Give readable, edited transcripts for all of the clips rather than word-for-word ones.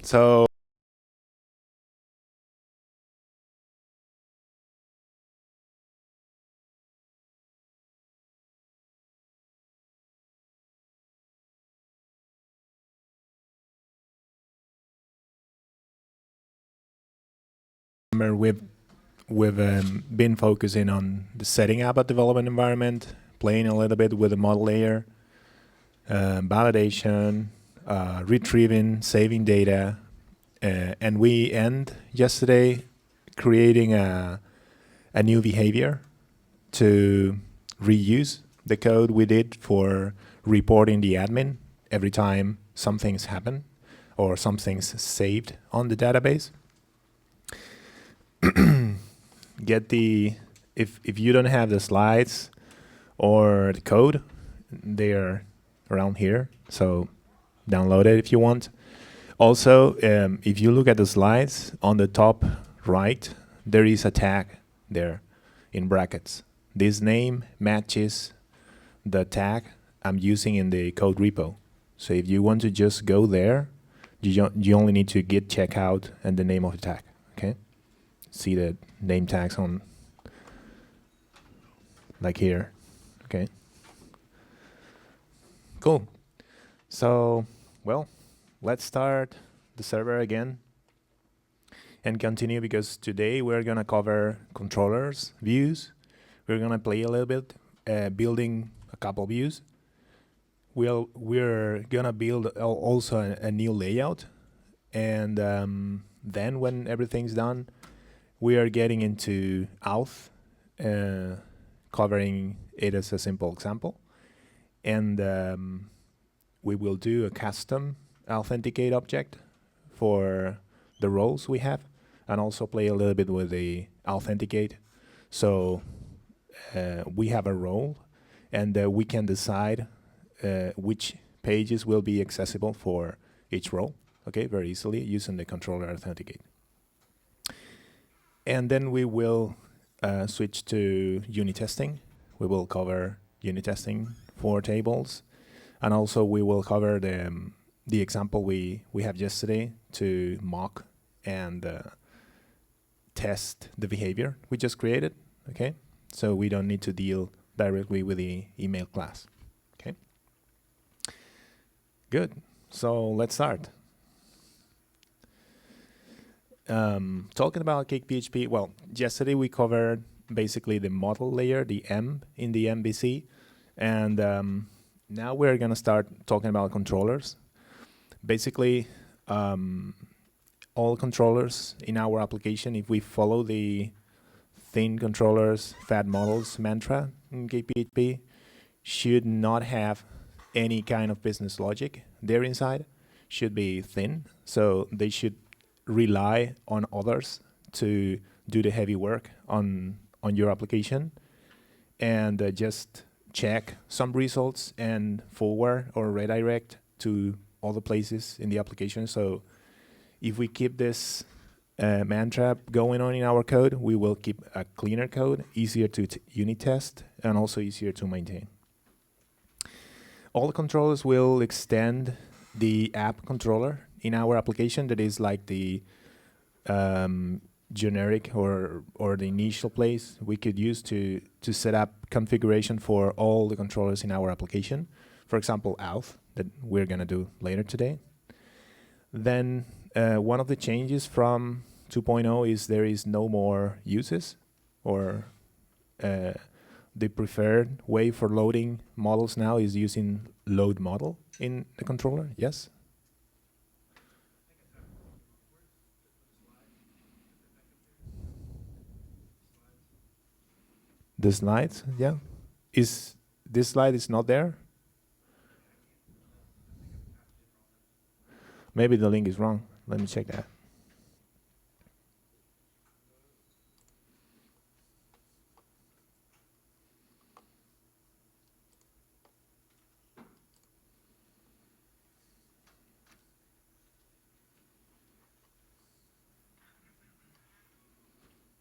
So we've been focusing on the setting up a development environment, playing a little bit with the model layer, validation, retrieving, saving data, and we end yesterday creating a new behavior to reuse the code we did for reporting the admin every time something's happened or something's saved on the database. Get the if you don't have the slides or the code, they are around here, so download it if you want. Also, if you look at the slides on the top right, there is a tag there in brackets. This name matches the tag I'm using in the code repo. So if you want to just go there, you only need to git checkout and the name of the tag. Okay, see the name tags on, like here. Okay, cool. So, well, let's start the server again and continue, because today we're gonna cover controllers, views. We're gonna play a little bit, building a couple views. We're gonna build also a new layout, and then when everything's done, we are getting into auth, covering it as a simple example, and we will do a custom authenticate object for the roles we have, and also play a little bit with the authenticate. So we have a role, and we can decide which pages will be accessible for each role, okay, very easily using the controller authenticate. And then we will switch to unit testing. We will cover unit testing for tables, and also we will cover the example we have yesterday to mock and test the behavior we just created, okay? So we don't need to deal directly with the email class, okay? Good, so let's start. Talking about CakePHP, well, yesterday we covered basically the model layer, the M in the MVC, and now we're gonna start talking about controllers. Basically, all controllers in our application, if we follow the thin controllers, fat models mantra in CakePHP, should not have any kind of business logic there inside, should be thin, so they should rely on others to do the heavy work on your application, and just check some results and forward or redirect to other places in the application. So if we keep this mantra going on in our code, we will keep a cleaner code, easier to unit test, and also easier to maintain. All the controllers will extend the app controller in our application. That is like the generic or the initial place we could use to set up configuration for all the controllers in our application. For example, auth, that we're gonna do later today. Then one of the changes from 2.0 is there is no more uses, or the preferred way for loading models now is using load model in the controller. Yes? The slides, yeah. Is this slide is not there? Maybe the link is wrong. Let me check that.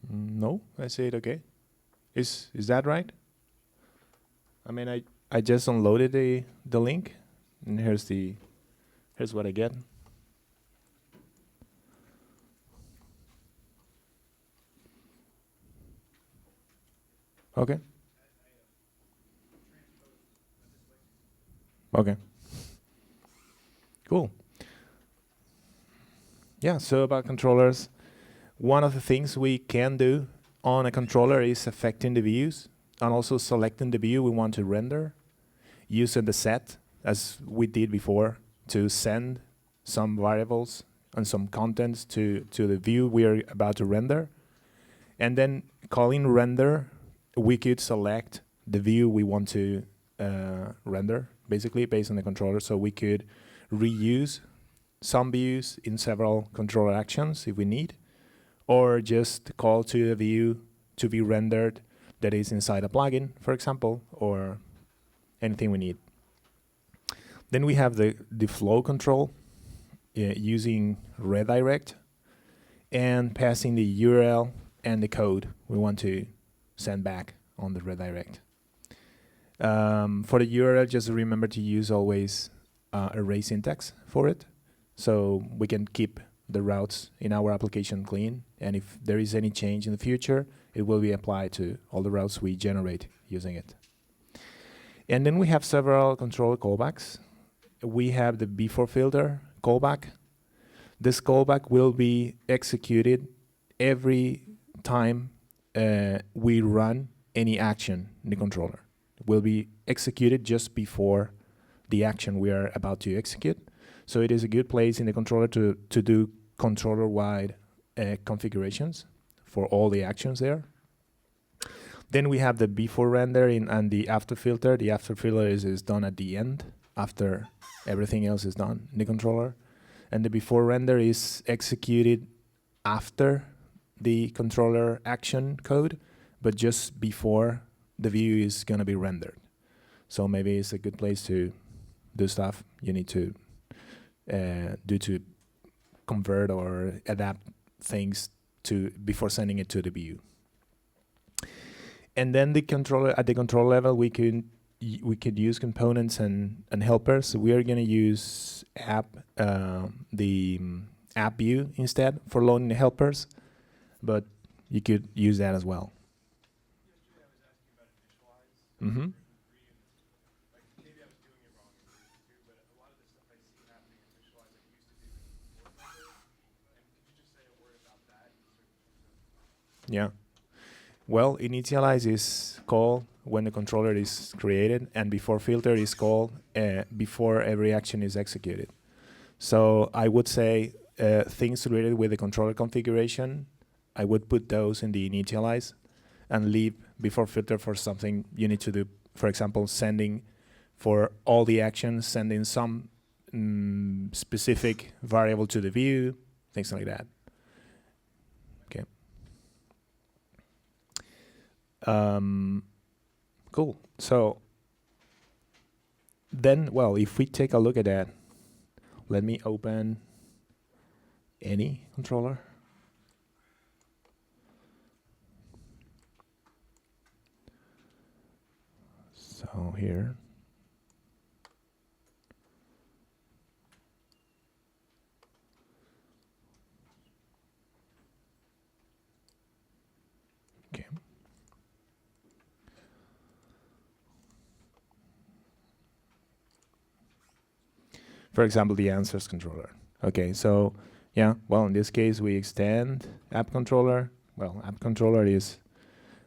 No, I see it okay. Is that right? I mean, I just unloaded the link, and here's what I get. Okay. Okay. Cool. Yeah, so about controllers, one of the things we can do on a controller is affecting the views and also selecting the view we want to render, using the set, as we did before, to send some variables and some contents to the view we are about to render. And then calling render, we could select the view we want to render, basically based on the controller. So we could reuse some views in several controller actions if we need, or just call to a view to be rendered that is inside a plugin, for example, or anything we need. Then we have the flow control using redirect and passing the URL and the code we want to send back on the redirect. For the URL, just remember to use always array syntax for it, so we can keep the routes in our application clean, and if there is any change in the future, it will be applied to all the routes we generate using it. And then we have several control callbacks. We have the before filter callback. This callback will be executed every time we run any action in the controller. It will be executed just before the action we are about to execute. So it is a good place in the controller to do controller-wide configurations for all the actions there. Then we have the before render and the after filter. The after filter is done at the end, after everything else is done in the controller. And the before render is executed after the controller action code, but just before the view is going to be rendered. So maybe it's a good place to do stuff you need to do to convert or adapt things to before sending it to the view. And then the controller, at the control level, we could use components and helpers. We are going to use the app view instead for loading the helpers, but you could use that as well. Mm-hmm. Yeah. Well, initialize is called when the controller is created, and before filter is called before every action is executed. So I would say things related with the controller configuration, I would put those in the initialize and leave before filter for something you need to do. For example, sending for all the actions, sending some specific variable to the view, things like that. Okay. Cool. So then, well, if we take a look at that, let me open any controller. So here. Okay. For example, the answers controller. Okay, so yeah, well, in this case, we extend app controller. Well, app controller is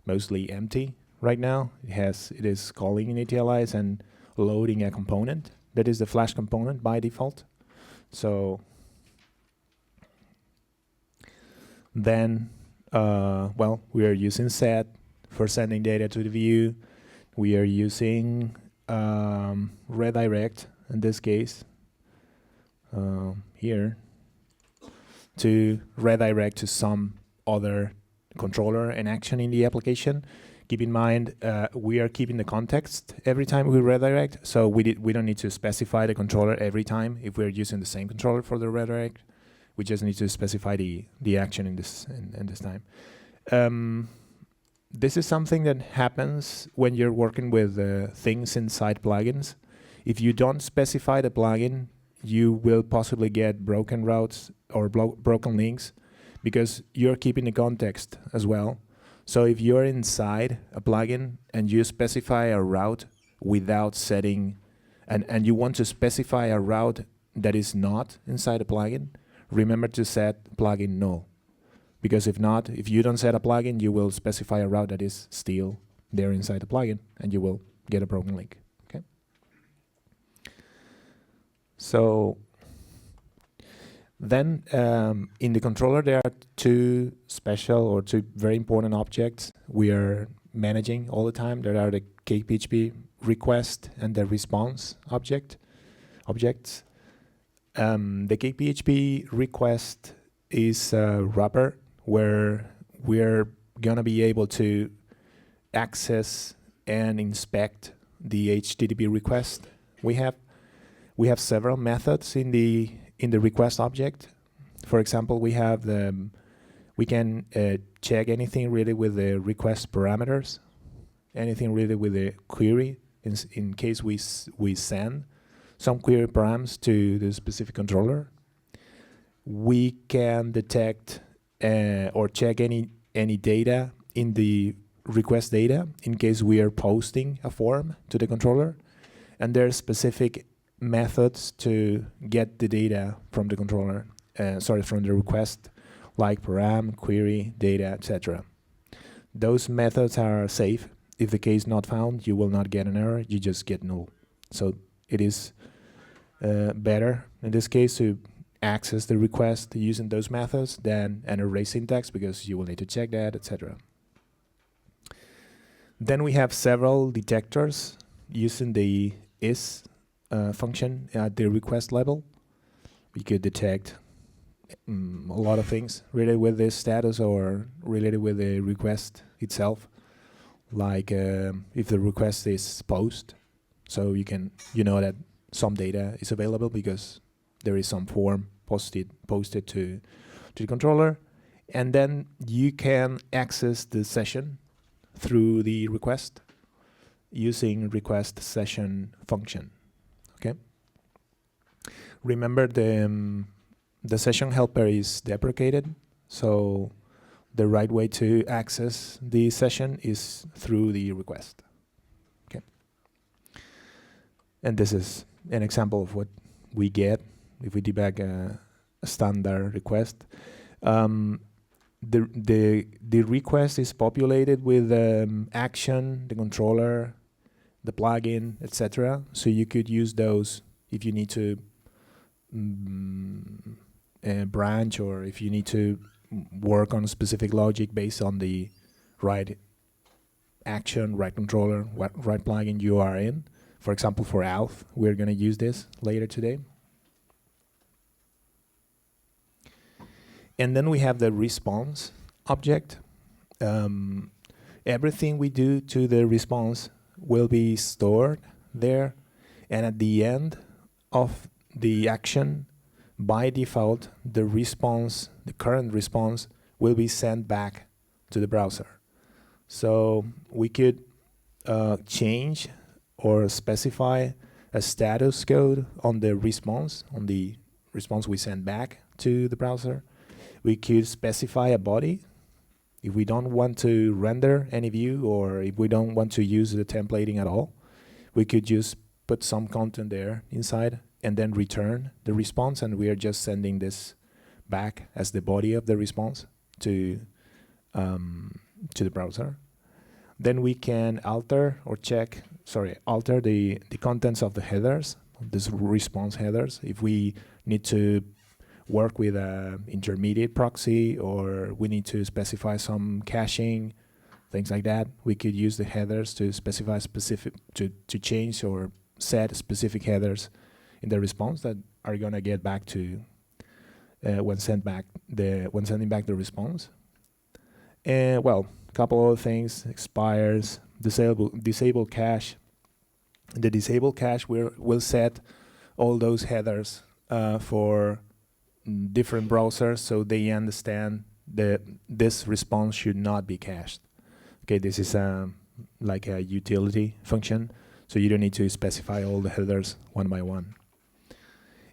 mostly empty right now. It is calling initialize and loading a component. That is the Flash component by default. So then, well, we are using set for sending data to the view. We are using redirect in this case here to redirect to some other controller and action in the application. Keep in mind, we are keeping the context every time we redirect, so we don't need to specify the controller every time if we're using the same controller for the redirect. We just need to specify the action in this time. This is something that happens when you're working with things inside plugins. If you don't specify the plugin, you will possibly get broken routes or broken links because you're keeping the context as well. So if you're inside a plugin and you specify a route without setting, and you want to specify a route that is not inside a plugin, remember to set plugin null. Because if not, if you don't set a plugin, you will specify a route that is still there inside the plugin, and you will get a broken link. Okay. So then in the controller, there are two very important objects we are managing all the time. There are the CakePHP request and the response objects. The CakePHP request is a wrapper where we're gonna be able to access and inspect the HTTP request we have. We have several methods in the request object. For example, we can check anything really with the request parameters, anything really with the query. In case we send some query params to the specific controller, we can detect or check any data in the request data in case we are posting a form to the controller, and there are specific methods to get the data from the controller, from the request, like param, query, data, etc. Those methods are safe. If the case not found, you will not get an error, you just get null. So it is better in this case to access the request using those methods than an array syntax, because you will need to check that, etc. Then we have several detectors using the is function at the request level. We could detect a lot of things related with the status or related with the request itself, like if the request is post, so you know that some data is available because there is some form posted to the controller, and then you can access the session through the request using request session function. Okay. Remember the session helper is deprecated, so the right way to access the session is through the request. Okay. And this is an example of what we get if we debug a standard request. The request is populated with action, the controller, the plugin, etc. So you could use those if you need to branch, or if you need to work on specific logic based on the right action, right controller, right plugin you are in. For example, for auth, we're going to use this later today. And then we have the response object. Everything we do to the response will be stored there, and at the end of the action, by default, the current response will be sent back to the browser. So we could change or specify a status code on the response we send back to the browser. We could specify a body if we don't want to render any view, or if we don't want to use the templating at all. We could just put some content there inside and then return the response, and we are just sending this back as the body of the response to the browser. Then we can alter the contents of the headers, this response headers, if we need to work with an intermediate proxy, or we need to specify some caching, things like that. We could use the headers to specify to change or set specific headers in the response that are gonna get back to when sending back the response. And well, a couple other things: expires, disable cache. The disable cache will set all those headers for different browsers, so they understand that this response should not be cached. Okay, this is like a utility function, so you don't need to specify all the headers one by one.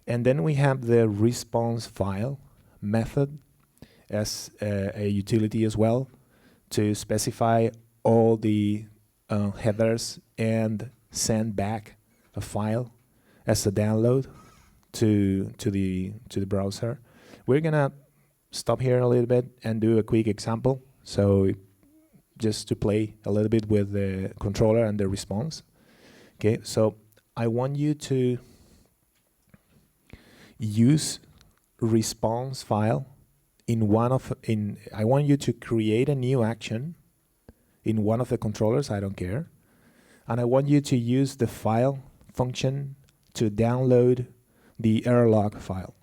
And then we have the response file method as a utility as well. to specify all the headers and send back a file as a download to the browser. We're gonna stop here a little bit and do a quick example. So just to play a little bit with the controller and the response. Okay, so I want you to use response file I want you to create a new action in one of the controllers, I don't care. And I want you to use the file function to download the error log file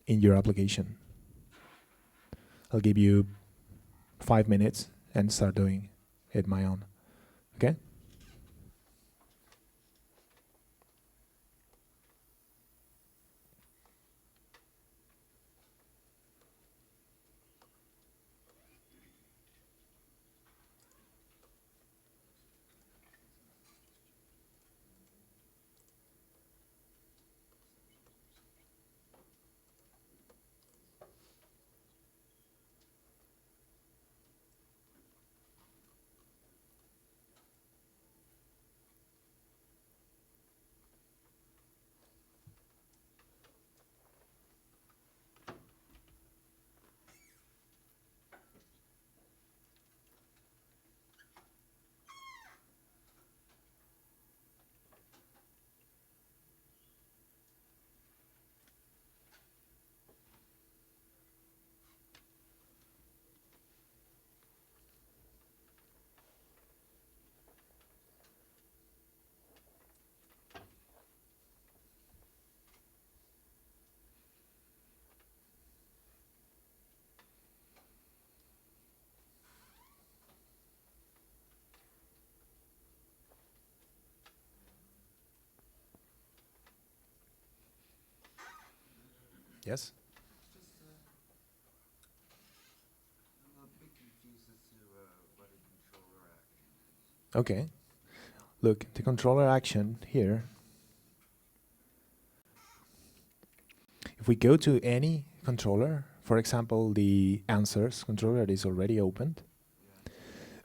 in your application. I'll give you 5 minutes and start doing it my own. Okay? Yes? I'm a bit confused as to what a controller action is. Okay. Look, the controller action here, if we go to any controller, for example, the answers controller that is already opened,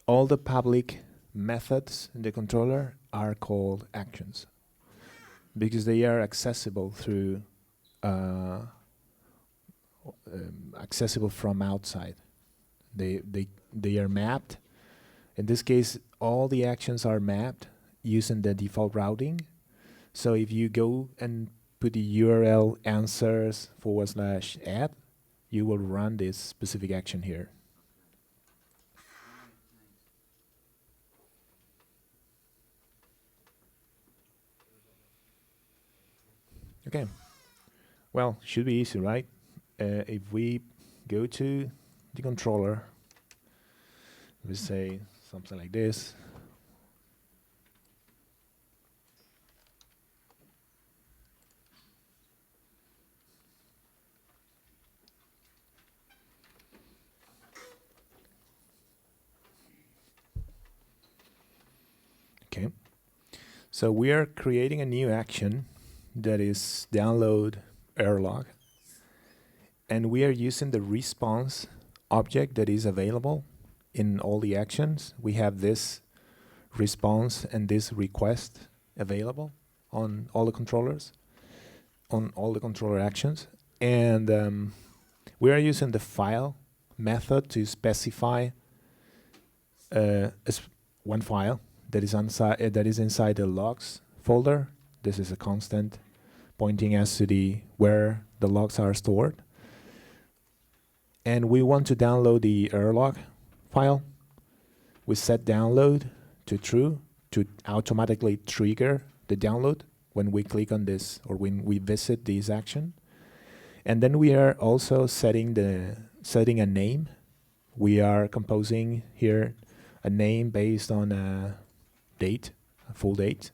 all the public methods in the controller are called actions because they are accessible through accessible from outside. They are mapped. In this case, all the actions are mapped using the default routing. So if you go and put the URL answers/add, you will run this specific action here. Okay. Well, should be easy, right? If we go to the controller, we say something like this. Okay. So we are creating a new action that is download error log. And we are using the response object that is available in all the actions. We have this response and this request available on all the controllers, on all the controller actions. And we are using the file method to specify one file that is inside the logs folder. This is a constant pointing us to where the logs are stored. And we want to download the error log file. We set download to true to automatically trigger the download when we click on this or when we visit this action. And then we are also setting a name. We are composing here a name based on a date, a full date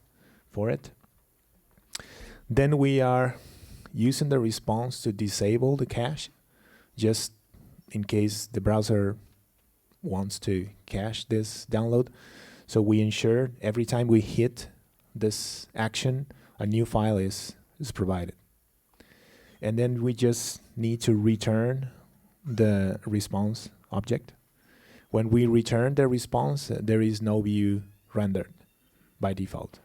for it. Then we are using the response to disable the cache, just in case the browser wants to cache this download. So we ensure every time we hit this action, a new file is provided. And then we just need to return the response object. When we return the response, there is no view rendered by default.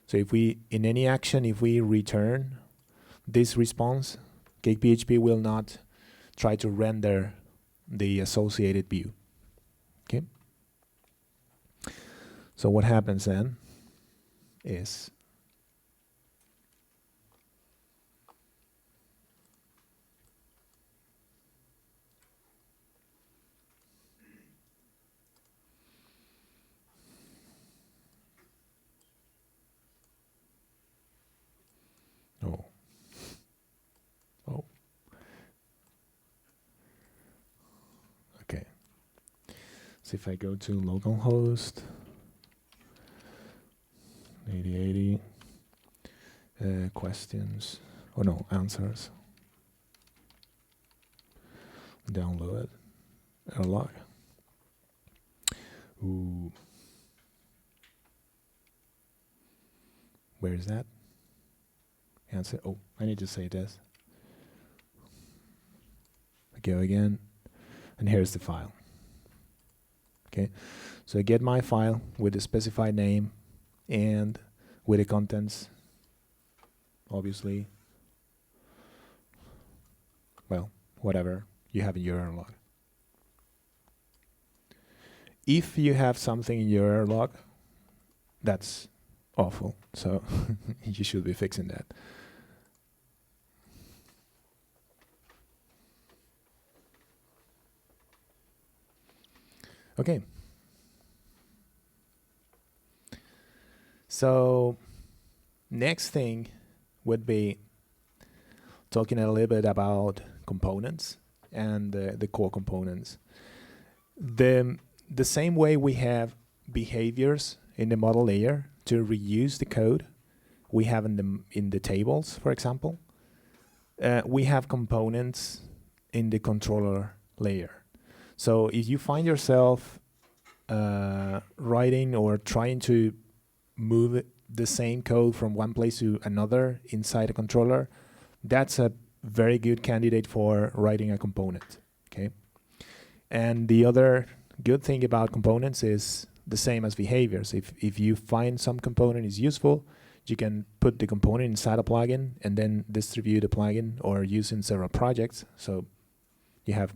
So if we, in any action, if we return this response, CakePHP will not try to render the associated view. Okay. So what happens then is okay. So if I go to localhost 8080 questions, answers, download error log. Ooh. Where is that? Answer. Oh, I need to say this. I go again, and here's the file. Okay, so I get my file with the specified name and with the contents, obviously, well, whatever you have in your error log. If you have something in your error log, that's awful, so you should be fixing that. Okay. So next thing would be talking a little bit about components and the core components. The same way we have behaviors in the model layer to reuse the code we have in the tables, for example, we have components in the controller layer. So if you find yourself writing or trying to move the same code from one place to another inside a controller, that's a very good candidate for writing a component. Okay. And the other good thing about components is the same as behaviors. If you find some component is useful, you can put the component inside a plugin and then distribute the plugin or use in several projects. So you have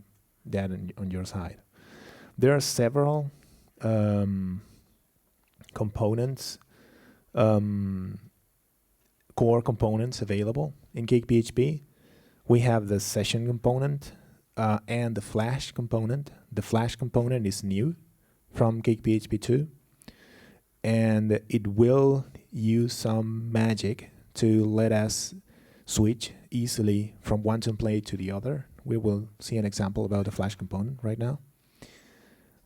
that on your side. There are several components, core components available in CakePHP. We have the session component and the Flash component. The Flash component is new from CakePHP 2, and it will use some magic to let us switch easily from one template to the other. We will see an example about the Flash component right now.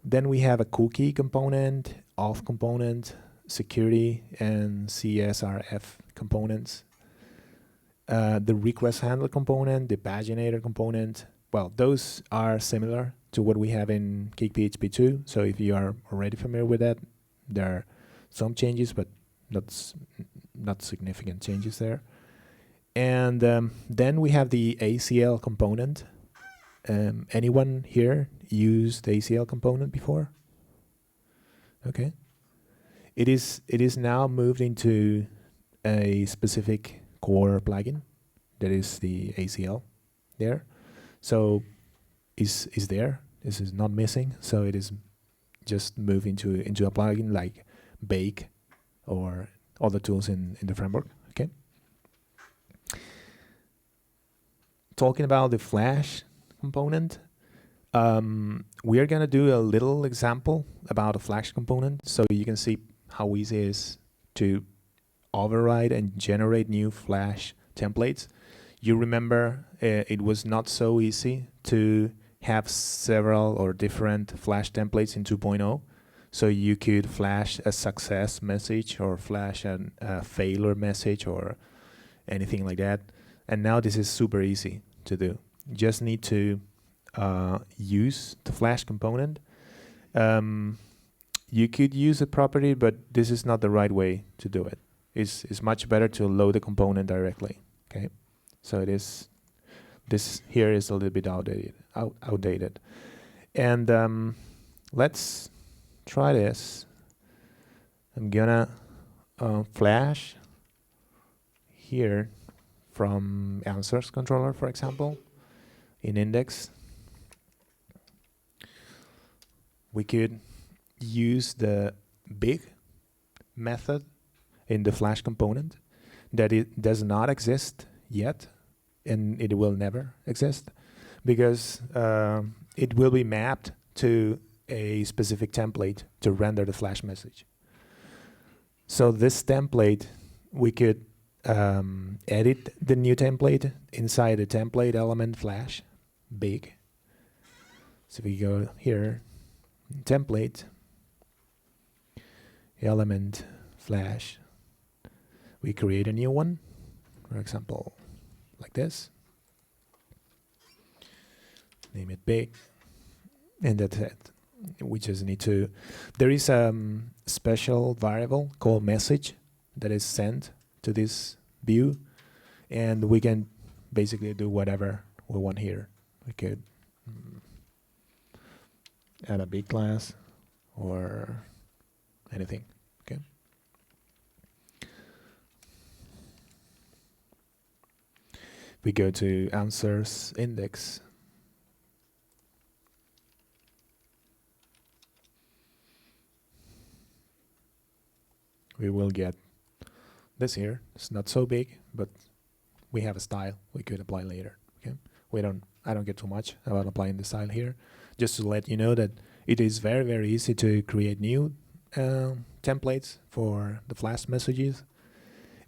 Then we have a cookie component, auth component, security, and CSRF components. The request handler component, the paginator component, well, those are similar to what we have in CakePHP 2. So if you are already familiar with that, there are some changes, but not significant changes there. And then we have the ACL component. Anyone here used the ACL component before? Okay. It is now moved into a specific core plugin that is the ACL there. So is there. This is not missing. So it is just moved into a plugin like Bake or other tools in the framework. Okay. Talking about the Flash component, we are going to do a little example about a Flash component so you can see how easy it is to override and generate new Flash templates. You remember it was not so easy to have several or different Flash templates in 2.0. So you could flash a success message or flash a failure message or anything like that. And now this is super easy to do. You just need to use the Flash component. You could use a property, but this is not the right way to do it. It's much better to load the component directly. Okay, so this here is a little bit outdated. And let's try this. I'm gonna flash here from answers controller, for example, in index. We could use the big method in the flash component that it does not exist yet, and it will never exist, because it will be mapped to a specific template to render the flash message. So this template, we could edit the new template inside the template element flash big. So we go here, template element flash. We create a new one, for example, like this. Name it big, and that's it. We just need to, there is a special variable called message that is sent to this view, and we can basically do whatever we want here. We could add a big class or anything. Okay. We go to answers index. We will get this here. It's not so big, but we have a style we could apply later. Okay, I don't get too much about applying the style here. Just to let you know that it is very, very easy to create new templates for the flash messages,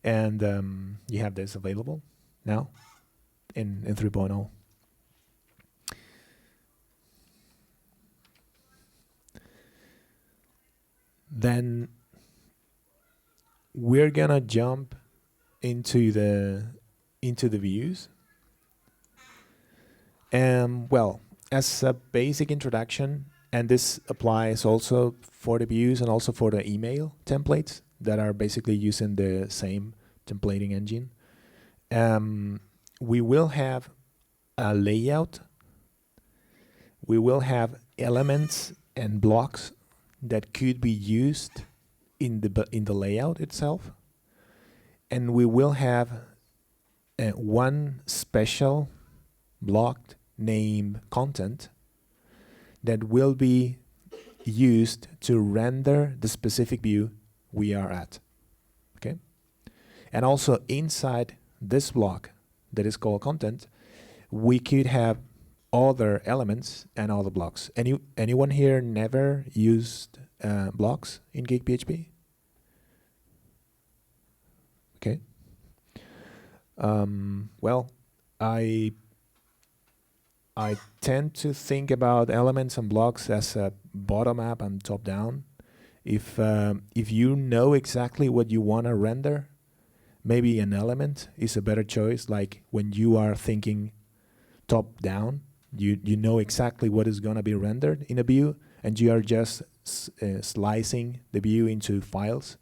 and you have this available now in 3.0. Then we're gonna jump into the views. Well, as a basic introduction, and this applies also for the views and also for the email templates that are basically using the same templating engine. We will have a layout. We will have elements and blocks that could be used in the layout itself, and we will have one special block named content that will be used to render the specific view we are at. Okay, and also inside this block that is called content, we could have other elements and other blocks. Anyone here never used blocks in CakePHP? Okay. Well, I tend to think about elements and blocks as a bottom up and top down. If you know exactly what you want to render, maybe an element is a better choice. Like when you are thinking top down, you know exactly what is going to be rendered in a view, and you are just slicing the view into files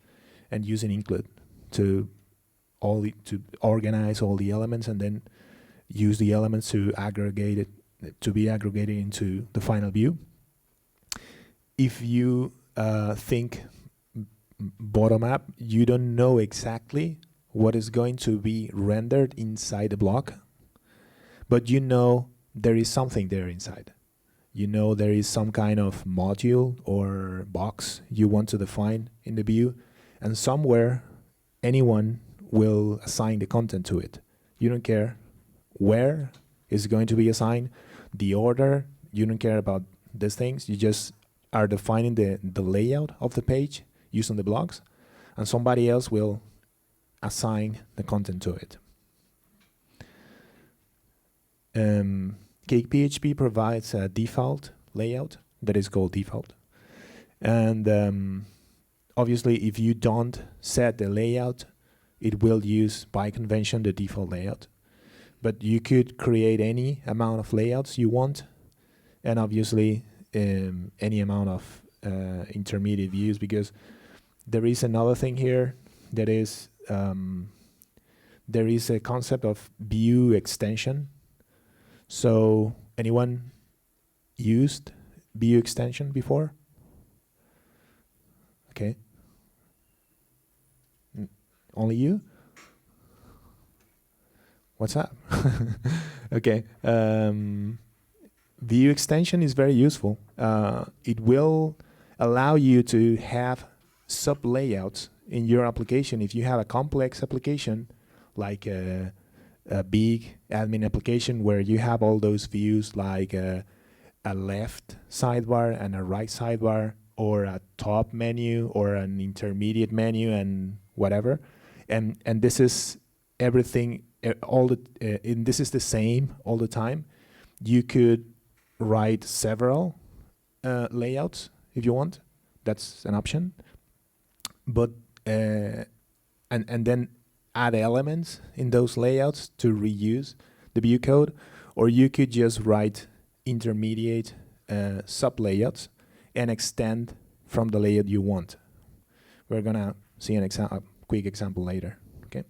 and using include to organize all the elements, and then use the elements to aggregate it, to be aggregated into the final view. If you think bottom up, you don't know exactly what is going to be rendered inside the block, but you know there is something there inside. You know there is some kind of module or box you want to define in the view, and somewhere anyone will assign the content to it. You don't care where it's going to be assigned, the order, you don't care about these things. You just are defining the layout of the page using the blocks, and somebody else will assign the content to it. CakePHP provides a default layout that is called default. And obviously, if you don't set the layout, it will use by convention the default layout. But you could create any amount of layouts you want, and obviously any amount of intermediate views, because there is another thing here that is there is a concept of view extension. So anyone used view extension before? Okay. Only you? What's up? Okay. View extension is very useful. It will allow you to have sub layouts in your application. If you have a complex application, like a big admin application where you have all those views, like a left sidebar and a right sidebar, or a top menu or an intermediate menu and whatever, and this is everything, and this is the same all the time. You could write several layouts if you want. That's an option. But and then add elements in those layouts to reuse the view code, or you could just write intermediate sub layouts and extend from the layout you want. We're gonna see a quick example later. Okay.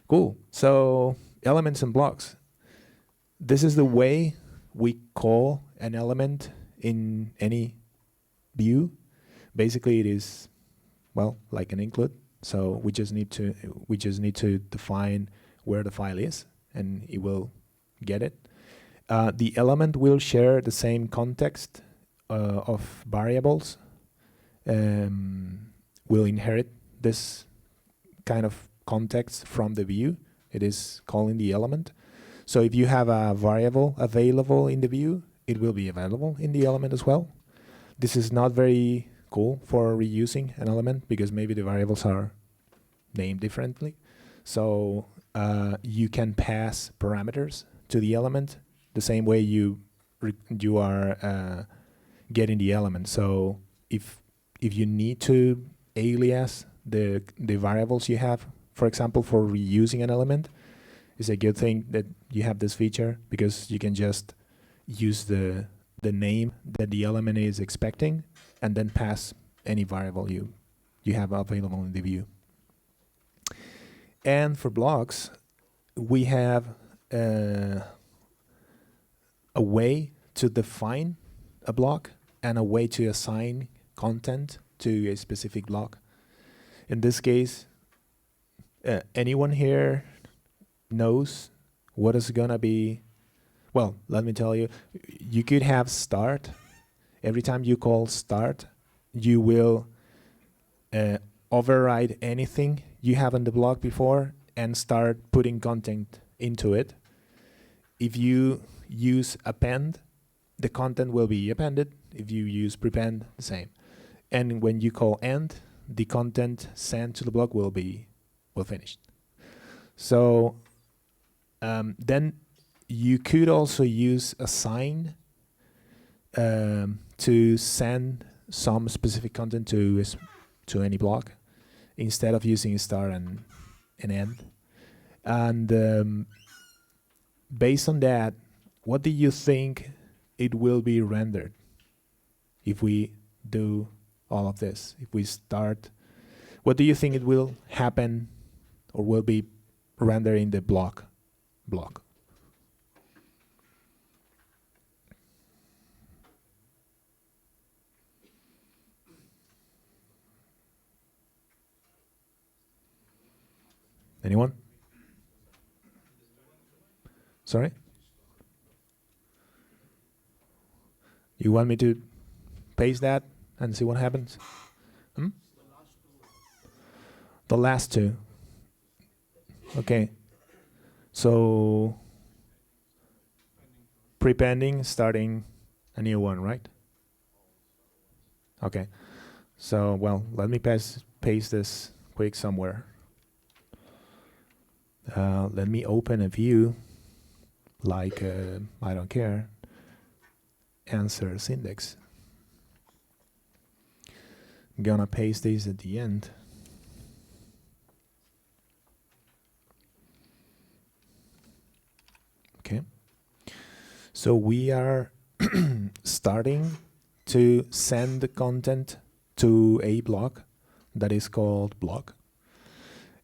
Cool. So elements and blocks. This is the way we call an element in any view. Basically, it is, well, like an include. So we just need to define where the file is, and it will get it. The element will share the same context of variables. Will inherit this kind of context from the view. It is calling the element. So if you have a variable available in the view, it will be available in the element as well. This is not very cool for reusing an element because maybe the variables are named differently. So you can pass parameters to the element the same way you are getting the element. So if you need to alias the variables you have, for example, for reusing an element, it's a good thing that you have this feature, because you can just use the name that the element is expecting and then pass any variable you have available in the view. And for blocks, we have a way to define a block and a way to assign content to a specific block. In this case, anyone here knows what is gonna be? Well, let me tell you, you could have start. Every time you call start, you will override anything you have in the block before and start putting content into it. If you use append, the content will be appended. If you use prepend, the same. And when you call end, the content sent to the block will finish. So then you could also use assign to send some specific content to any block instead of using start and end. And based on that, what do you think it will be rendered if we do all of this? If we start, what do you think it will happen or will be rendered in the block? Anyone? Sorry? You want me to paste that and see what happens? The last two. Okay. So prepending, starting a new one, right? Okay. So, well, let me paste this quick somewhere. Let me open a view like, I don't care, answers index. I'm gonna paste this at the end. Okay. So we are starting to send the content to a block that is called block.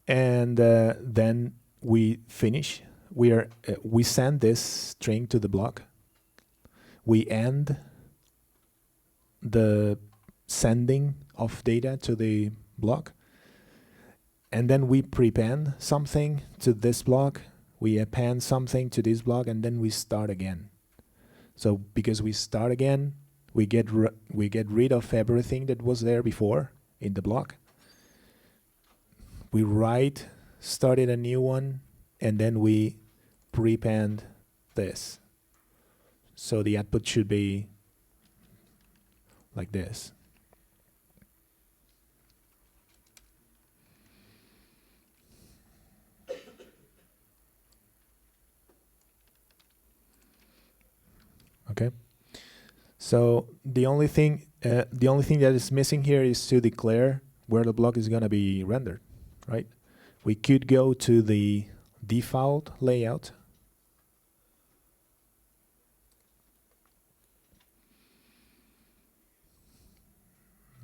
And then we finish we send this string to the block. We end the sending of data to the block, and then we prepend something to this block, we append something to this block, and then we start again. So because we start again, we get rid of everything that was there before in the block. We started a new one, and then we prepend this. So the output should be like this. Okay. So the only thing that is missing here is to declare where the block is going to be rendered, right? We could go to the default layout.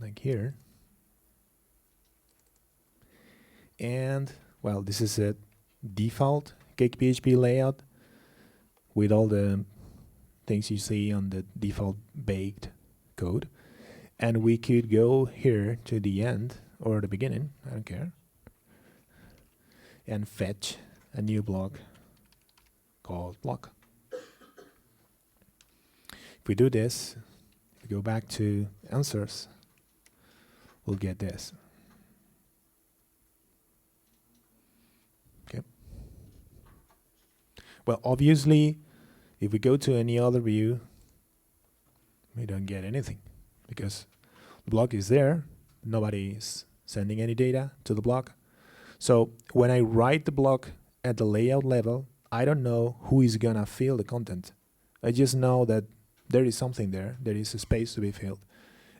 Like here. And, well, this is a default CakePHP layout with all the things you see on the default baked code. And we could go here to the end or the beginning, I don't care, and fetch a new block called block. If we do this, if we go back to answers, we'll get this. Okay. Well, obviously, if we go to any other view, we don't get anything because the block is there. Nobody is sending any data to the block. So when I write the block at the layout level, I don't know who is gonna fill the content. I just know that there is something there. There is a space to be filled.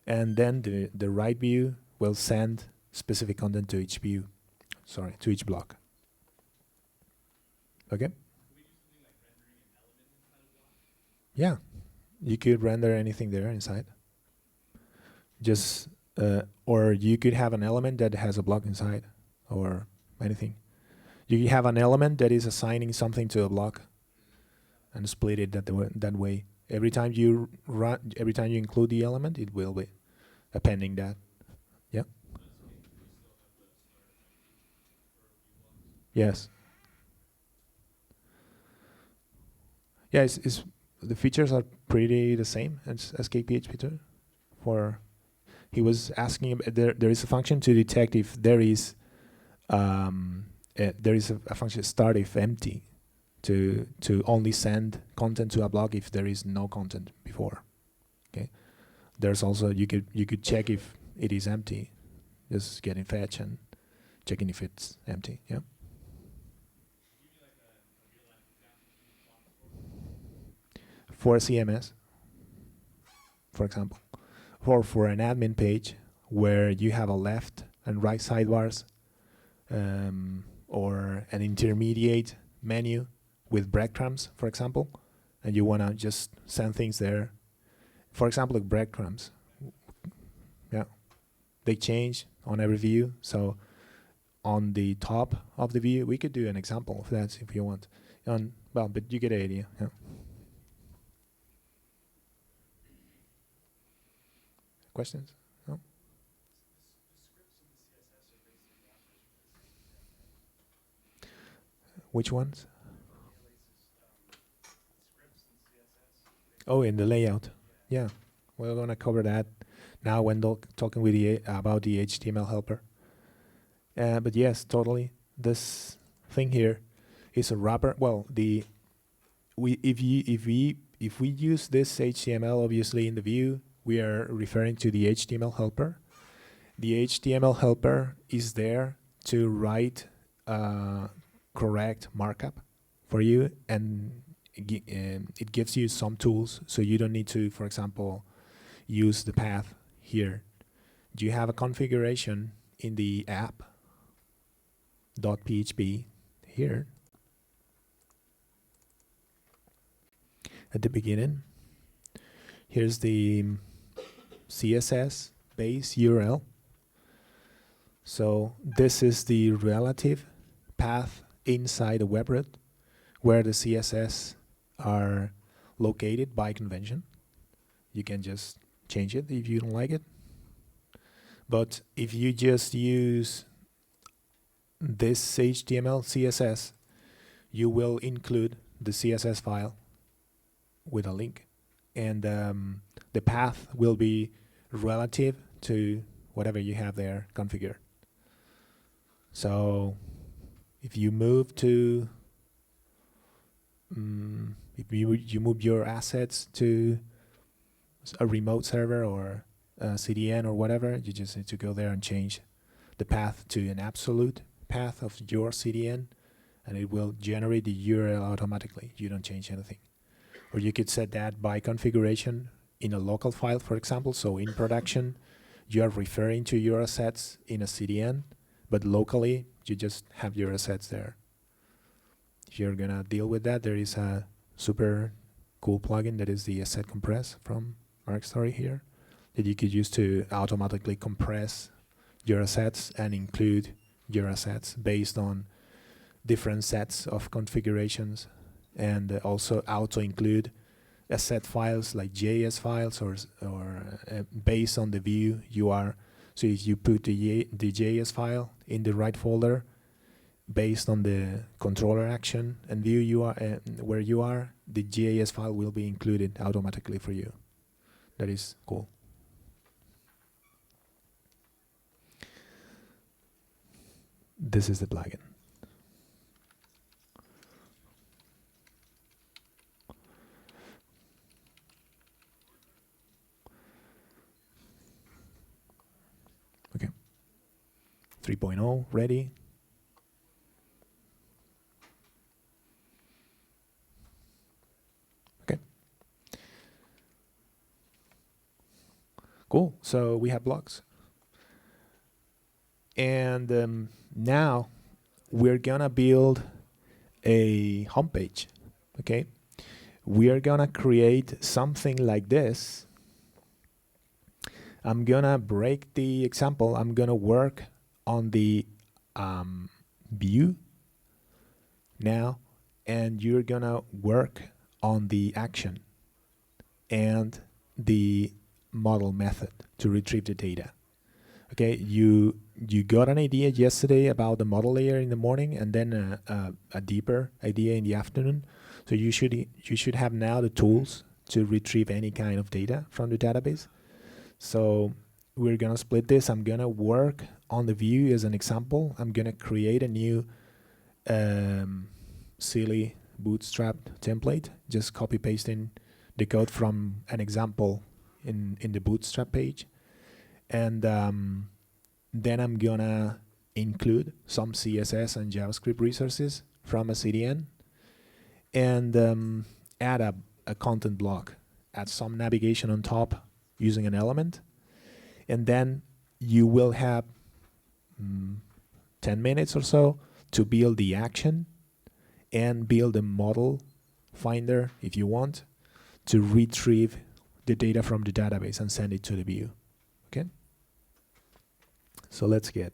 And then the right view will send specific content to each view. Sorry, to each block. Okay? Yeah, you could render anything there inside. Just, or you could have an element that has a block inside, or anything. You could have an element that is assigning something to a block, and split it that way. Every time you include the element, it will be appending that. Yeah. Yes. Yeah, it's the features are pretty the same as CakePHP 2. He was asking, there is a function to detect if there is a function start if empty to only send content to a block if there is no content before. Okay. There's also you could check if it is empty, just getting fetch and checking if it's empty. Yeah. For a CMS, for example, or for an admin page where you have a left and right sidebars, or an intermediate menu with breadcrumbs, for example, and you want to just send things there. For example, like breadcrumbs. Yeah, they change on every view. So on the top of the view, we could do an example of that if you want. Well, but you get the idea. Yeah. Questions? No? Which ones? Oh, in the layout. Yeah, we're gonna cover that now when talking with about the HTML helper. But yes, totally. This thing here is a wrapper. Well, if we use this HTML obviously in the view, we are referring to the HTML helper. The HTML helper is there to write correct markup for you, and it gives you some tools, so you don't need to, for example, use the path here. You have a configuration in the app.php here at the beginning. Here's the CSS base URL. So this is the relative path inside the web root. where the CSS are located by convention. You can just change it if you don't like it. But if you just use this HTML CSS, you will include the CSS file with a link, and the path will be relative to whatever you have there configured. So if you move to if you move your assets to a remote server or a CDN or whatever, you just need to go there and change the path to an absolute path of your CDN, and it will generate the URL automatically. You don't change anything. Or you could set that by configuration in a local file, for example. So in production, you are referring to your assets in a CDN, but locally, you just have your assets there. If you're gonna deal with that, there is a super cool plugin that is the asset compress from MarkStory here that you could use to automatically compress your assets and include your assets based on different sets of configurations, and also auto include asset files like JS files or based on the view you are. So if you put the JS file in the right folder based on the controller action and view you are where you are, the JS file will be included automatically for you. That is cool. This is the plugin. Okay. 3.0 ready. Okay. Cool. So we have blocks. And now we're gonna build a homepage. Okay. We are gonna create something like this. I'm gonna break the example. I'm gonna work on the view now, and you're gonna work on the action and the model method to retrieve the data. Okay, you got an idea yesterday about the model layer in the morning, and then a deeper idea in the afternoon. So you should have now the tools to retrieve any kind of data from the database. So we're gonna split this. I'm gonna work on the view as an example. I'm gonna create a new silly bootstrap template, just copy pasting the code from an example in the bootstrap page. And then I'm gonna include some CSS and JavaScript resources from a CDN, and add a content block, add some navigation on top using an element, and then you will have 10 minutes or so to build the action and build a model finder, if you want, to retrieve the data from the database and send it to the view. Okay? So let's get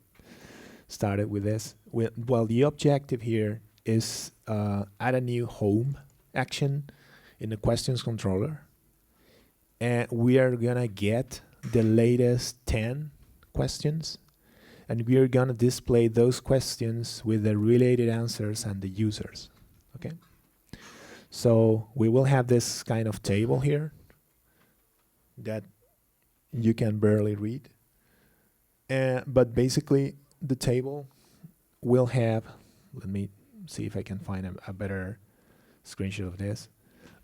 started with this. Well, the objective here is add a new home action in the questions controller, and we are gonna get the latest 10 questions, and we are gonna display those questions with the related answers and the users. Okay, so we will have this kind of table here that you can barely read, but basically the table will have, let me see if I can find a better screenshot of this,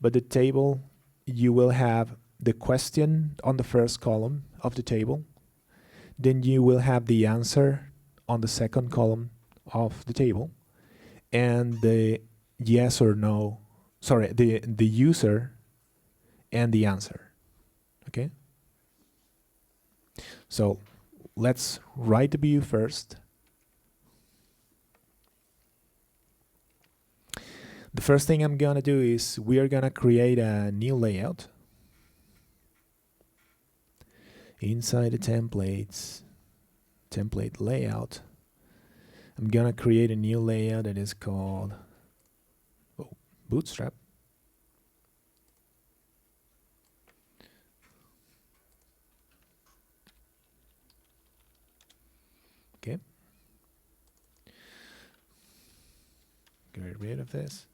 but the table, you will have the question on the first column of the table, then you will have the answer on the second column of the table, and the yes or no, sorry, the user and the answer. Okay, so let's write the view first. The first thing I'm gonna do is we are gonna create a new layout inside the templates, template layout. I'm gonna create a new layout that is called, oh, Bootstrap. Okay. Get rid of this.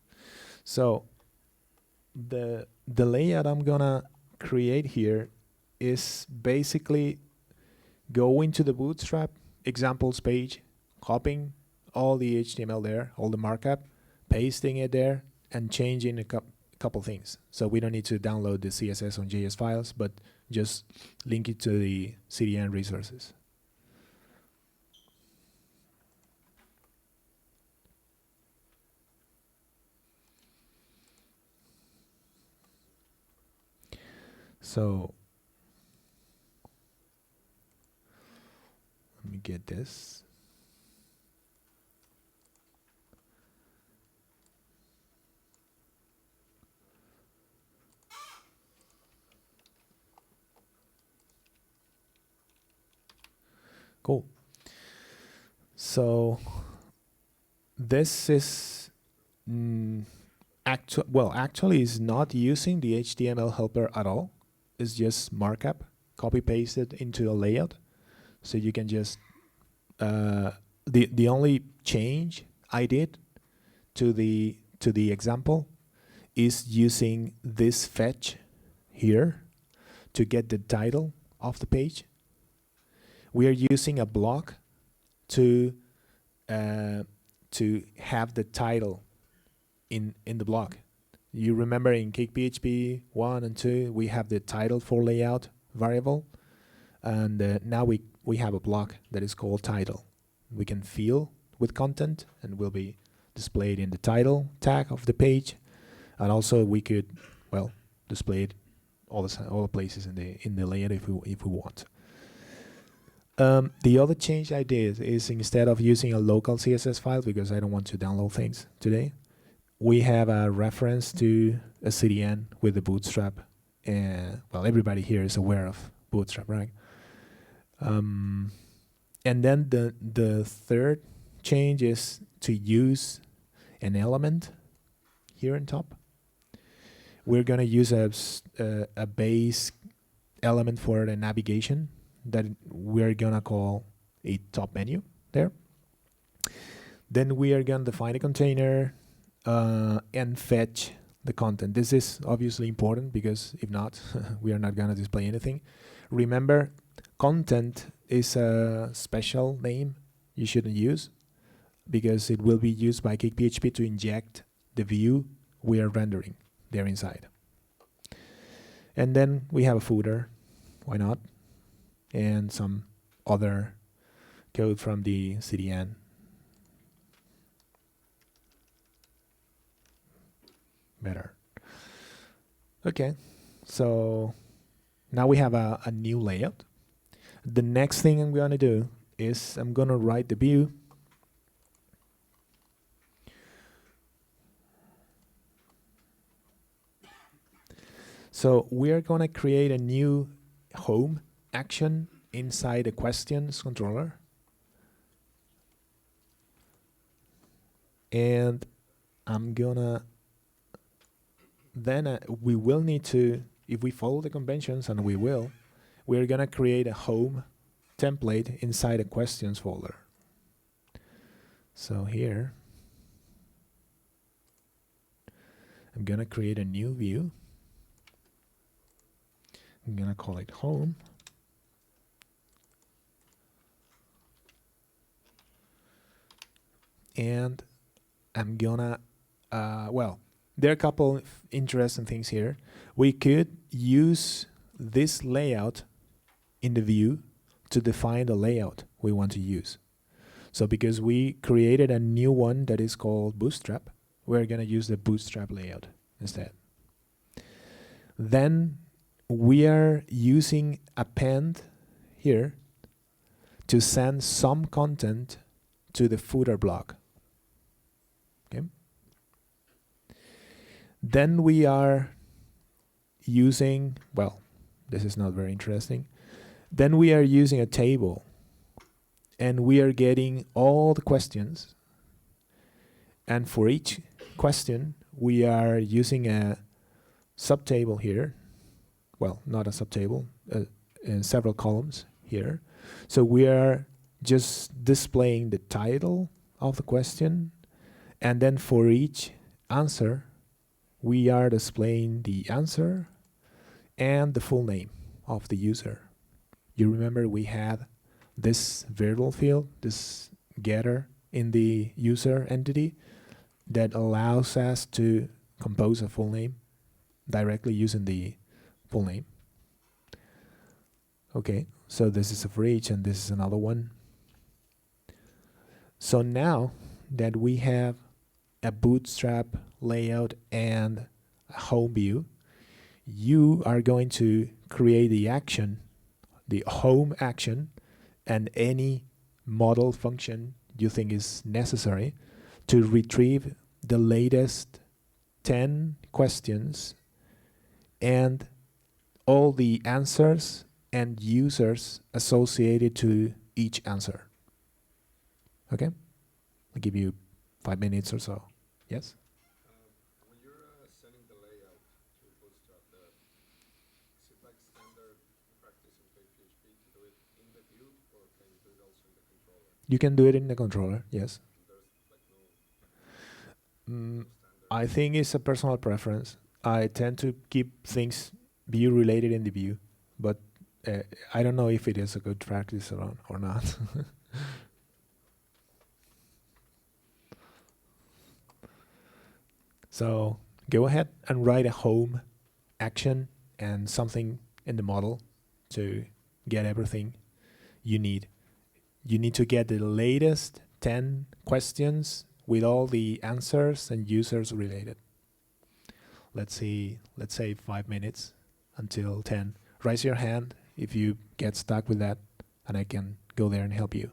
So the layout I'm gonna create here is basically going to the Bootstrap examples page, copying all the HTML there, all the markup, pasting it there, and changing a couple things. So we don't need to download the CSS on JS files, but just link it to the CDN resources. So let me get this. Cool. So this is actually is not using the HTML helper at all. It's just markup, copy pasted into a layout. So you can just the only change I did to the example is using this fetch here to get the title of the page. We are using a block to have the title in the block. You remember in CakePHP 1 and 2 we have the title for layout variable, and now we have a block that is called title. We can fill with content and will be displayed in the title tag of the page, and also we could display it all the places in the layout if we want. The other change I did is, instead of using a local CSS file, because I don't want to download things today, we have a reference to a CDN with the Bootstrap. Everybody here is aware of Bootstrap, right? And then the third change is to use an element here on top. We're going to use a base element for the navigation that we're going to call a top menu there. Then we are going to define a container and fetch the content. This is obviously important because if not, we are not going to display anything. Remember, content is a special name you shouldn't use because it will be used by CakePHP to inject the view we are rendering there inside. And then we have a footer, why not? And some other code from the CDN. Better. Okay, so now we have a new layout. The next thing I'm going to do is I'm going to write the view. So we are going to create a new home action inside the questions controller. And I'm gonna then we will need to, if we follow the conventions, and we're gonna create a home template inside a questions folder. So here I'm gonna create a new view. I'm gonna call it home. And I'm gonna, there are a couple of interesting things here. We could use this layout in the view to define the layout we want to use. So because we created a new one that is called Bootstrap, we're gonna use the Bootstrap layout instead. Then we are using append here to send some content to the footer block. Okay. Then we are using, this is not very interesting. Then we are using a table, and we are getting all the questions. And for each question, we are using a subtable here. Well, not a subtable, several columns here. So we are just displaying the title of the question, and then for each answer, we are displaying the answer and the full name of the user. You remember we had this variable field, this getter in the user entity that allows us to compose a full name directly using the full name. Okay, so this is for each, and this is another one. So now that we have a bootstrap layout and a home view, you are going to create the action, the home action, and any model function you think is necessary to retrieve the latest 10 questions and all the answers and users associated to each answer. Okay? I'll give you 5 minutes or so. Yes? When you're setting the layout to Bootstrap, is it like standard practice in CakePHP to do it in the view, or can you do it also in the controller? You can do it in the controller, yes. There's like no standard. I think it's a personal preference. I tend to keep things view related in the view, but I don't know if it is a good practice or not. So go ahead and write a home action and something in the model to get everything you need. You need to get the latest 10 questions with all the answers and users related. Let's say 5 minutes until 10. Raise your hand if you get stuck with that, and I can go there and help you.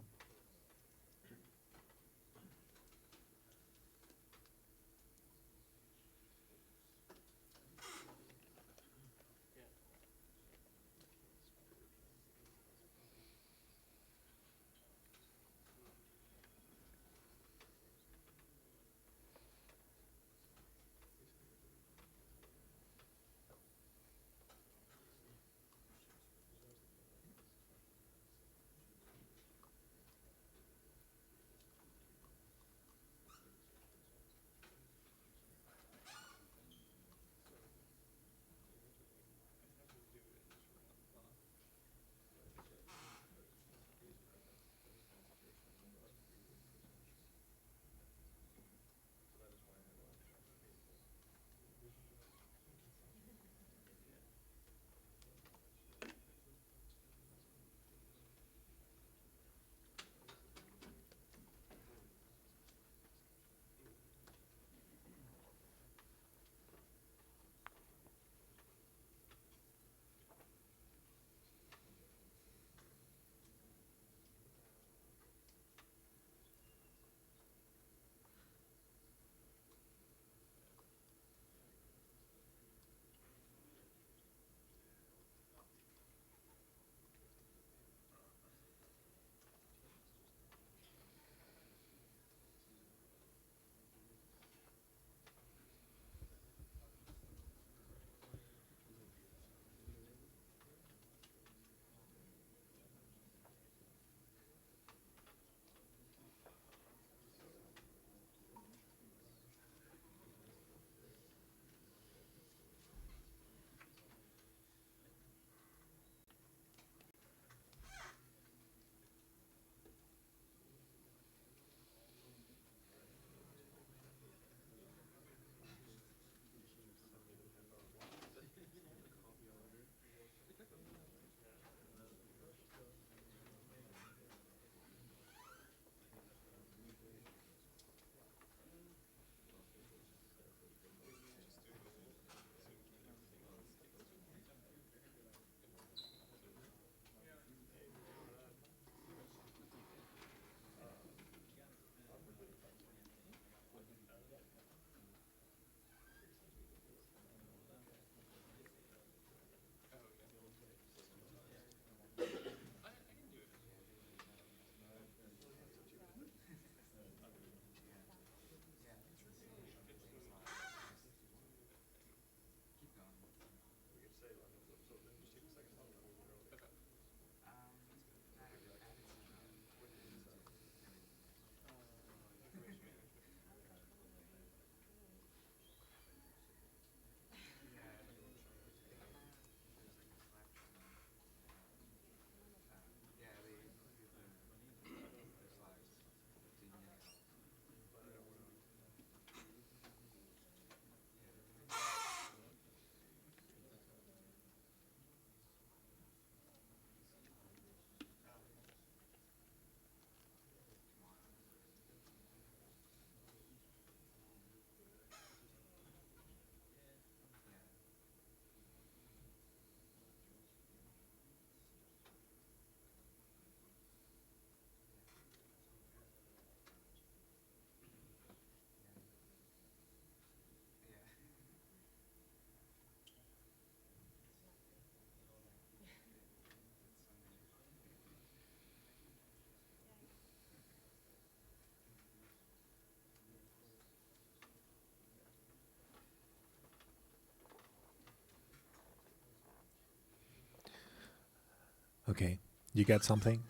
Okay, you got something?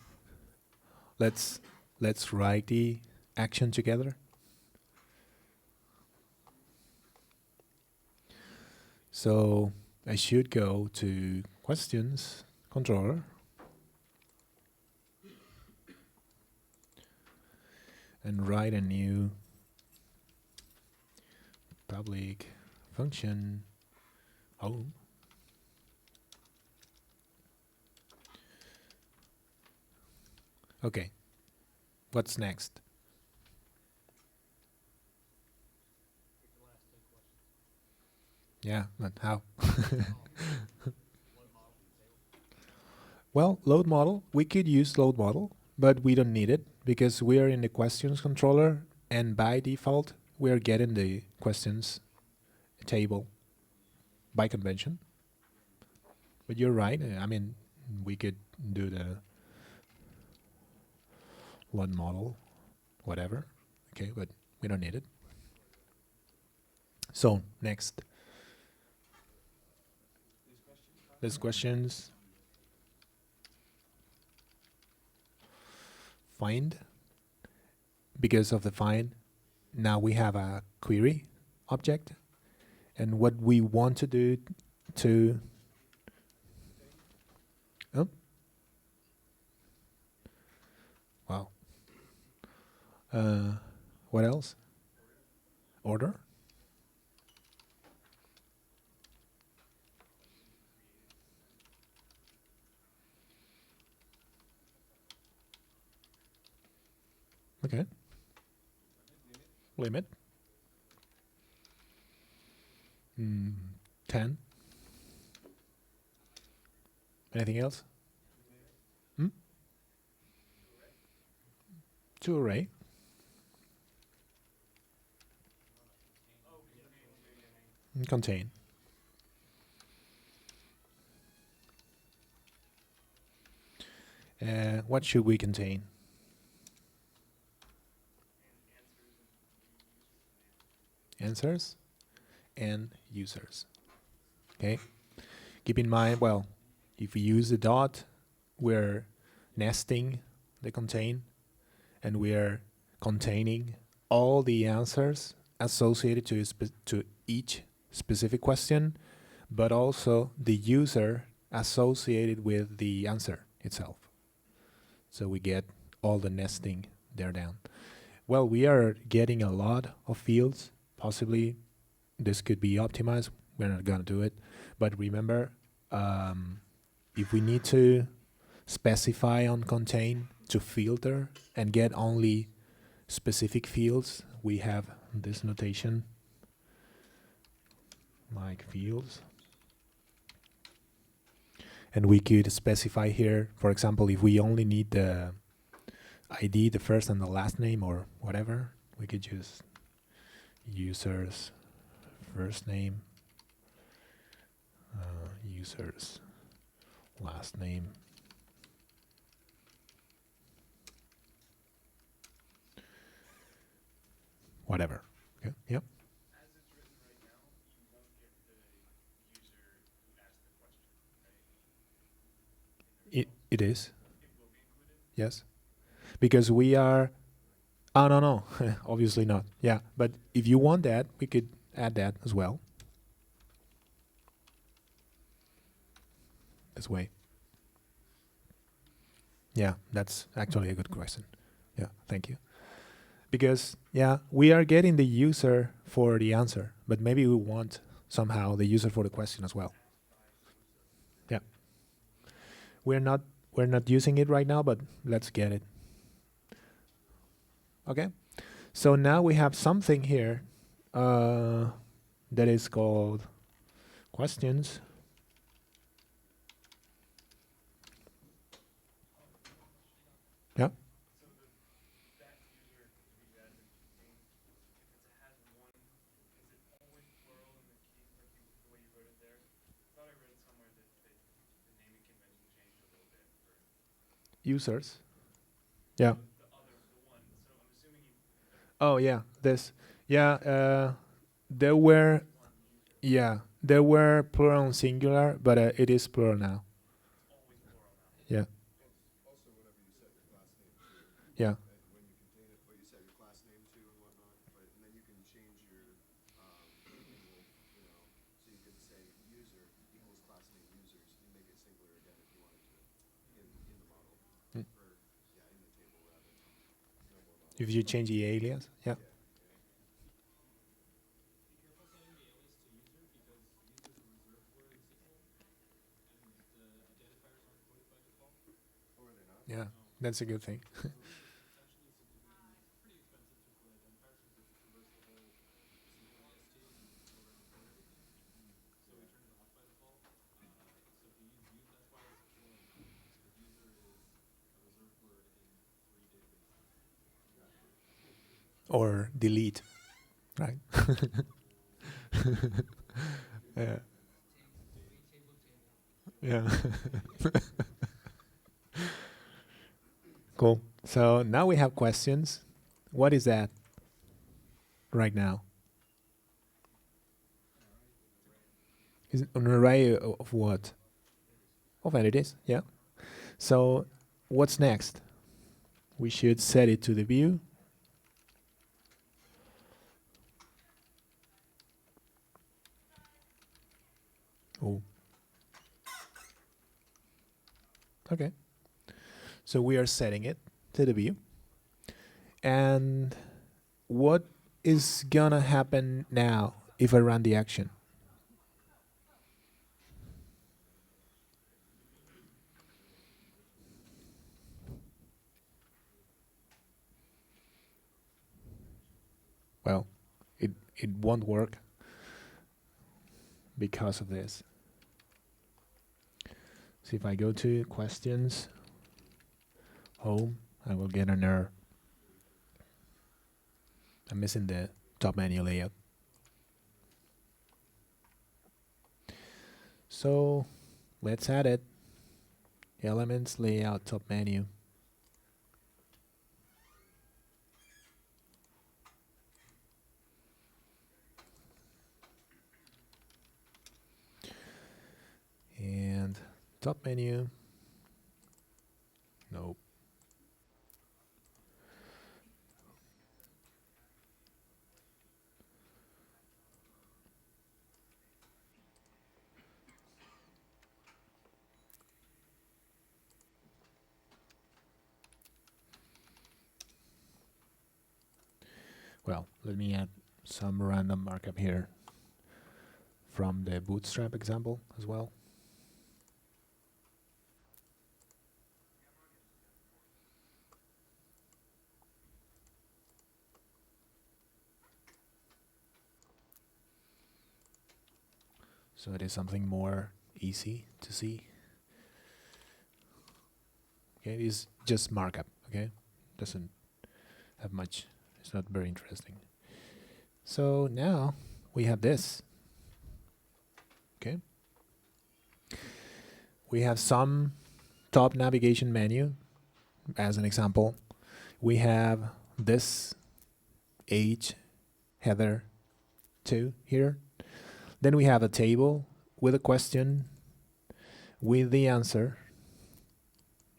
Let's write the action together. So I should go to questions controller and write a new public function home. Okay, what's next? Yeah, but how? Well, load model, we could use load model, but we don't need it because we are in the questions controller, and by default, we are getting the questions table by convention. But you're right. I mean, we could do the load model, whatever. Okay, but we don't need it. So next, there's questions. Find. Because of the find, now we have a query object, and what we want to do to oh, wow. What else? Order. Okay. Limit. 10. Anything else? To array. Contain. What should we contain? Answers and users. Okay. Keep in mind, well, if we use the dot, we're nesting the contain, and we're containing all the answers associated to each specific question, but also the user associated with the answer itself. So we get all the nesting there down. Well, we are getting a lot of fields. Possibly this could be optimized. We're not going to do it. But remember, if we need to specify on contain to filter and get only specific fields, we have this notation like fields. And we could specify here, for example, if we only need the ID, the first and the last name or whatever, we could use users first name, users last name, whatever. Okay. Yep. As it's written right now, you won't get the user who asked the question, right? It is. It will be included? Yes. Because we are. Oh, no. Obviously not. Yeah. But if you want that, we could add that as well. This way. Yeah, that's actually a good question. Yeah, thank you. Because, yeah, we are getting the user for the answer, but maybe we want somehow the user for the question as well. Yeah. We're not using it right now, but let's get it. Okay. So now we have something here that is called questions. Yeah. So that user to be that contain, if it has one, is it always plural in the key, like the way you wrote it there? I thought I read somewhere that the naming convention changed a little bit for Users. Yeah. the other, the one. So I'm assuming you. Oh yeah, this. Yeah, there were. Yeah, there were plural and singular, but it is plural now. It's always plural now. Yeah. Yeah. when you contain it, what you set your class name to and whatnot, but and then you can change your label, you know, so you could say user equals class name users and make it singular again if you wanted to in the model, Mm. or yeah, in the table rather. No more model. If you change the alias, yeah. Yeah, yeah. Be careful setting the alias to user because user is a reserved word in SQL, and the identifiers aren't quoted by default. Or are they not? Yeah, No. that's a good thing. So essentially, SQL being it's pretty expensive to quote identifiers because you have to traverse the whole SQL EST and sort and encode everything. So we turn it off by default. So if you use use, that's why SQL and because user is a reserved word in 3 databases. Or delete, right? Yeah. Yeah. Cool. So now we have questions. What is that right now? Is it an array of what? Of entities, yeah. So what's next? We should set it to the view. Oh. Okay. So we are setting it to the view. And what is gonna happen now if I run the action? Well, it won't work because of this. So if I go to questions, home, I will get an error. I'm missing the top menu layout. So let's add it. Elements, layout, top menu. And top menu. Nope. Well, let me add some random markup here from the bootstrap example as well. So it is something more easy to see. Okay, it is just markup, okay? Doesn't have much, it's not very interesting. So now we have this. Okay. We have some top navigation menu. As an example, we have this age header 2 here. Then we have a table with a question, with the answer,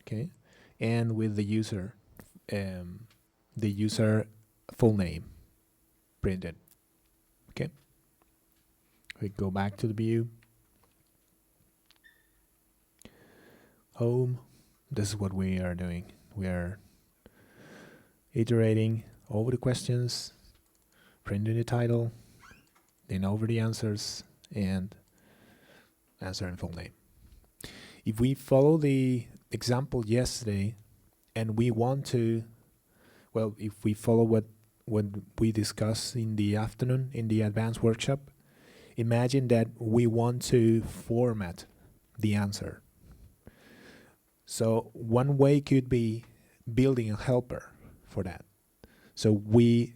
okay, and with the user full name printed. Okay. We go back to the view. Home. This is what we are doing. We are iterating over the questions, printing the title, then over the answers, and answer and full name. If we follow the example yesterday and we want to, well, if we follow what we discussed in the afternoon in the advanced workshop, imagine that we want to format the answer. So one way could be building a helper for that. So we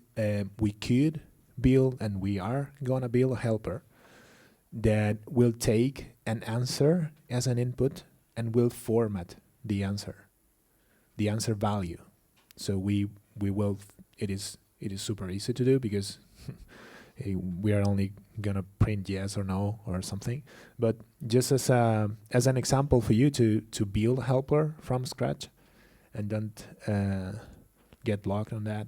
could build, and we are gonna build a helper that will take an answer as an input and will format the answer value. So we will. It is super easy to do because we are only gonna print yes or no or something. But just as an example for you to build a helper from scratch, and don't get blocked on that.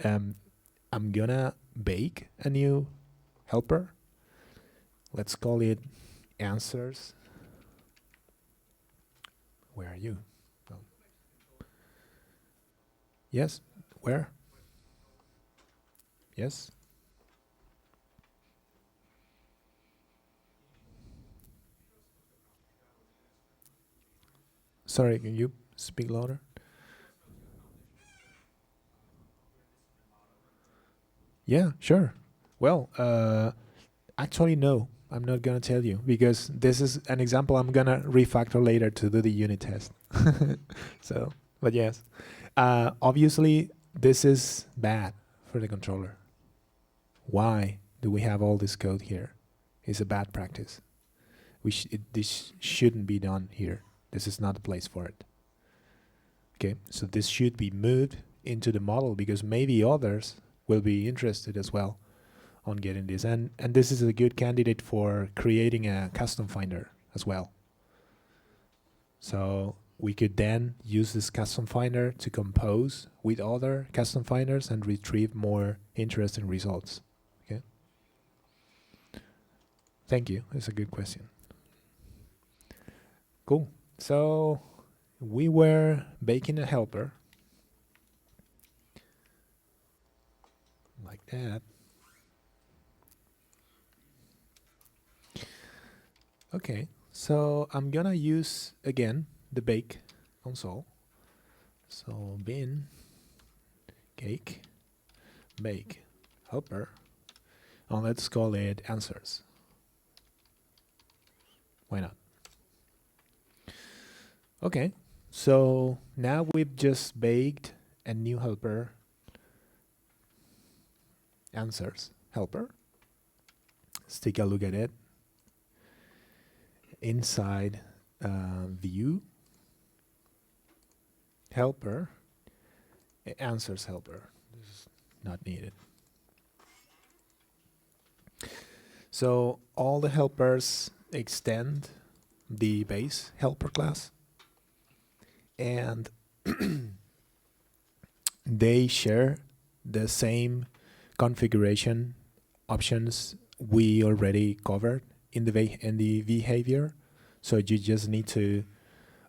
I'm gonna bake a new helper. Let's call it answers. Where are you? Oh. Yes. Where? Yes. Sorry, can you speak louder? Yeah, sure. Well, actually, no. I'm not gonna tell you because this is an example I'm gonna refactor later to do the unit test. So, but yes, obviously this is bad for the controller. Why do we have all this code here? It's a bad practice. This shouldn't be done here. This is not the place for it. Okay, so this should be moved into the model because maybe others will be interested as well on getting this. And this is a good candidate for creating a custom finder as well. So we could then use this custom finder to compose with other custom finders and retrieve more interesting results. Okay. Thank you. It's a good question. Cool. So we were baking a helper like that. Okay, so I'm gonna use again the bake console. So bin cake bake helper, and let's call it answers. Why not? Okay, so now we've just baked a new helper, answers helper. Let's take a look at it. Inside view helper, answers helper. This is not needed. So all the helpers extend the base helper class, and they share the same configuration options we already covered in the behavior. So you just need to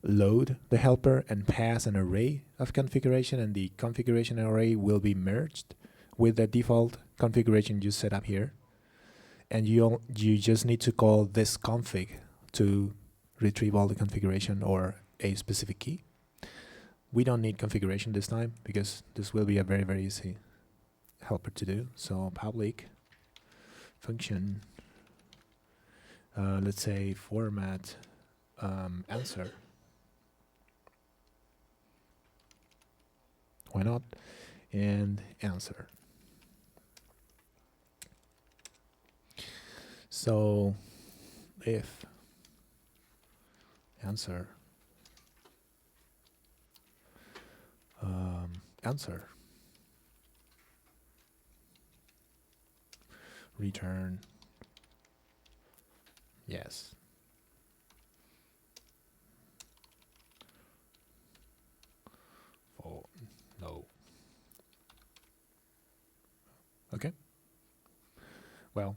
load the helper and pass an array of configuration, and the configuration array will be merged with the default configuration you set up here. And you just need to call this config to retrieve all the configuration or a specific key. We don't need configuration this time because this will be a very, very easy helper to do. So public function, let's say format answer. Why not? And answer. So if answer answer return yes. Oh no. Okay. Well,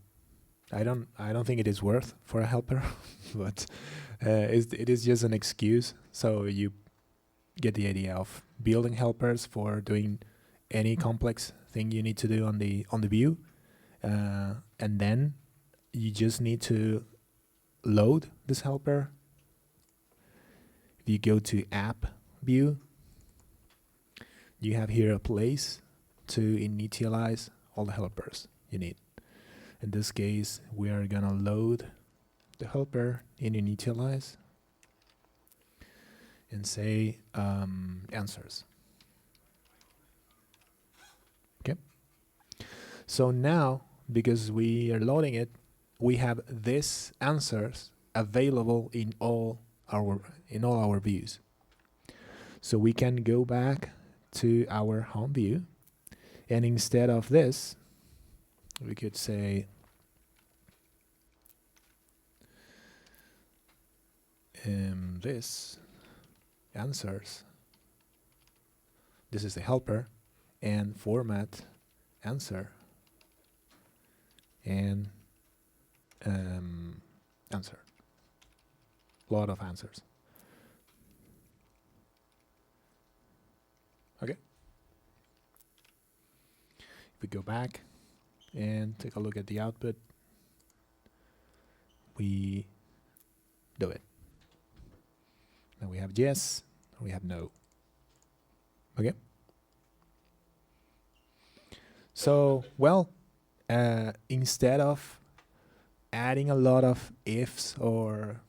I don't think it is worth for a helper, but it is just an excuse. So you get the idea of building helpers for doing any complex thing you need to do on the view, and then you just need to load this helper. If you go to app view, you have here a place to initialize all the helpers you need. In this case, we are gonna load the helper in initialize and say answers. Okay. So now, because we are loading it, we have this answers available in all our views. So we can go back to our home view, and instead of this, we could say this answers. This is the helper. and format answer and answer. Lot of answers. Okay. If we go back and take a look at the output, we do it. Now we have yes, we have no. Okay. So, well, instead of adding a lot of ifs or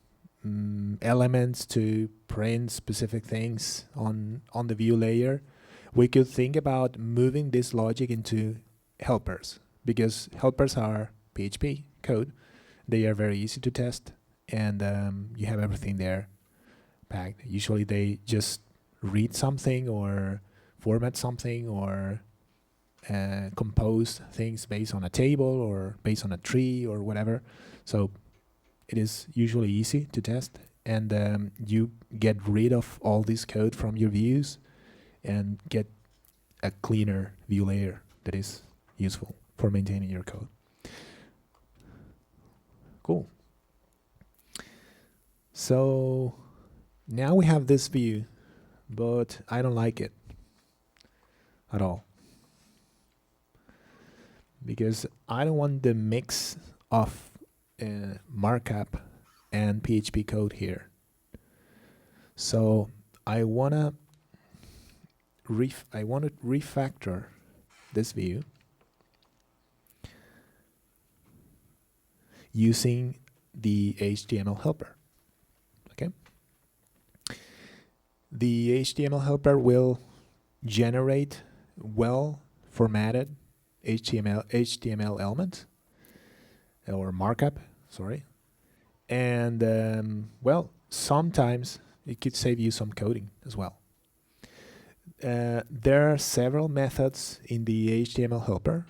elements to print specific things on the view layer, we could think about moving this logic into helpers, because helpers are PHP code. They are very easy to test, and you have everything there packed. Usually they just read something or format something or compose things based on a table or based on a tree or whatever. So it is usually easy to test, and you get rid of all this code from your views and get a cleaner view layer that is useful for maintaining your code. Cool. So now we have this view, but I don't like it at all, because I don't want the mix of markup and PHP code here. So I wanna refactor this view using the HTML helper. Okay. The HTML helper will generate well formatted HTML element or markup, sorry. And well, sometimes it could save you some coding as well. There are several methods in the HTML helper.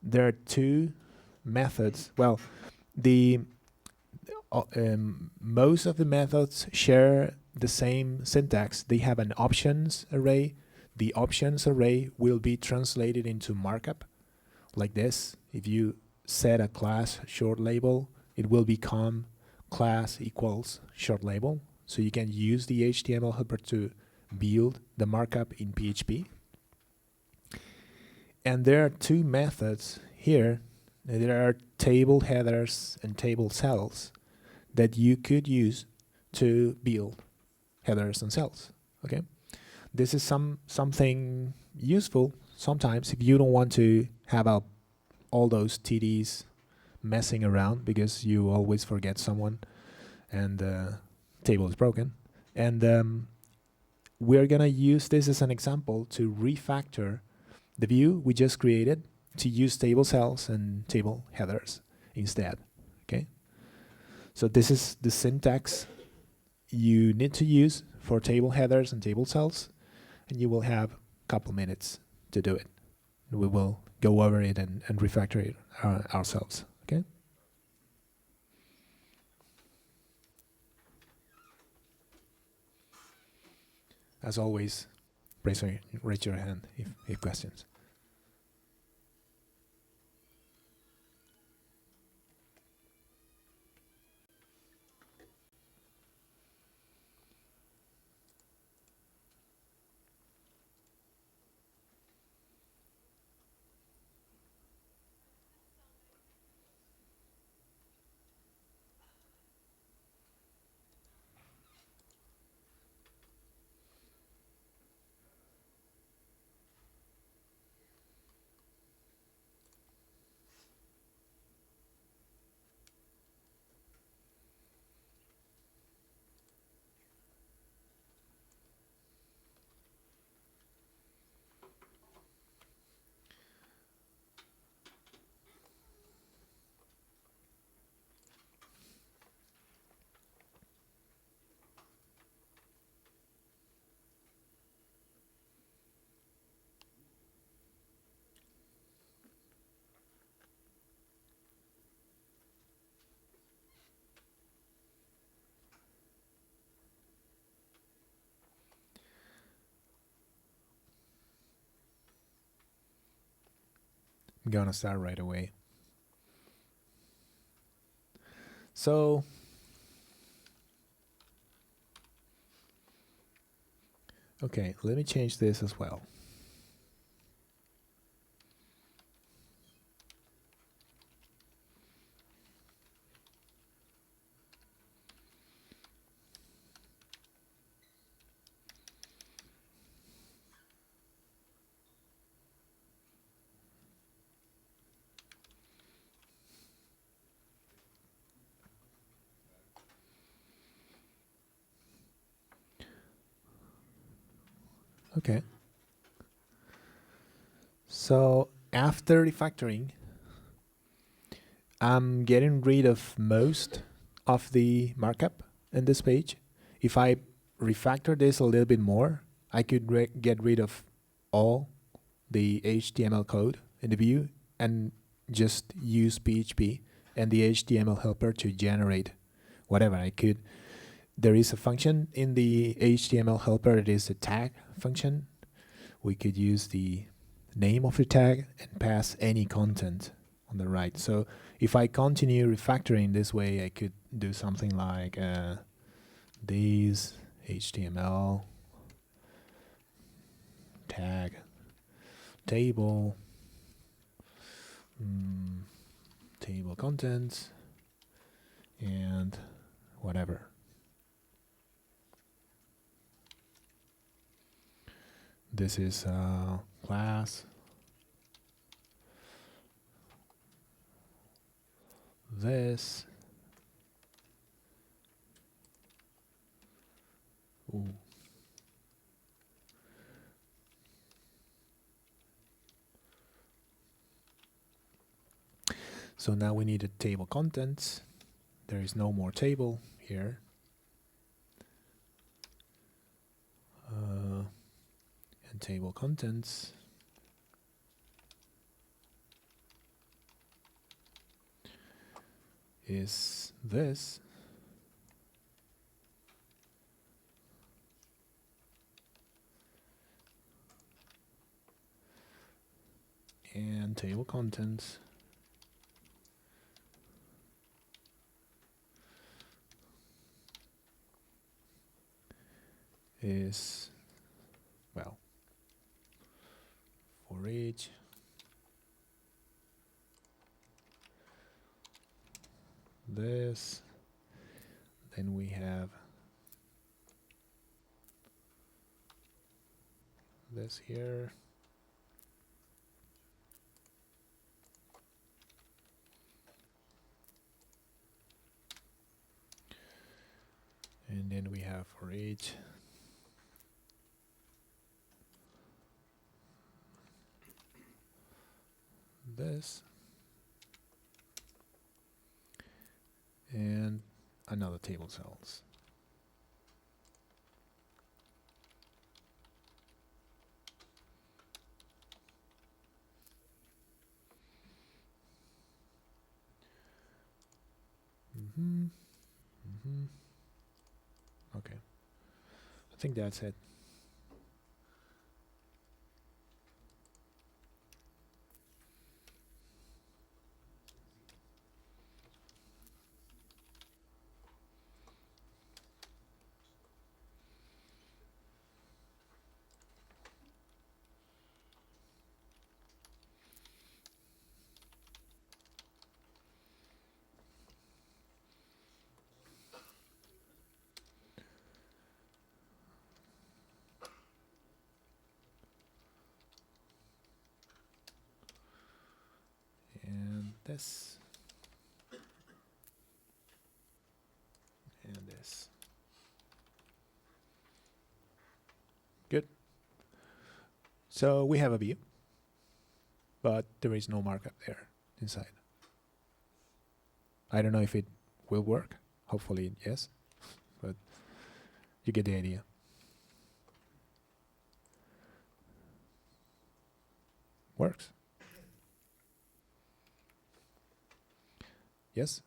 There are two methods. Well, most of the methods share the same syntax. They have an options array. The options array will be translated into markup like this. If you set a class short label, it will become class equals short label. So you can use the HTML helper to build the markup in PHP. And there are two methods here. There are table headers and table cells that you could use to build headers and cells. Okay, this is something useful sometimes if you don't want to have all those TDs messing around because you always forget someone and the table is broken. And we're gonna use this as an example to refactor the view we just created to use table cells and table headers instead. Okay, so this is the syntax you need to use for table headers and table cells, and you will have a couple minutes to do it. We will go over it and refactor it ourselves. Okay. As always, raise your hand if questions. gonna start right away. So okay, let me change this as well. Okay. So after refactoring, I'm getting rid of most of the markup in this page. If I refactor this a little bit more, I could get rid of all the HTML code in the view and just use PHP and the HTML helper to generate whatever I could. There is a function in the HTML helper. It is a tag function. We could use the name of the tag and pass any content on the right. So if I continue refactoring this way, I could do something like these HTML tag table table contents and whatever. This is class. This. Ooh. So now we need a table contents. There is no more table here. And table contents is this. And table contents is, well, for each this, then we have this here. And then we have for each this and another table cells. Okay, I think that's it. And this and this. Good. So we have a view, but there is no markup there inside. I don't know if it will work. Hopefully, yes, but you get the idea. Works. Yes?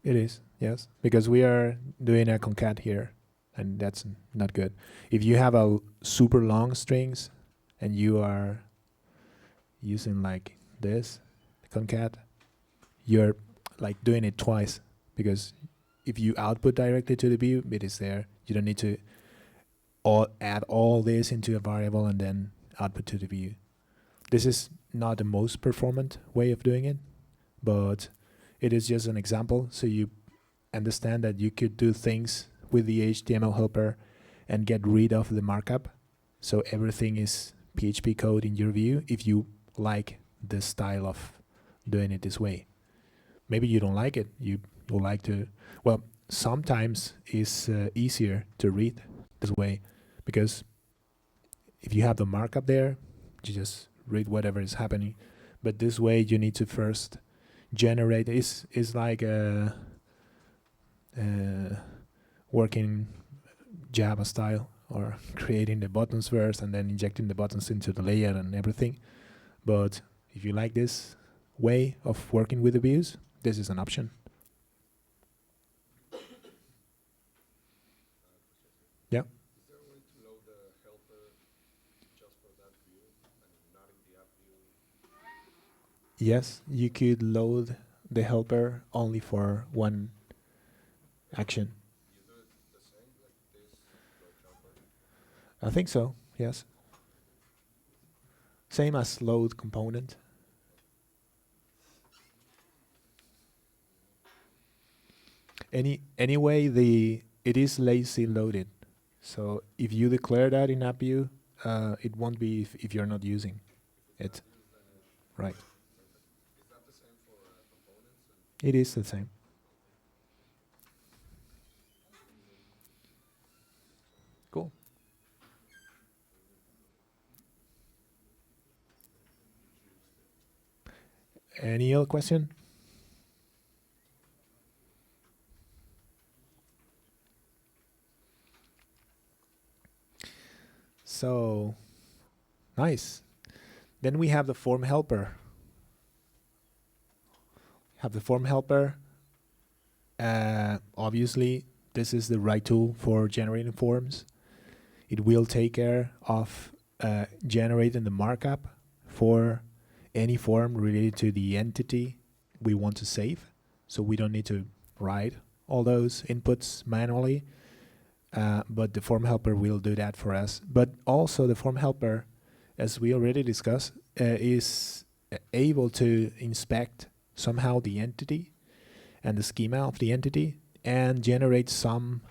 It is, yes, because we are doing a concat here. and that's not good. If you have a super long strings and you are using like this concat, you're like doing it twice, because if you output directly to the view, it is there. You don't need to add all this into a variable and then output to the view. This is not the most performant way of doing it, but it is just an example, so you understand that you could do things with the HTML helper and get rid of the markup, so everything is PHP code in your view if you like this style of doing it this way. Maybe you don't like it. You would like to, well, sometimes it's easier to read this way, because if you have the markup there, you just read whatever is happening. But this way you need to first generate, is like working Java style, or creating the buttons first and then injecting the buttons into the layer and everything. But if you like this way of working with the views, this is an option. Yeah. Is there a way to load the helper just for that view and not in the app view? Yes, you could load the helper only for one action. You do it the same, like this load helper? I think so, yes. Same as load component. Anyway, it is lazy loaded. So if you declare that in app view, it won't be if you're not using it. Right. Is that the same for components? It is the same. Cool. Any other question? So, nice. Then we have the form helper. Obviously, this is the right tool for generating forms. It will take care of generating the markup for any form related to the entity we want to save. So we don't need to write all those inputs manually, but the form helper will do that for us. But also the form helper, as we already discussed, is able to inspect somehow the entity and the schema of the entity and generate some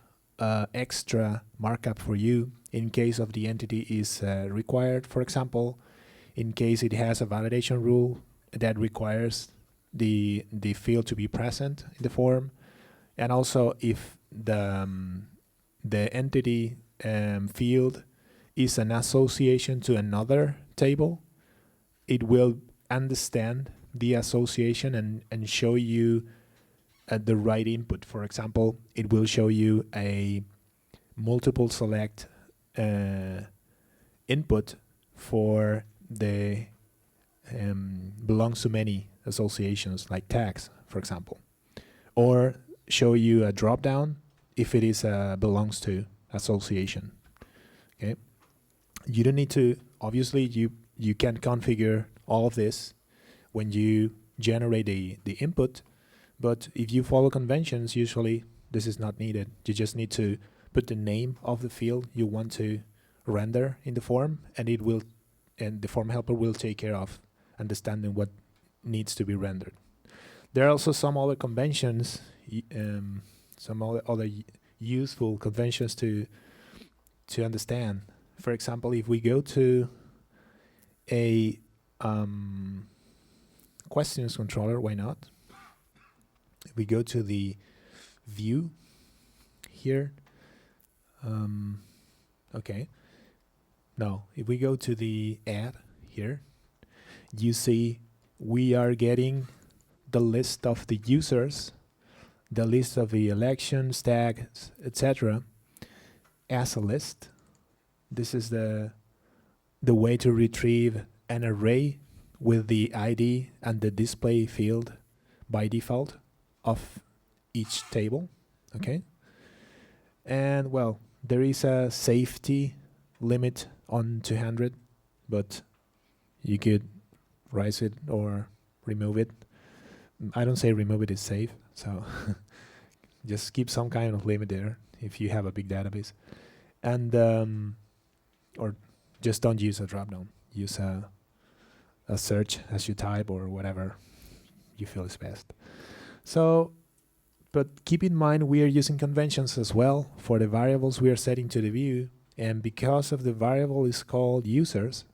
extra markup for you in case of the entity is required. For example, in case it has a validation rule that requires the field to be present in the form, and also if the entity field is an association to another table, it will understand the association and show you the right input. For example, it will show you a multiple select input for the belongs to many associations, like tags, for example, or show you a drop down if it is a belongs to association. Okay, you don't need to, obviously you can configure all of this when you generate the input, but if you follow conventions, usually this is not needed. You just need to put the name of the field you want to render in the form, and the form helper will take care of understanding what needs to be rendered. There are also some other conventions, some other useful conventions to understand. For example, if we go to a questions controller, why not? If we go to the view here, okay. Now, if we go to the add here, you see we are getting the list of the users, the list of the elections, tags, etc. as a list. This is the way to retrieve an array with the ID and the display field by default of each table. Okay. And well, there is a safety limit on 200, but you could raise it or remove it. I don't say remove it is safe, so just keep some kind of limit there if you have a big database. And or just don't use a dropdown. Use a search as you type or whatever you feel is best. So, but keep in mind we are using conventions as well for the variables we are setting to the view, and because of the variable is called users,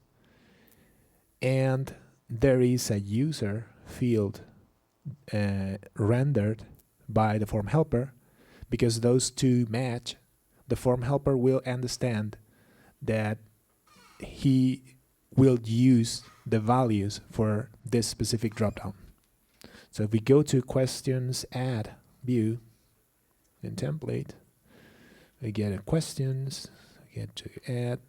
and there is a user field rendered by the form helper, because those two match, the form helper will understand that he will use the values for this specific dropdown. So if we go to questions add view in template, we get a questions, we get to add.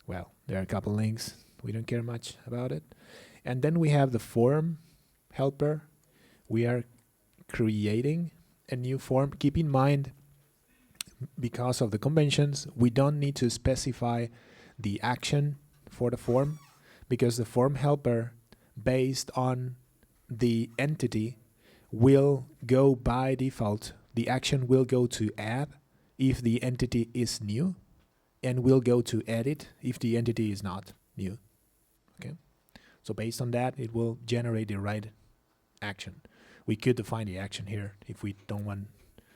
Well, there are a couple links. We don't care much about it. And then we have the form helper. We are creating a new form. Keep in mind, because of the conventions, we don't need to specify the action for the form, because the form helper, based on the entity, will go by default. The action will go to add if the entity is new, and will go to edit if the entity is not new. Okay, so based on that, it will generate the right action. We could define the action here if we don't want,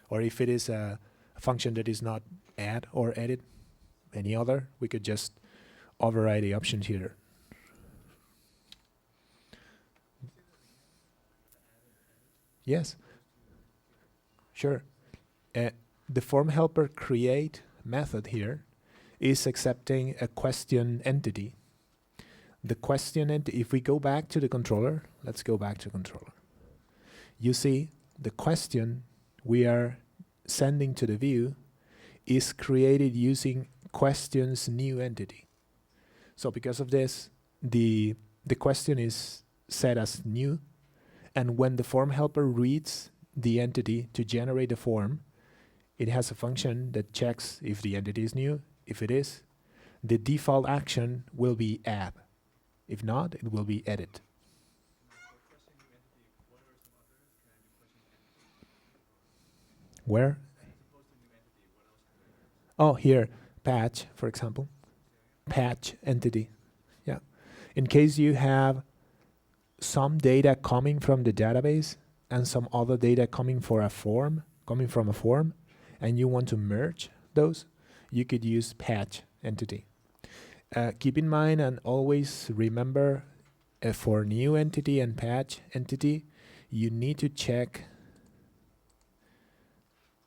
or if it is a function that is not add or edit, any other, we could just override the options here. Yes, sure. The form helper create method here is accepting a question entity. The question entity, if we go back to the controller, let's go back to controller. You see the question we are sending to the view is created using questions new entity. So because of this, the question is set as new, and when the form helper reads the entity to generate the form, it has a function that checks if the entity is new. If it is, the default action will be add. If not, it will be edit. Where? Oh, here, patch, for example. Patch entity. Yeah. In case you have some data coming from the database and some other data coming from a form, and you want to merge those, you could use patch entity. Keep in mind and always remember, for new entity and patch entity, you need to check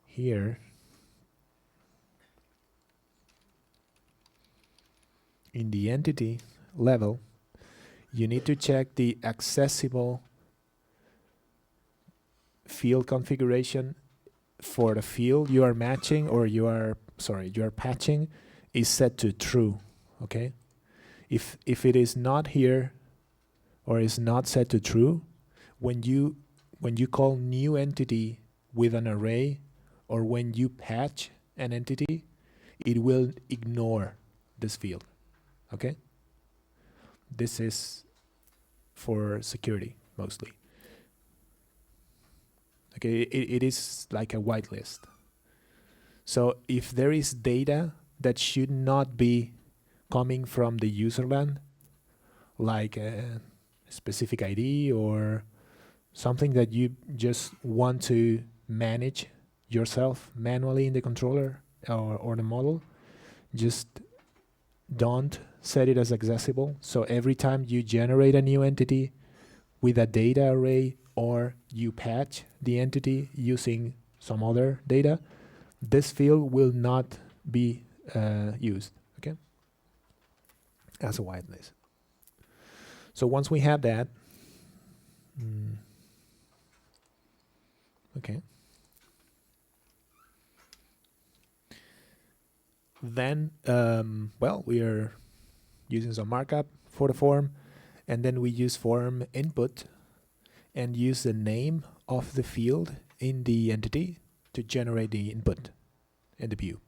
here in the entity level, you need to check the accessible field configuration for the field you are matching, or you are patching, is set to true. Okay, if it is not here or is not set to true, when you call new entity with an array, or when you patch an entity, it will ignore this field. Okay, this is for security mostly. Okay, it is like a whitelist. So if there is data that should not be coming from the userland, like a specific ID or something that you just want to manage yourself manually in the controller or the model, just don't set it as accessible. So every time you generate a new entity with a data array, or you patch the entity using some other data, this field will not be used, okay, as a whitelist. So once we have that, okay, then, well, we are using some markup for the form, and then we use form input and use the name of the field in the entity to generate the input in the view.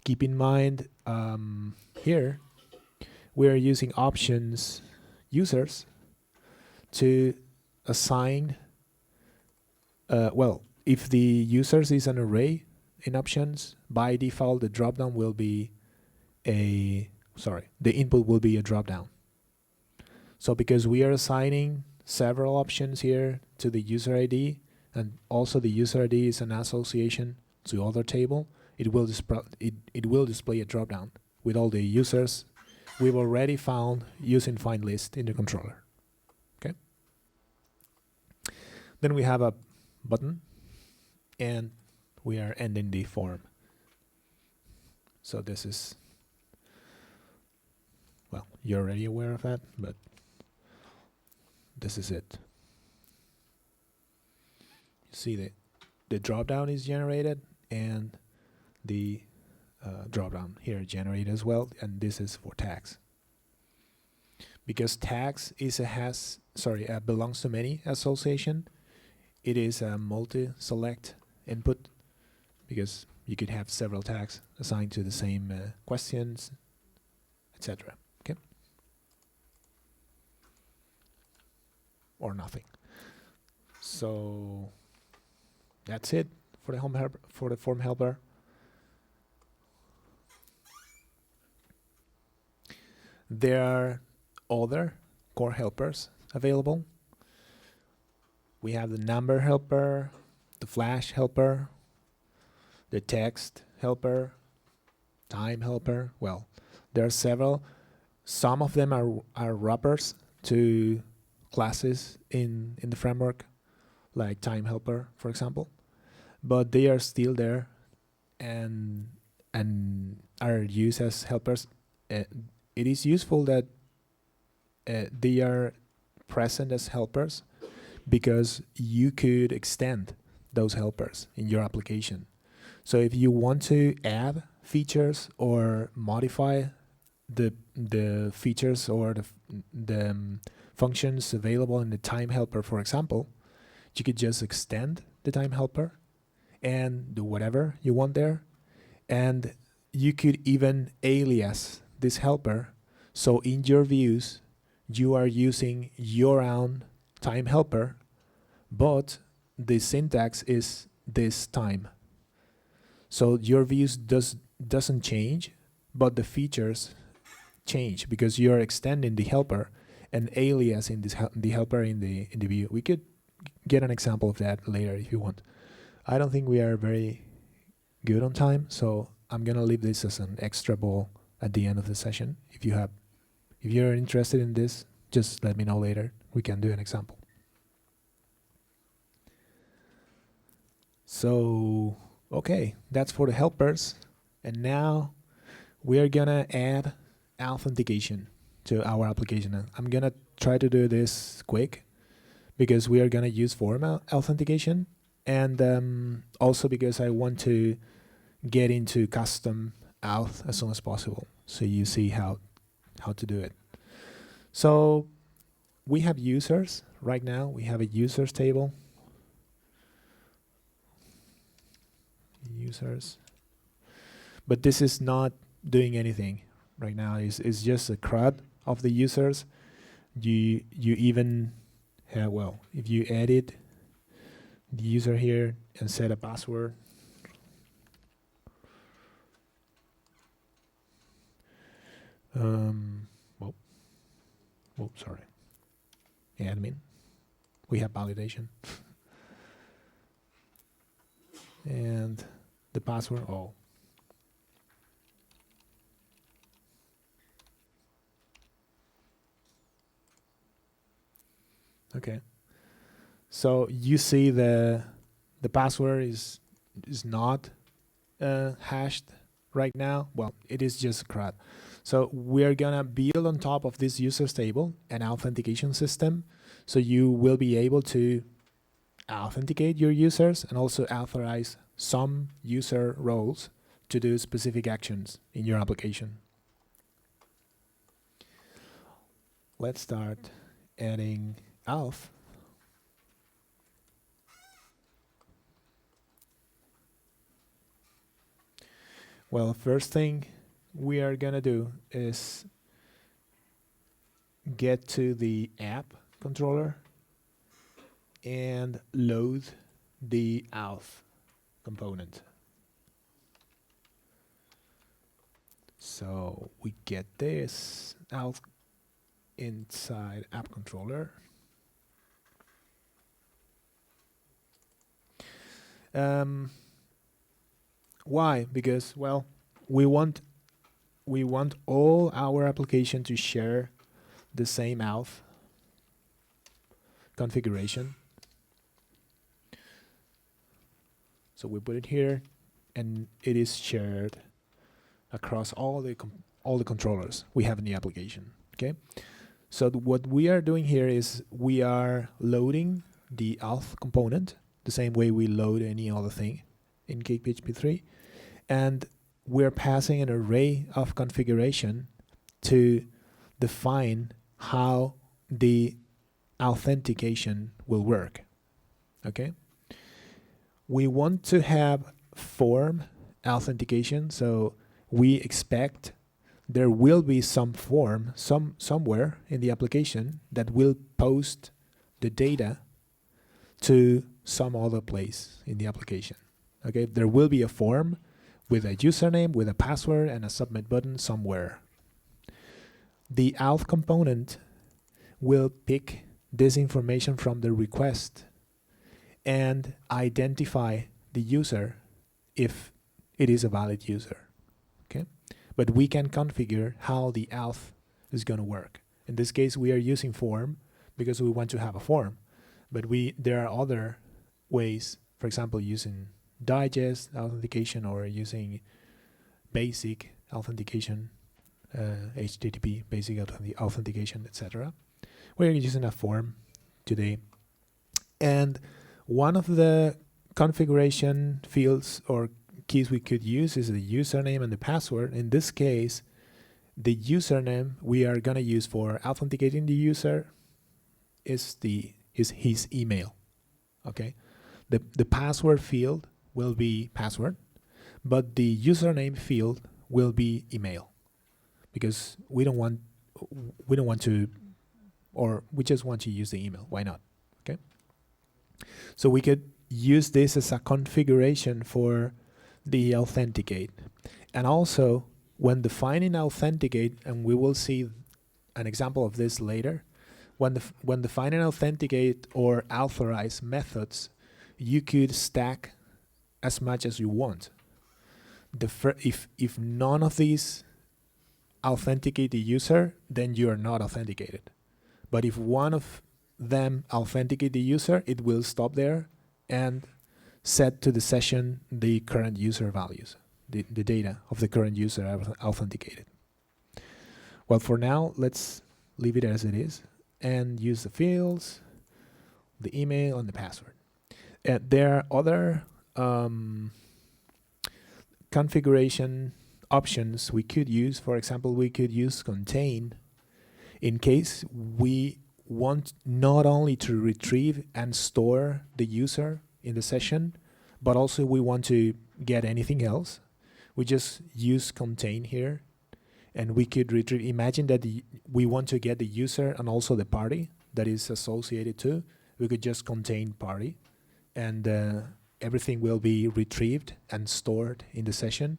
keep in mind here we are using options users to assign, well, if the users is an array in options, by default the dropdown will be the input will be a dropdown. So because we are assigning several options here to the user ID, and also the user ID is an association to other table, it will display a dropdown with all the users we've already found using find list in the controller. Okay. Then we have a button, and we are ending the form. So this is, well, you're already aware of that, but this is it. You see the dropdown is generated, and the dropdown here generated as well, and this is for tags. Because tags is belongs to many association, it is a multi-select input, because you could have several tags assigned to the same questions, etc. Okay, or nothing. So that's it for the form helper. There are other core helpers available. We have the number helper, the flash helper, the text helper, time helper. Well, there are several. Some of them are wrappers to classes in the framework, like time helper, for example. But they are still there and are used as helpers. It is useful that they are present as helpers, because you could extend those helpers in your application. So if you want to add features or modify the features or the functions available in the time helper, for example, you could just extend the time helper and do whatever you want there. And you could even alias this helper, so in your views you are using your own time helper, but the syntax is this time. So your views doesn't change, but the features change, because you're extending the helper and aliasing the helper in the view. We could get an example of that later if you want. I don't think we are very good on time, so I'm gonna leave this as an extra ball at the end of the session. If you're interested in this, just let me know later. We can do an example. So, okay, that's for the helpers. And now we are gonna add authentication to our application. I'm gonna try to do this quick, because we are gonna use form authentication, and also because I want to get into custom auth as soon as possible, so you see how to do it. So we have users right now. We have a users table. Users. But this is not doing anything right now. It's just a CRUD of the users. You even have, well, if you edit the user here and set a password, sorry, admin, we have validation. And the password, okay. So you see the password is not hashed right now. Well, it is just CRUD. So we're gonna build on top of this users table an authentication system, so you will be able to authenticate your users and also authorize some user roles to do specific actions in your application. Let's start adding auth. Well, first thing we are gonna do is get to the app controller and load the auth component. So we get this auth inside app controller. Why? Because, well, we want all our application to share the same auth configuration. So we put it here, and it is shared across all the controllers we have in the application. Okay. So what we are doing here is we are loading the auth component the same way we load any other thing in CakePHP 3, and we're passing an array of configuration to define how the authentication will work. Okay. We want to have form authentication, so we expect there will be some form somewhere in the application that will post the data to some other place in the application. Okay, there will be a form with a username, with a password, and a submit button somewhere. The auth component will pick this information from the request and identify the user if it is a valid user. Okay, but we can configure how the auth is going to work. In this case, we are using form because we want to have a form, but there are other ways, for example, using digest authentication or using basic authentication, HTTP basic authentication, etc. We're using a form today, and one of the configuration fields or keys we could use is the username and the password. In this case, the username we are going to use for authenticating the user is his email. Okay, the password field will be password, but the username field will be email, because we don't want to, or we just want to use the email. Why not? Okay, so we could use this as a configuration for the authenticate, and also when defining authenticate, and we will see an example of this later, when defining authenticate or authorize methods, you could stack as much as you want. If none of these authenticate the user, then you are not authenticated. But if one of them authenticate the user, it will stop there and set to the session the current user values, the data of the current user authenticated. Well, for now, let's leave it as it is and use the fields, the email, and the password. There are other configuration options we could use. For example, we could use contain in case we want not only to retrieve and store the user in the session, but also we want to get anything else. We just use contain here, and we could retrieve. Imagine that we want to get the user and also the party that is associated to. We could just contain party, and everything will be retrieved and stored in the session.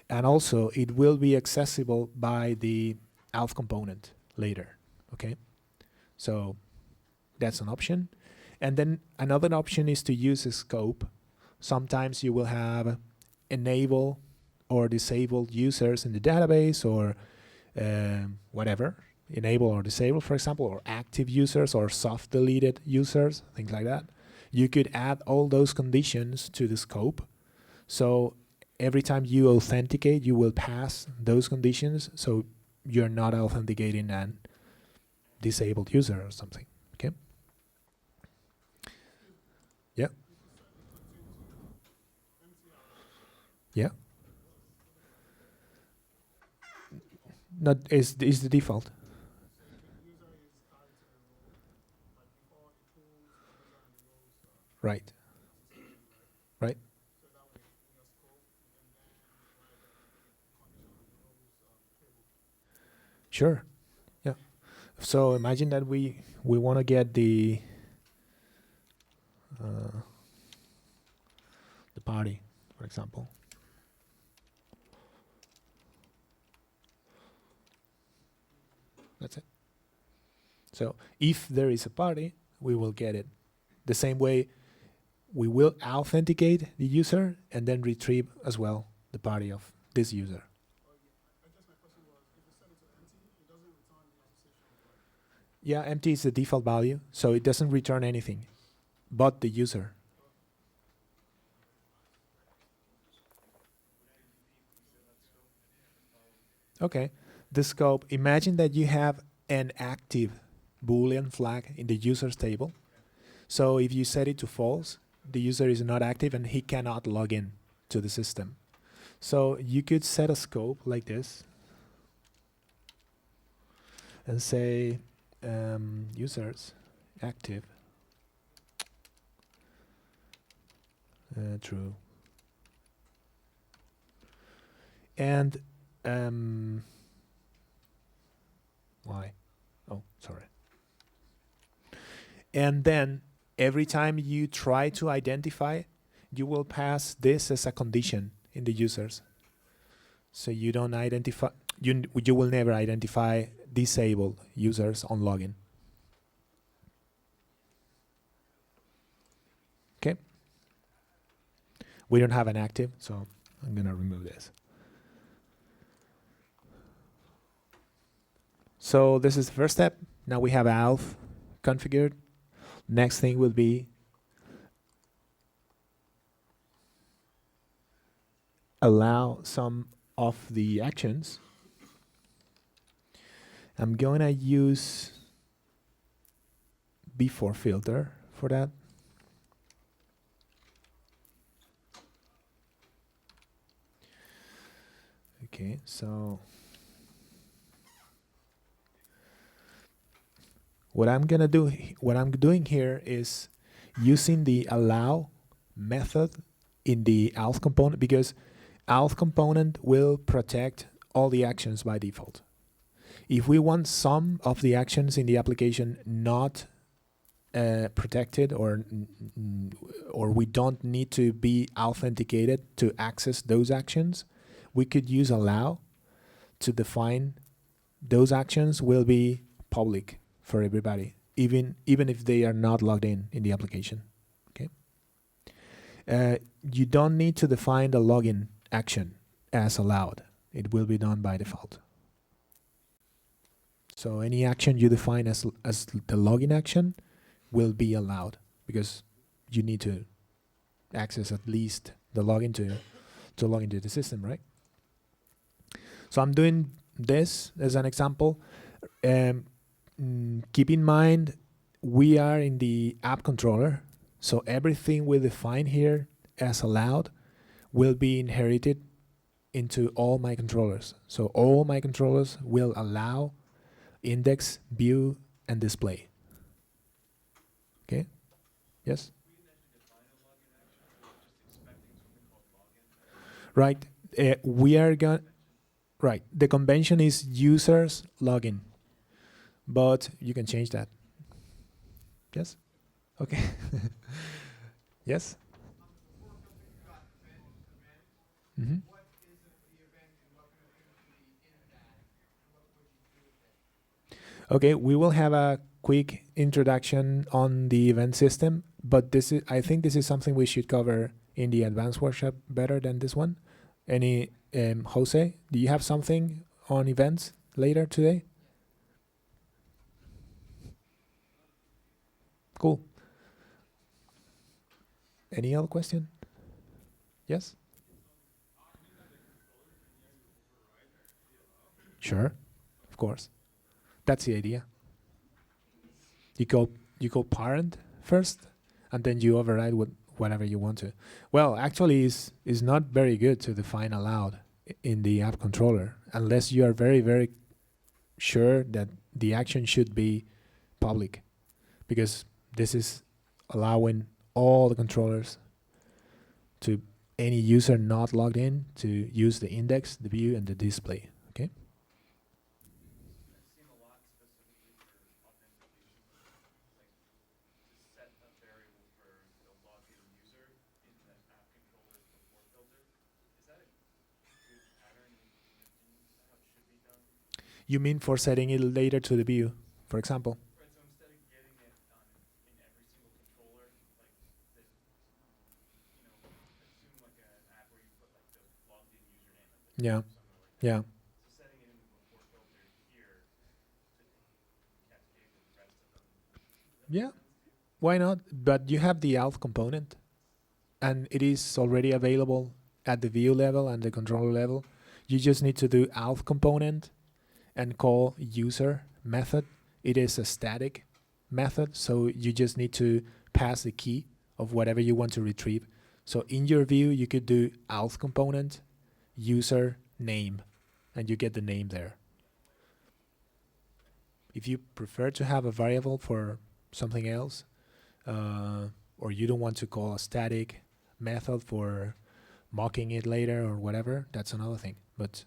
And also it will be accessible by the auth component later. Okay, so that's an option. And then another option is to use a scope. Sometimes you will have enable or disable users in the database, or whatever, enable or disable, for example, or active users or soft deleted users, things like that. You could add all those conditions to the scope. So every time you authenticate, you will pass those conditions, so you're not authenticating an disabled user or something. Okay. Yeah. Yeah. Not is the default. Right. Right. Sure. Yeah. So imagine that we want to get the party, for example. That's it. So if there is a party, we will get it. The same way we will authenticate the user and then retrieve as well the party of this user. Yeah, empty is the default value, so it doesn't return anything but the user. Okay, the scope, imagine that you have an active Boolean flag in the users table. So if you set it to false, the user is not active and he cannot log in to the system. So you could set a scope like this and say users active true. And why? Oh, sorry. And then every time you try to identify, you will pass this as a condition in the users. So you don't identify, you will never identify disabled users on login. Okay. We don't have an active, so I'm gonna remove this. So this is the first step. Now we have auth configured. Next thing will be allow some of the actions. I'm going to use before filter for that. Okay, so what I'm doing here is using the allow method in the auth component, because auth component will protect all the actions by default. If we want some of the actions in the application not protected, or we don't need to be authenticated to access those actions, we could use allow to define those actions will be public for everybody, even if they are not logged in the application. Okay. You don't need to define the login action as allowed. It will be done by default. So any action you define as the login action will be allowed, because you need to access at least the login to log into the system, right? So I'm doing this as an example. Keep in mind, we are in the app controller, so everything we define here as allowed will be inherited into all my controllers. So all my controllers will allow index, view, and display. Okay? Yes? Right. We are going. Right. The convention is users login, but you can change that. Yes? Okay. Yes? Mm-hmm. Okay, we will have a quick introduction on the event system, but I think this is something we should cover in the advanced workshop better than this one. Any Jose, do you have something on events later today? Cool. Any other question? Yes? Sure, of course. That's the idea. You go parent first, and then you override whatever you want to. Well, actually, is not very good to define allowed in the app controller unless you are very, very sure that the action should be public, because this is allowing all the controllers to any user not logged in to use the index, the view, and the display. Okay. You mean for setting it later to the view, for example? Right, so instead of getting it in every single controller, like that, assume like an app where you put like the logged in username at the Yeah. top or something like that. Yeah. So setting it in the before filter here to cascade with the rest of them. Does that Yeah. make sense to you? Why not? But you have the auth component, and it is already available at the view level and the controller level. You just need to do auth component and call user method. It is a static method, so you just need to pass the key of whatever you want to retrieve. So in your view, you could do auth component, user name, and you get the name there. If you prefer to have a variable for something else, or you don't want to call a static method for mocking it later or whatever, that's another thing. But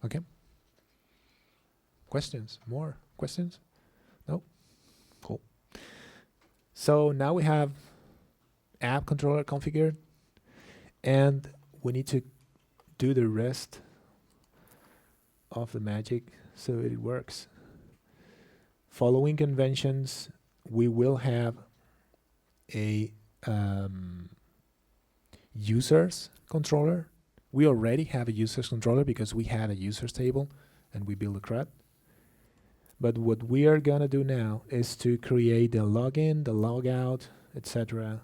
okay. Questions? More questions? No? Cool. So now we have app controller configured, and we need to do the rest of the magic so it works. Following conventions, we will have a users controller. We already have a users controller because we had a users table and we build a CRUD. But what we are gonna do now is to create the login, the logout, etc.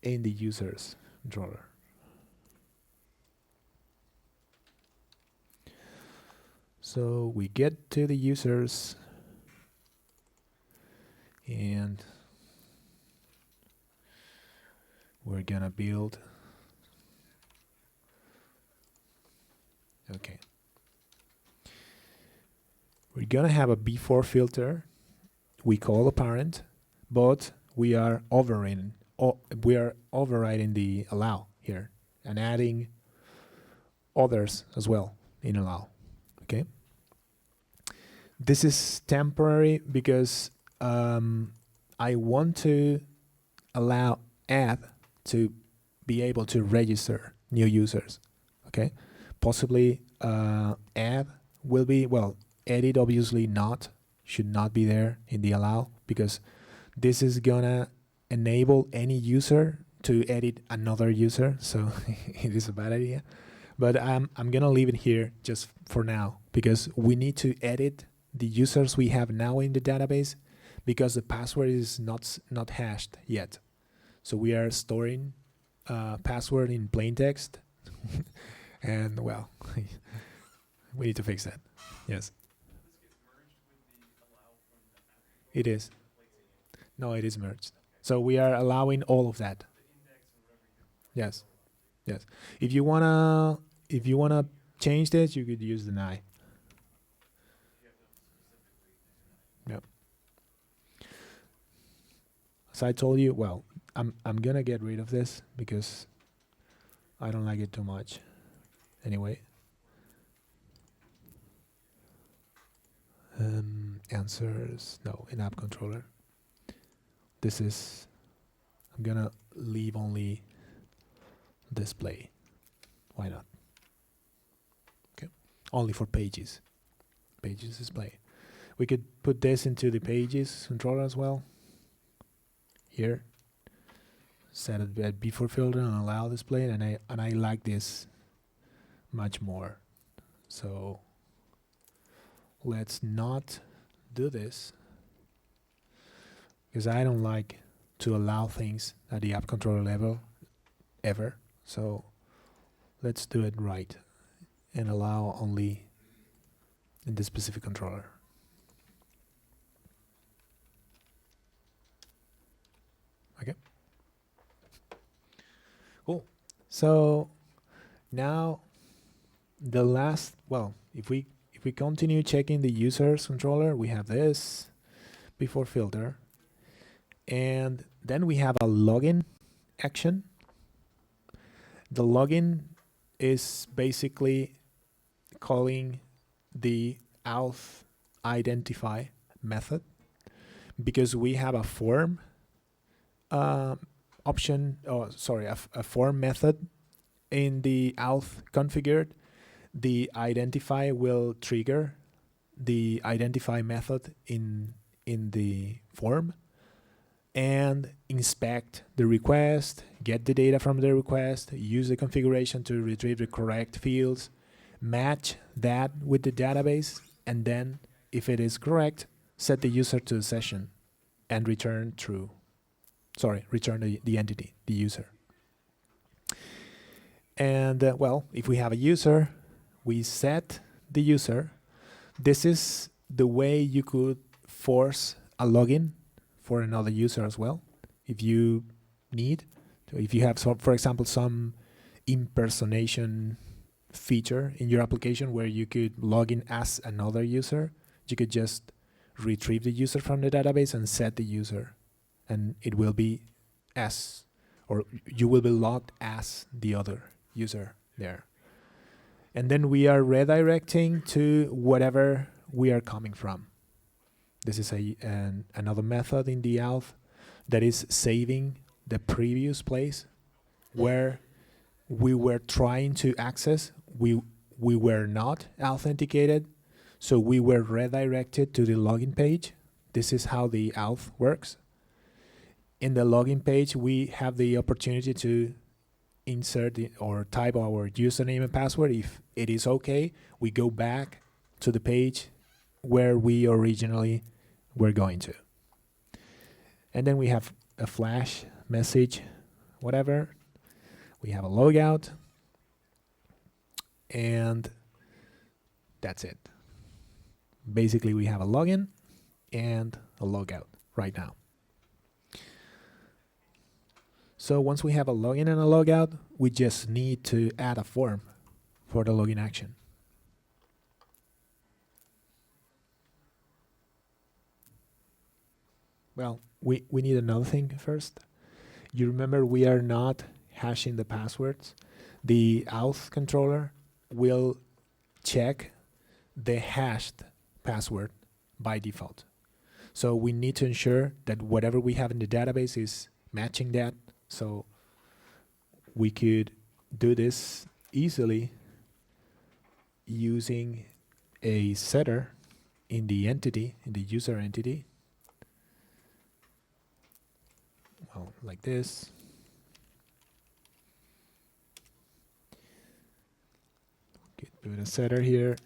in the users controller. So we get to the users and we're gonna build. Okay. We're gonna have a before filter. We call a parent, but we are overriding the allow here and adding others as well in allow. Okay. This is temporary because I want to allow add to be able to register new users. Okay. Possibly add will be, well, edit obviously should not be there in the allow because this is gonna enable any user to edit another user, so it is a bad idea. But I'm gonna leave it here just for now because we need to edit the users we have now in the database because the password is not hashed yet. So we are storing password in plain text and well we need to fix that. Yes. It is. No, it is merged. So we are allowing all of that. Yes. Yes. If you wanna change this, you could use deny. Yep. As I told you, well, I'm gonna get rid of this because I don't like it too much. Anyway. Answers, no, in app controller. This is, I'm gonna leave only display. Why not? Okay, only for pages. Pages display. We could put this into the pages controller as well. Here, set it at before filter and allow display, and I like this much more. So let's not do this because I don't like to allow things at the app controller level ever. So let's do it right and allow only in the specific controller. Okay. Cool. So now the last, well, if we continue checking the users controller, we have this before filter, and then we have a login action. The login is basically calling the auth identify method because we have a form option, a form method in the auth configured the identify will trigger the identify method in the form and inspect the request, get the data from the request, use the configuration to retrieve the correct fields, match that with the database, and then, if it is correct, set the user to the session and return true. Sorry, return the entity, the user. And well, if we have a user, we set the user. This is the way you could force a login for another user as well, if you need. So if you have, some, for example, some impersonation feature in your application where you could log in as another user, you could just retrieve the user from the database and set the user, and it will be as, or you will be logged as the other user there. And then we are redirecting to whatever we are coming from. This is another method in the auth that is saving the previous place where we were trying to access. We were not authenticated, so we were redirected to the login page. This is how the auth works. In the login page, we have the opportunity to insert or type our username and password. If it is okay, we go back to the page where we originally were going to. And then we have a flash message, whatever. We have a logout, and that's it. Basically, we have a login and a logout right now. So once we have a login and a logout, we just need to add a form for the login action. Well, we need another thing first. You remember we are not hashing the passwords. The auth controller will check the hashed password by default. So we need to ensure that whatever we have in the database is matching that. So we could do this easily using a setter in the entity, in the user entity. Well, like this. Put a setter here.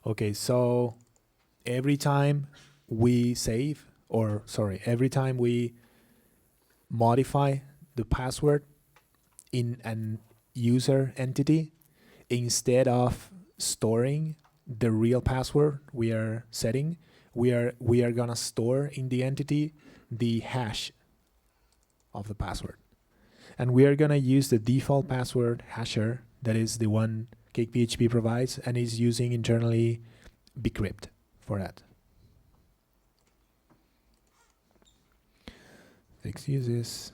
Okay, so every time we save, or sorry, every time we modify the password in an user entity, instead of storing the real password we are setting, we are gonna store in the entity the hash of the password, and we are gonna use the default password hasher, that is the one CakePHP provides, and is using internally bcrypt for that. Fix uses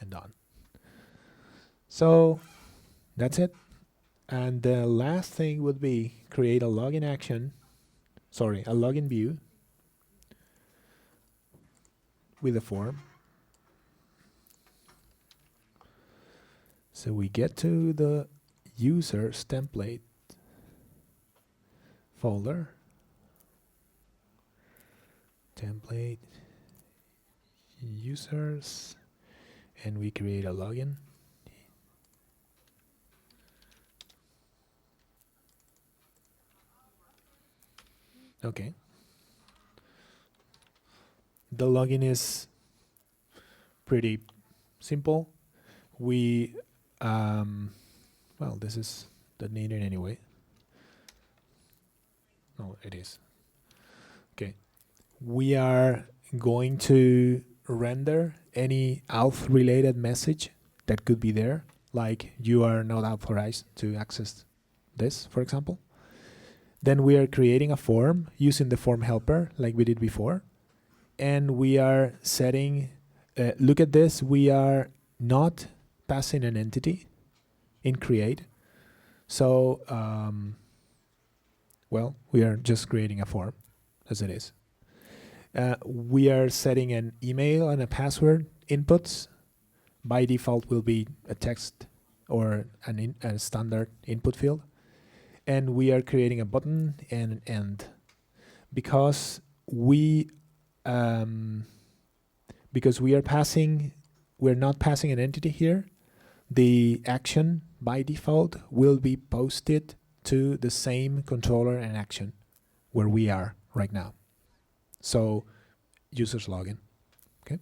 and done. So that's it. And the last thing would be create a login action, sorry, a login view with a form. So we get to the users template folder, template, users, and we create a login. Okay. The login is pretty simple. We, well, this is not needed anyway. No, it is. Okay. We are going to render any auth related message that could be there, like you are not authorized to access this, for example. Then we are creating a form using the form helper like we did before. And we are setting, look at this, we are not passing an entity in create. So, well, we are just creating a form as it is. We are setting an email and a password inputs. By default will be a text or a standard input field. And we are creating a button and an end. Because we are passing, we're not passing an entity here, the action by default will be posted to the same controller and action where we are right now. So users login. Okay.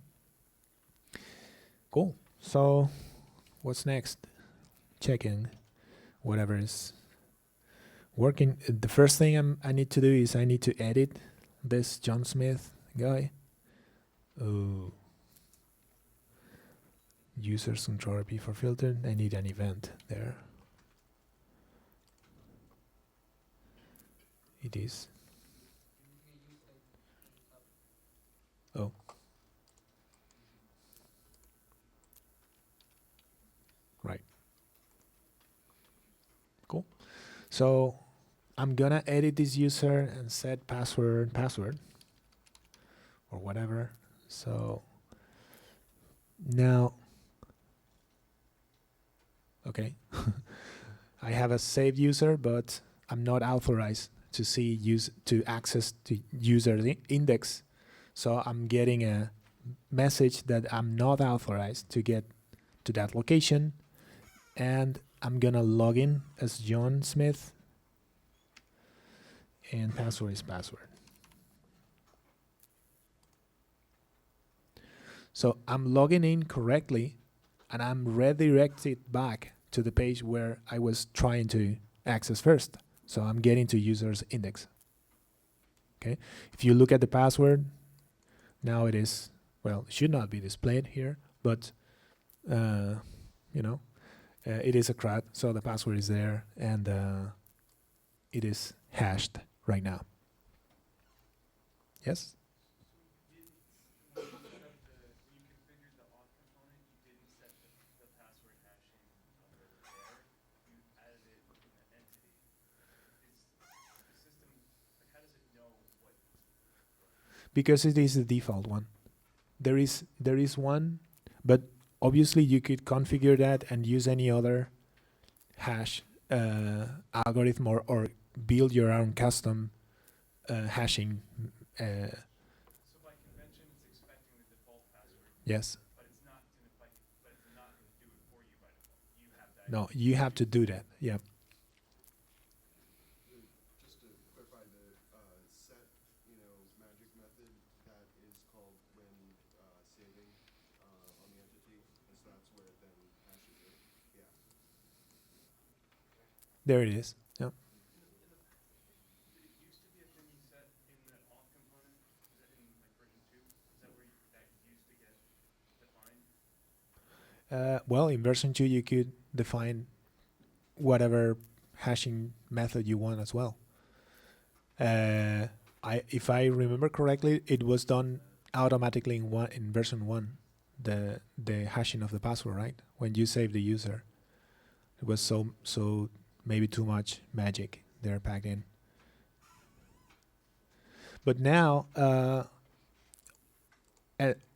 Cool. So what's next? Checking whatever is working. The first thing I need to do is I need to edit this John Smith guy. Oh. Users controller before filtered. I need an event there. It is. Oh. Right. Cool. So I'm gonna edit this user and set password or whatever. So now, okay, I have a saved user, but I'm not authorized to to access the user index. So I'm getting a message that I'm not authorized to get to that location, and I'm gonna log in as John Smith, and password is password. So I'm logging in correctly, and I'm redirected back to the page where I was trying to access first. So I'm getting to user's index. Okay. If you look at the password, now it is, well, it should not be displayed here, but it is a CRUD, so the password is there, and it is hashed right now. Yes? When you configured the auth component, you didn't set the password hashing algorithm there. You added it in the entity. Is the system, like, how does it know what? Because it is the default one. There is one, but obviously you could configure that and use any other hash algorithm or build your own custom hashing. So by convention, it's expecting the default password. Yes. But it's not going to do it for you by default. You have that. No, you have to do that. Yeah. Just to clarify, the set, magic method, that is called when saving on the entity, and so that's where it then hashes it. Yeah. There it is. Yeah. Did it used to be a thing you set in the auth component? Is that in like version 2? Is that where that used to get defined? Well, in version 2, you could define whatever hashing method you want as well. If I remember correctly, it was done automatically in version 1, the hashing of the password, right? When you save the user, it was so maybe too much magic there packed in. But now,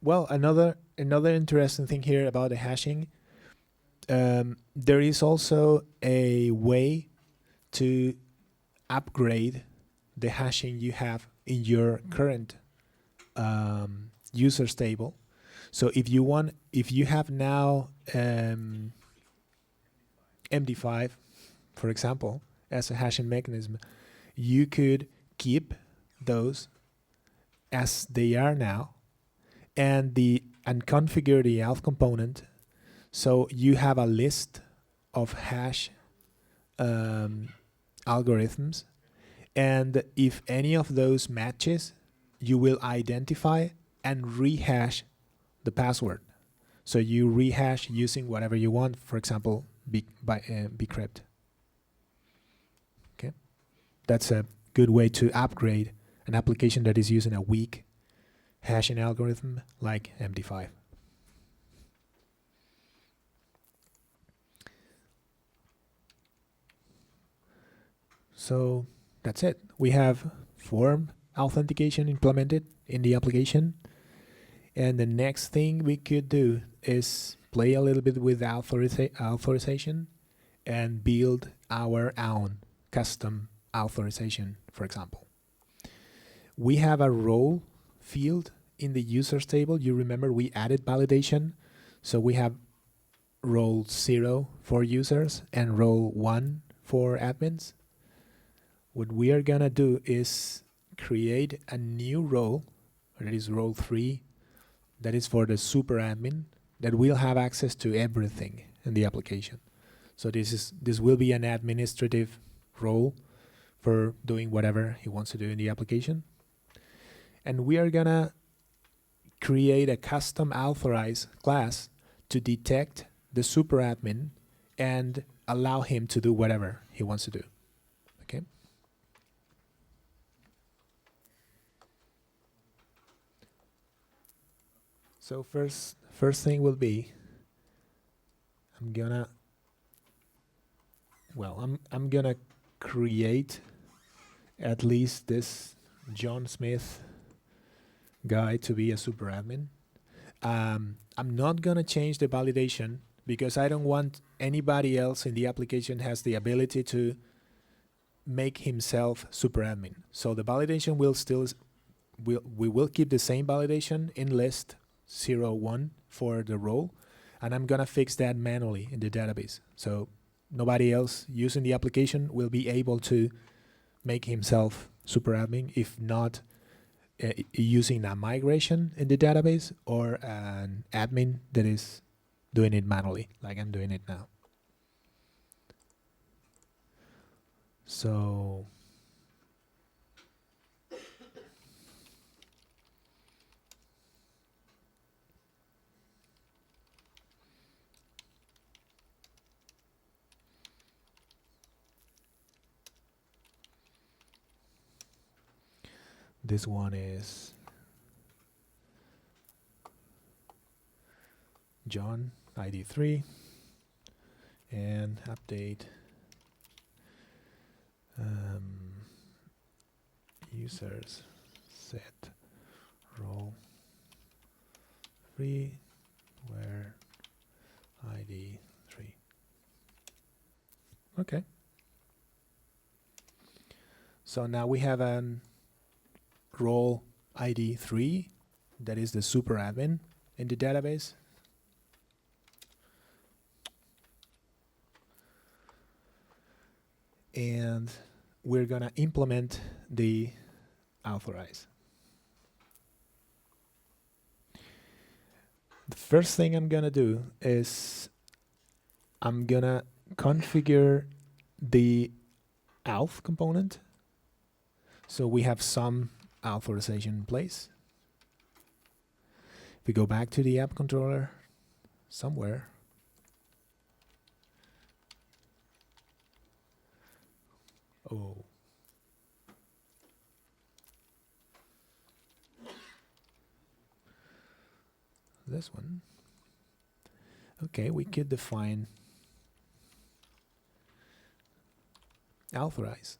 well, another interesting thing here about the hashing, there is also a way to upgrade the hashing you have in your current users table. So if you have now MD5, for example, as a hashing mechanism, you could keep those as they are now, and configure the auth component so you have a list of hash algorithms, and if any of those matches, you will identify and rehash the password. So you rehash using whatever you want, for example, bcrypt. Okay, that's a good way to upgrade an application that is using a weak hashing algorithm like MD5. So that's it. We have form authentication implemented in the application. And the next thing we could do is play a little bit with authorization and build our own custom authorization, for example. We have a role field in the users table. You remember we added validation. So we have role 0 for users and role 1 for admins. What we are gonna do is create a new role, that is role 3, that is for the super admin, that will have access to everything in the application. So this will be an administrative role for doing whatever he wants to do in the application. And we are gonna create a custom authorize class to detect the super admin and allow him to do whatever he wants to do. Okay. So first thing will be I'm gonna create at least this John Smith guy to be a super admin. I'm not gonna change the validation because I don't want anybody else in the application has the ability to make himself super admin. So the validation will still we will keep the same validation in list 01 for the role, and I'm gonna fix that manually in the database. So nobody else using the application will be able to make himself super admin if not using a migration in the database or an admin that is doing it manually, like I'm doing it now. So this one is John ID 3 and update users set role 3 where ID 3. Okay. So now we have an role ID 3 that is the super admin in the database. And we're gonna implement the authorize. The first thing I'm gonna do is I'm gonna configure the auth component. So we have some authorization in place. If we go back to the app controller somewhere, this one. Okay, we could define authorize.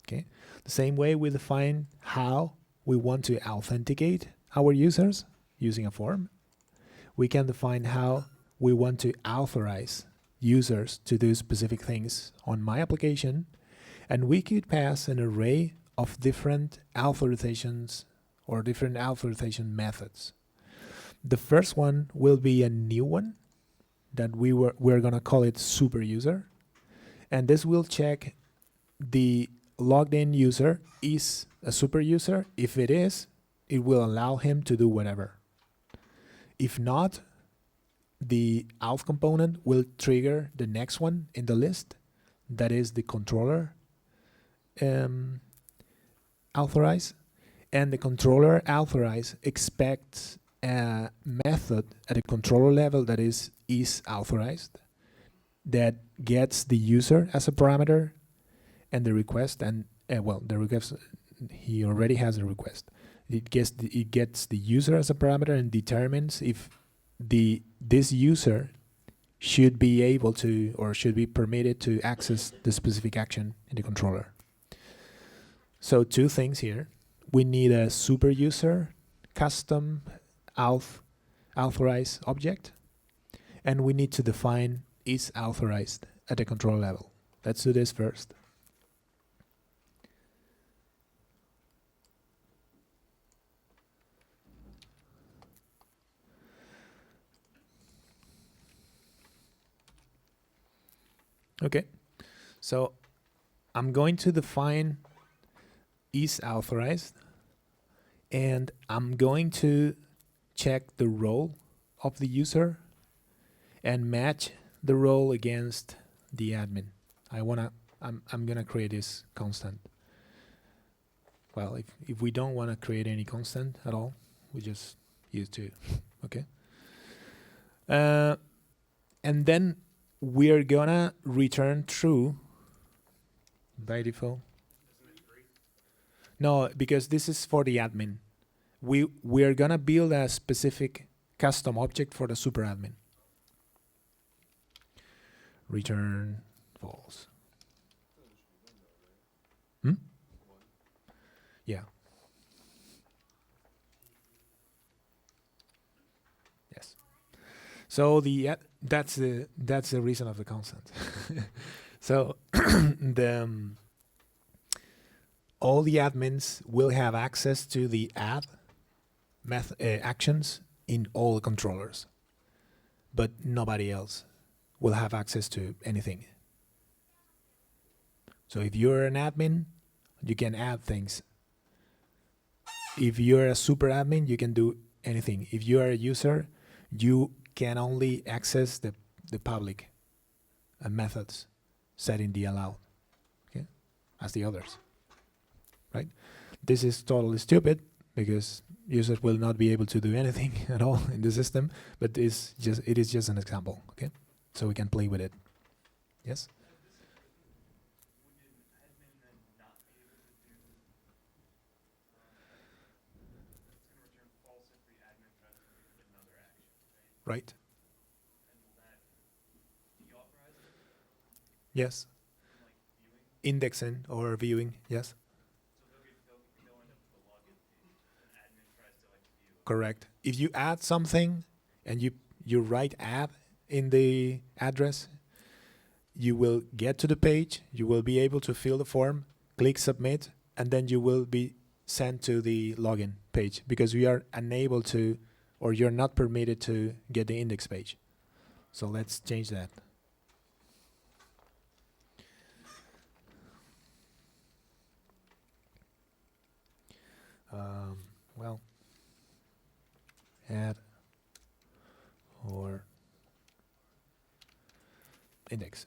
Okay, the same way we define how we want to authenticate our users using a form, we can define how we want to authorize users to do specific things on my application, and we could pass an array of different authorizations or different authorization methods. The first one will be a new one that we're gonna call it super user, and this will check the logged in user is a super user. If it is, it will allow him to do whatever. If not, the auth component will trigger the next one in the list, that is the controller authorize, and the controller authorize expects a method at a controller level that is authorized, that gets the user as a parameter and the request, and the request, he already has a request. It gets the user as a parameter and determines if this user should be able to or should be permitted to access the specific action in the controller. So two things here. we need a super user custom authorized object, and we need to define is authorized at the control level. Let's do this first. Okay, so I'm going to define is authorized, and I'm going to check the role of the user and match the role against the admin. I'm gonna create this constant. Well, if we don't want to create any constant at all, we just use 2. Okay. And then we're gonna return true by default. No, because this is for the admin. We're gonna build a specific custom object for the super admin. Return false. Yeah. Yes. So that's the reason of the constant. So all the admins will have access to the add actions in all the controllers, but nobody else will have access to anything. So if you're an admin, you can add things. If you're a super admin, you can do anything. If you are a user, you can only access the public methods set in the allowed, okay, as the others, right? This is totally stupid because users will not be able to do anything at all in the system, but it is just an example, okay? So we can play with it. Yes? Right. Yes. Indexing or viewing, yes. Correct. If you add something and you write add in the address, you will get to the page, you will be able to fill the form, click submit, and then you will be sent to the login page because we are unable to, or you're not permitted to get the index page. So let's change that. Well, add or index.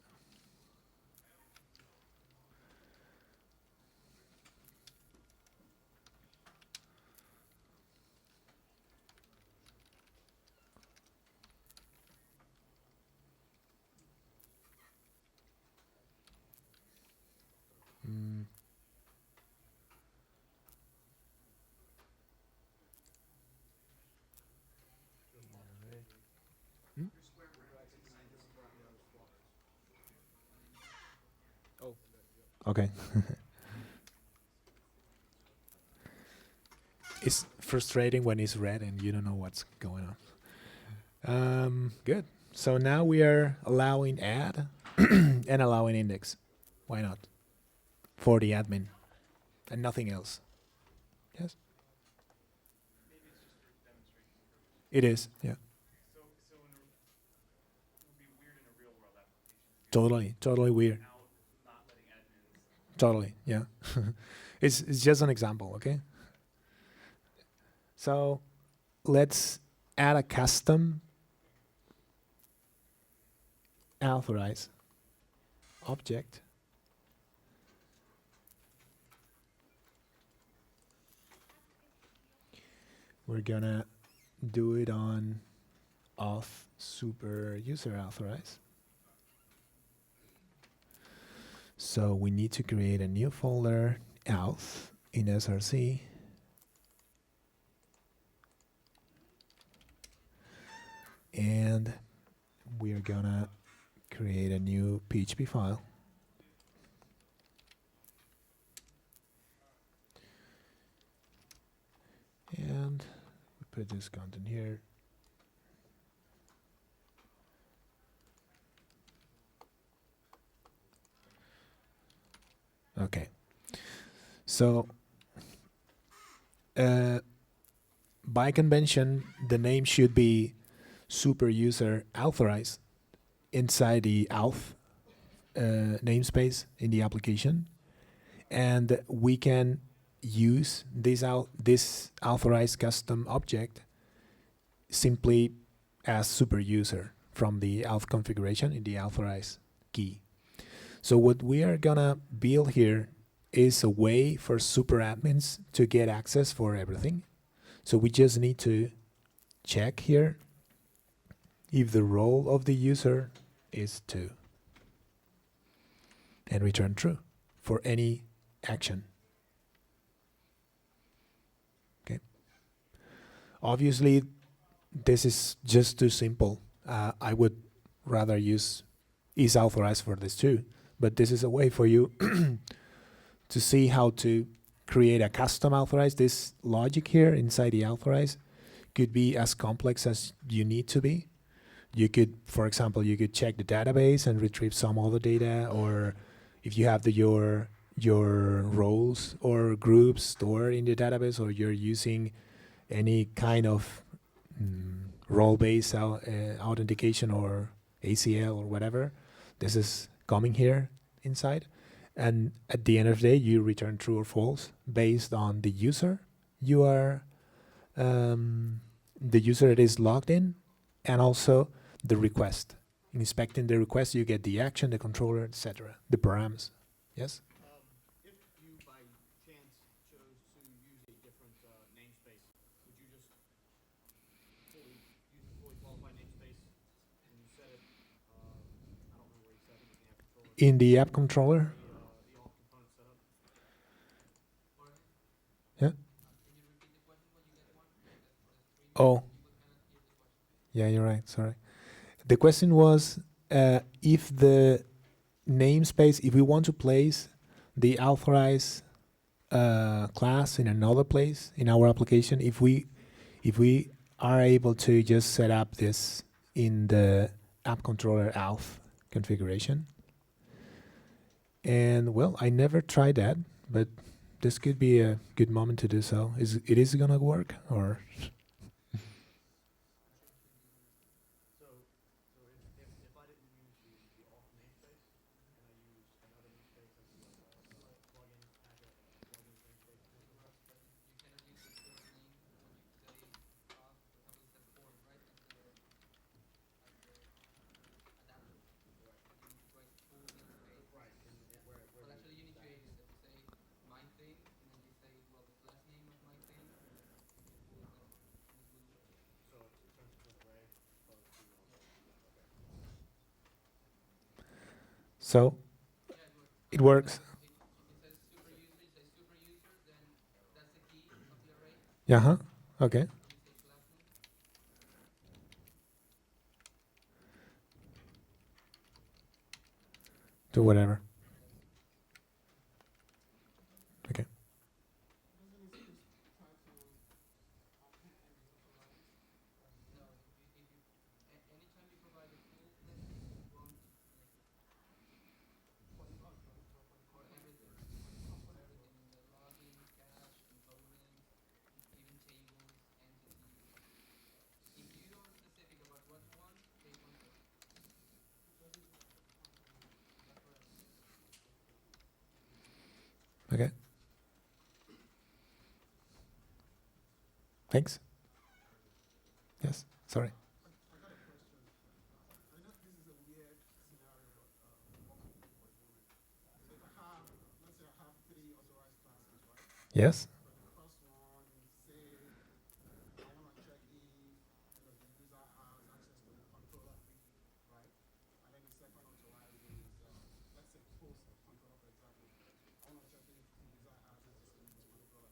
Okay. It's frustrating when it's red and you don't know what's going on. Good. So now we are allowing add and allowing index. Why not? For the admin and nothing else. Yes? It is, yeah. Totally weird. Totally, yeah. It's just an example, okay? So let's add a custom authorize object. We're gonna do it on auth super user authorize. So we need to create a new folder auth in src. And we're gonna create a new PHP file. put this content here. Okay. So by convention, the name should be super user authorized inside the auth namespace in the application, and we can use this authorized custom object simply as super user from the auth configuration in the authorized key. So what we are gonna build here is a way for super admins to get access for everything. So we just need to check here if the role of the user is 2 and return true for any action. Okay. Obviously, this is just too simple. I would rather use is authorized for this too, but this is a way for you to see how to create a custom authorized. This logic here inside the authorized could be as complex as you need to be. You could, for example, you could check the database and retrieve some other data, or if you have your roles or groups stored in the database, or you're using any kind of role-based authentication or ACL or whatever, this is coming here inside. And at the end of the day, you return true or false based on the user you are, the user that is logged in, and also the request. Inspecting the request, you get the action, the controller, etc., the params. Yes? If you by chance chose to use a different namespace, would you just use a fully qualified namespace and you set it, I don't remember where you set it in the app controller? In the app controller? The auth component setup? Yeah. Oh. Yeah, you're right. Sorry. The question was if the namespace, if we want to place the authorized class in another place in our application, if we are able to just set up this in the app controller auth configuration. And well, I never tried that, but this could be a good moment to do so. It is gonna work, or? So if I didn't use the auth namespace and I used another namespace as like a plugin packet, plugin namespace, something like that. You cannot use the port name when you say auth, for example, it says port, right? As the adapter. Right. And you write full namespace. Right. Where Well, actually, you need to edit it. You say my thing, and then you say, well, the class name of my thing, and then you pull it down, and it will work. so it turns into an array opposed to okay. So Yeah, it works. it works. It says super user, you say super user, then that's the key of the array. Yeah. Huh. Okay. And you say class name. Do whatever. Okay. No, anytime you provide a full class name, it won't make it. For everything. For everything in the login, cache, components, even tables, entities. If you are specific about what you want, they won't work. Yeah, for everything. Okay. Thanks. Yes. Sorry. I got a question. I know this is a weird scenario, but what can people do it? So if I have, let's say I have 3 authorized classes, right? Yes. But the first one, say, I want to check if the user has access to the controller preview, right? And then the second authorized is, let's say, post controller, for example. I want to check if the user has access to the post controller.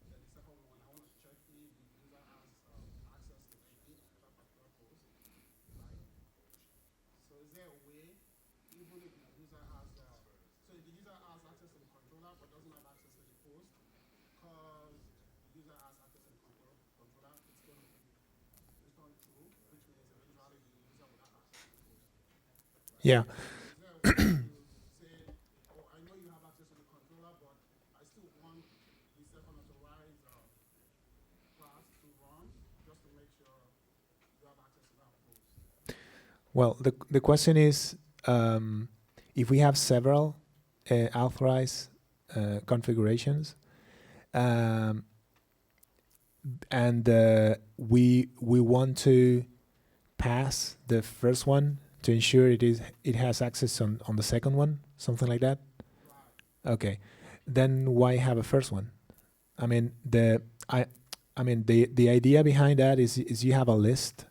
Then the second one, I want to check if the user has access to edit that particular post, right? So is there a way, even if the user has, so if the user has access to the controller but doesn't have access to the post, because the user has access to the controller, it's going to Yeah. Is there a way to say, oh, I know you have access to the controller, but I still want the second authorized class to run just to make sure you have access to that post? Well, the question is, if we have several authorized configurations, um, and we want to pass the first one to ensure it has access on the second one, something like that. Okay, then why have a first one? I mean the idea behind that is you have a list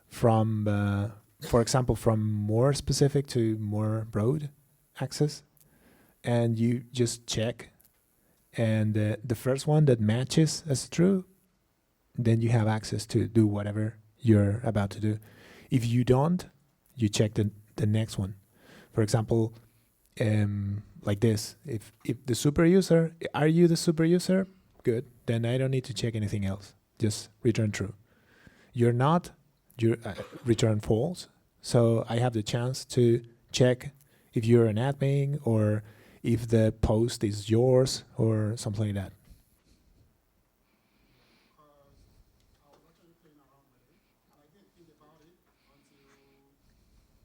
from for example from more specific to more broad access, and you just check, and the first one that matches as true, then you have access to do whatever you're about to do. If you don't, you check the next one. For example, like this, if the super user, are you the super user? Good, then I don't need to check anything else, just return true. You're not, you return false. So I have the chance to check if you're an admin or if the post is yours or something like that. Because I was actually playing around with it, and I didn't think about it until it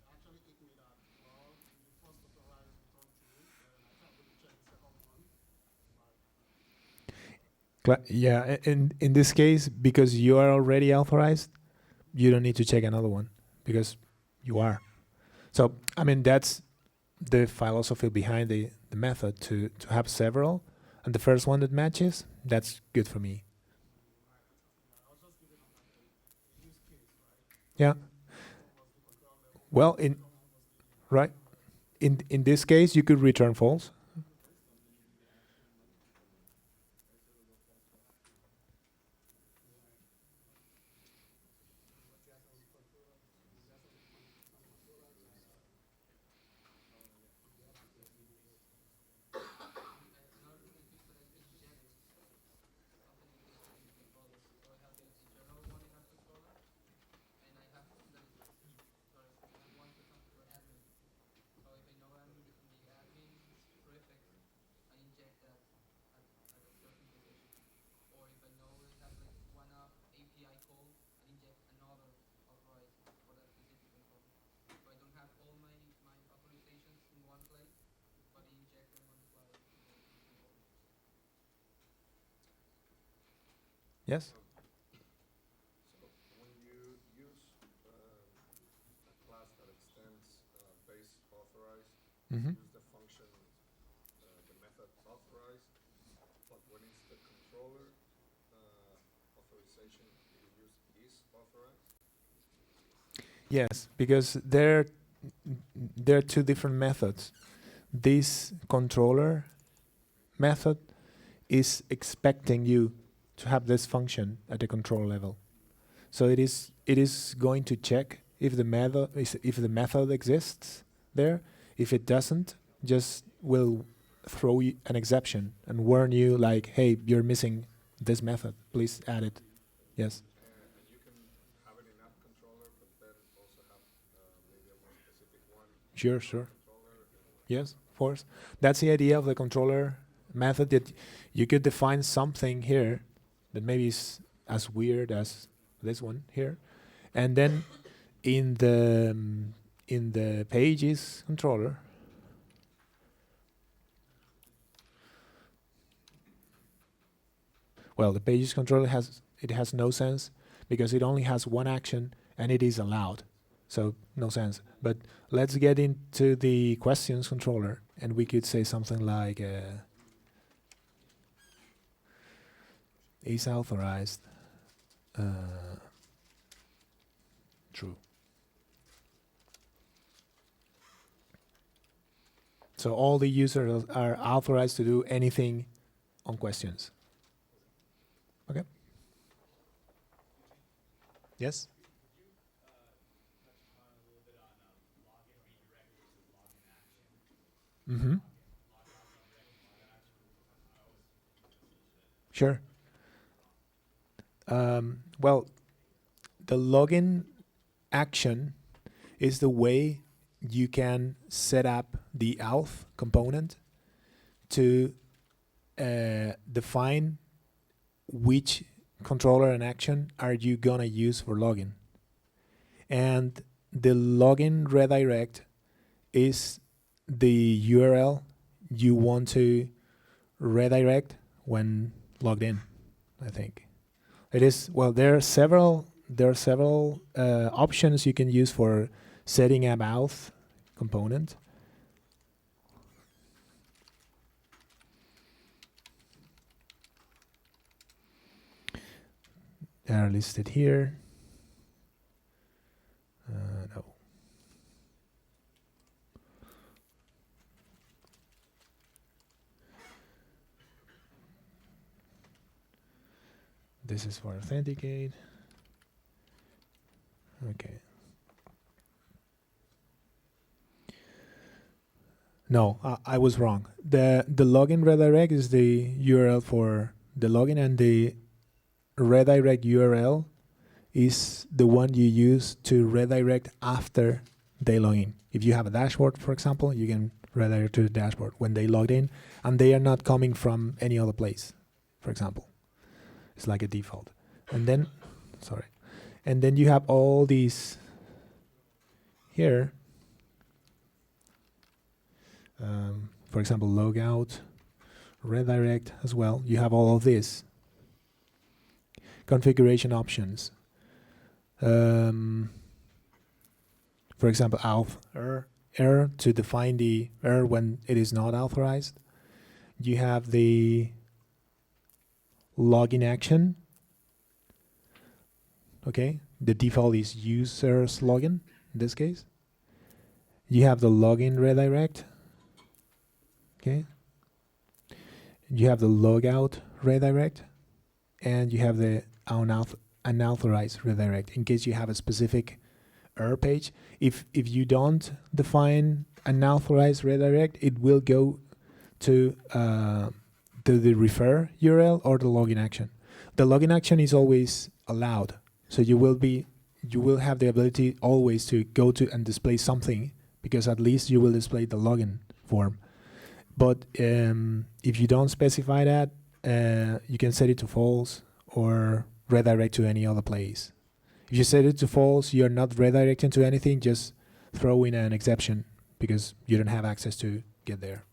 actually hit me that, well, if the first authorized return true, then I can't really check the second one. Yeah, in this case, because you are already authorized, you don't need to check another one because you are. So I mean that's the philosophy behind the method, to have several, and the first one that matches, that's good for me. I was just giving them like a use case, right? Yeah. First one was the control level, Well, the in second one was the right, in this case, you could return false. Another thing is that I inject something in case of the models. So I have the internal one in App Controller, and I have one that is sorry, I have one for example for admin. So if I know I'm in the admin prefix, I inject that at a certain position. Or if I know it has like one API call, I inject another authorized for that specific controller. So I don't have all my authorizations in one place, but I inject them on the fly in the controller. Yes. So when you use a class that extends base authorized, Mm-hmm. use the function, the method authorized, but when it's the controller authorization, you use is authorized. Yes, because there are two different methods. This controller method is expecting you to have this function at the control level. So it is going to check if the method exists there. If it doesn't, just will throw you an exception and warn you like, hey, you're missing this method. Please add it. Yes. And you can have it in app controller, but then also have maybe a more specific one Sure, in sure. controller. Yes, of course. That's the idea of the controller method, that you could define something here that maybe is as weird as this one here, and then in the pages controller, well, the pages controller has no sense because it only has one action and it is allowed, so no sense. But let's get into the questions controller, and we could say something like is authorized true. So all the users are authorized to do anything on questions. Okay. Yes. Mm-hmm. Sure. Well, the login action is the way you can set up the auth component to define which controller and action are you gonna use for login. And the login redirect is the URL you want to redirect when logged in, I think. It is, well, there are several options you can use for setting up auth component. They are listed here. No. This is for authenticate. Okay. No, I was wrong. The login redirect is the URL for the login, and the redirect URL is the one you use to redirect after they log in. If you have a dashboard, for example, you can redirect to the dashboard when they logged in and they are not coming from any other place, for example. It's like a default. And then, sorry. And then you have all these here. For example, logout, redirect as well. You have all of this. Configuration options. For example, auth error to define the error when it is not authorized. You have the login action. Okay, the default is user's login in this case. You have the login redirect. Okay. You have the logout redirect, and you have the unauthorized redirect in case you have a specific error page. If you don't define unauthorized redirect, it will go to the refer URL or the login action. The login action is always allowed, so you will have the ability always to go to and display something, because at least you will display the login form. But if you don't specify that, you can set it to false or redirect to any other place. If you set it to false, you're not redirecting to anything, just throw in an exception because you don't have access to get there.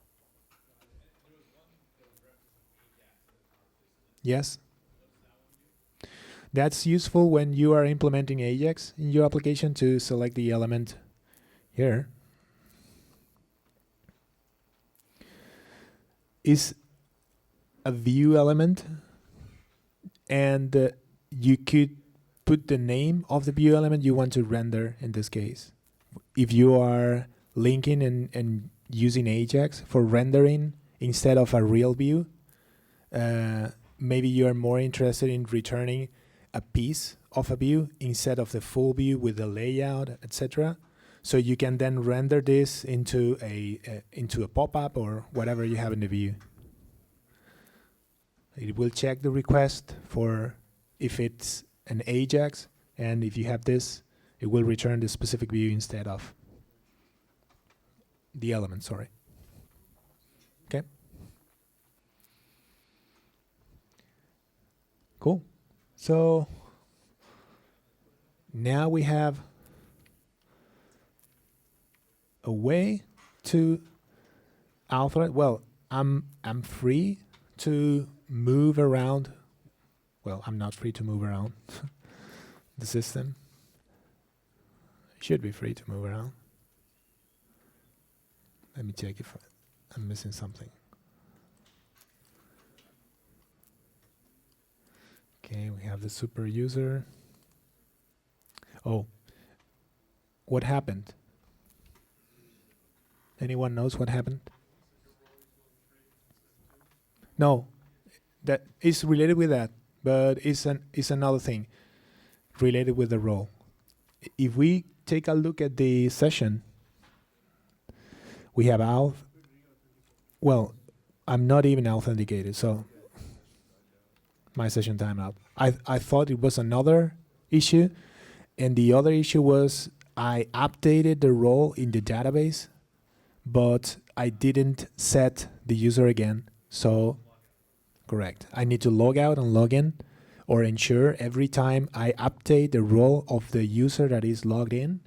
Yes? That's useful when you are implementing Ajax in your application to select the element here. Is a view element, and you could put the name of the view element you want to render in this case. If you are linking and using Ajax for rendering instead of a real view, maybe you are more interested in returning a piece of a view instead of the full view with the layout, etc. So you can then render this into a pop-up or whatever you have in the view. It will check the request for if it's an Ajax, and if you have this, it will return the specific view instead of the element, sorry. Okay. Cool. So now we have a way to authorize. Well, I'm free to move around. Well, I'm not free to move around the system. I should be free to move around. Let me check if I'm missing something. Okay, we have the super user. Oh, what happened? Anyone knows what happened? No, that is related with that, but it's another thing related with the role. If we take a look at the session, we have auth. Well, I'm not even authenticated, so my session timeout. I thought it was another issue, and the other issue was I updated the role in the database, but I didn't set the user again. So, correct. I need to log out and log in, or ensure every time I update the role of the user that is logged in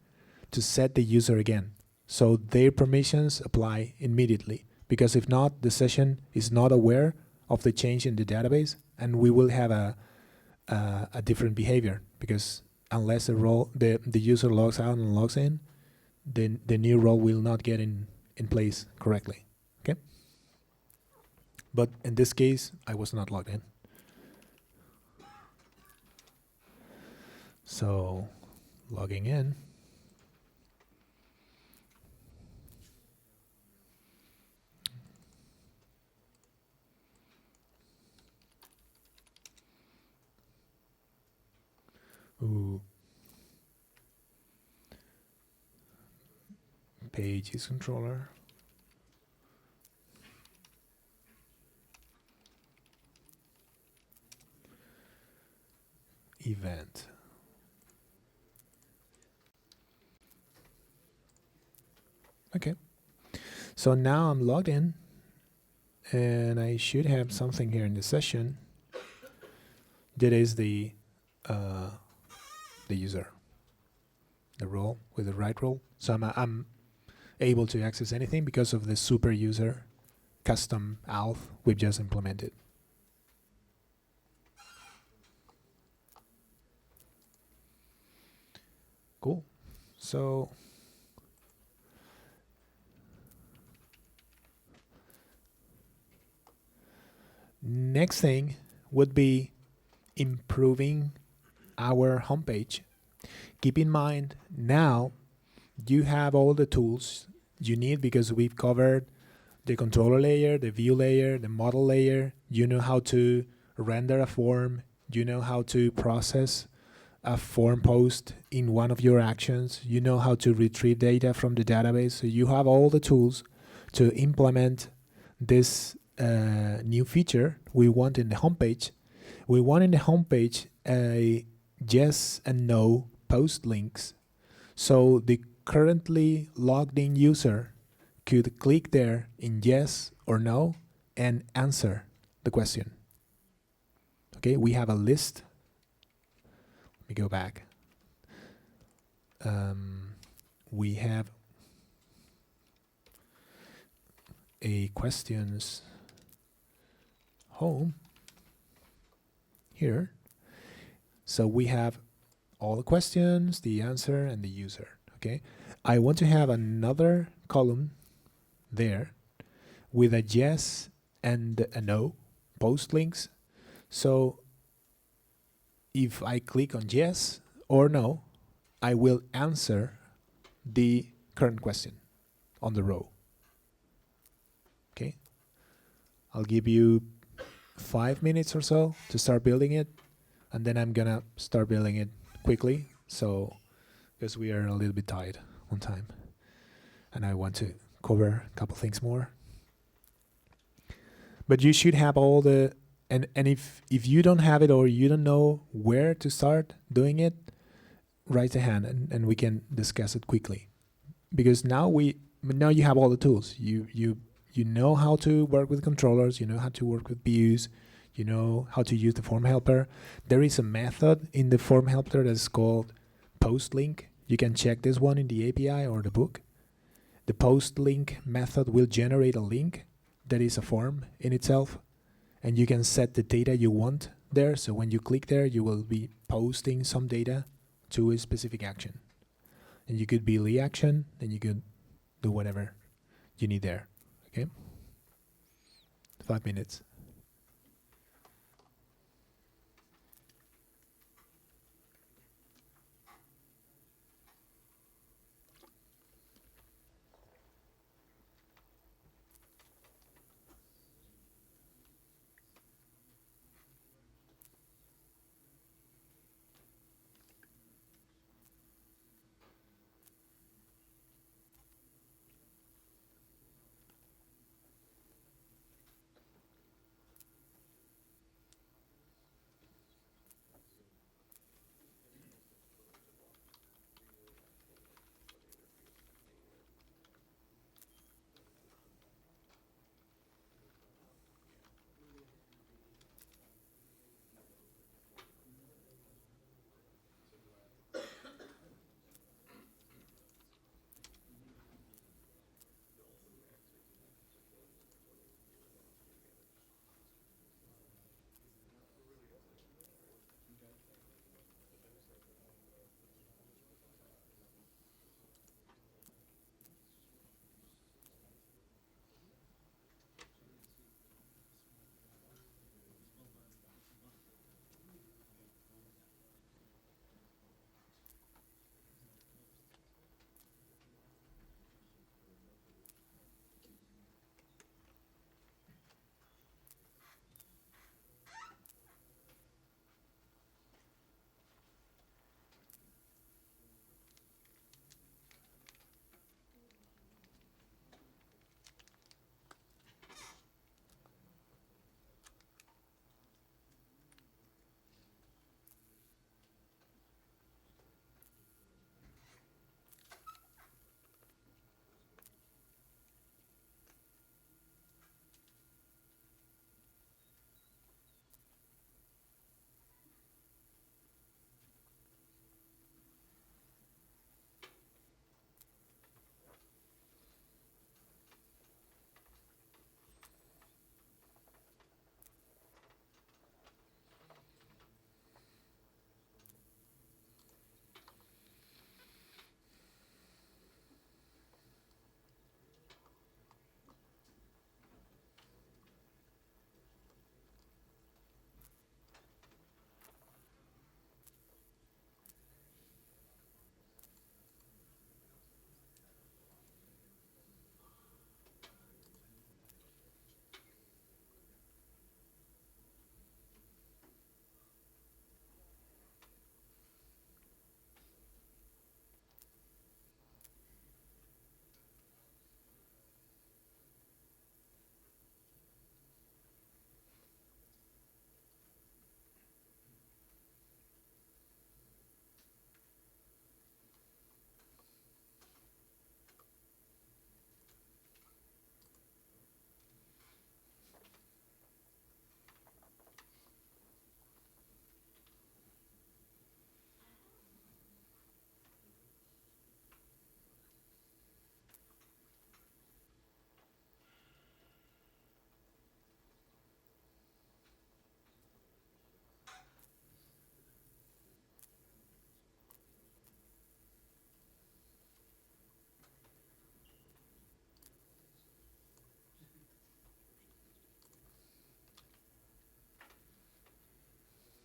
to set the user again. So their permissions apply immediately, because if not, the session is not aware of the change in the database, and we will have a different behavior, because unless the user logs out and logs in, then the new role will not get in place correctly. Okay. But in this case, I was not logged in. So logging in. Ooh. Pages controller. Event. Okay. So now I'm logged in, and I should have something here in the session. That is the user, the role with the right role. So I'm able to access anything because of the super user custom auth we've just implemented. Cool. So next thing would be improving our homepage. Keep in mind, now you have all the tools you need, because we've covered the controller layer, the view layer, the model layer. You know how to render a form. You know how to process a form post in one of your actions. You know how to retrieve data from the database. So you have all the tools to implement this new feature we want in the homepage. We want in the homepage a yes and no post links. So the currently logged in user could click there in yes or no and answer the question. Okay, we have a list. Let me go back. We have a questions home here. So we have all the questions, the answer, and the user. Okay, I want to have another column there with a yes and a no post links. So if I click on yes or no, I will answer the current question on the row. Okay, I'll give you 5 minutes or so to start building it, and then I'm gonna start building it quickly, so because we are a little bit tight on time and I want to cover a couple things more. But you should have all the, and if you don't have it, or you don't know where to start doing it, raise a hand and we can discuss it quickly. Because now you have all the tools. You know how to work with controllers, you know how to work with views, you know how to use the form helper. There is a method in the form helper that's called post link. You can check this one in the API or the book. The post link method will generate a link that is a form in itself, and you can set the data you want there. So when you click there, you will be posting some data to a specific action. And you could be the action, and you could do whatever you need there. Okay? 5 minutes.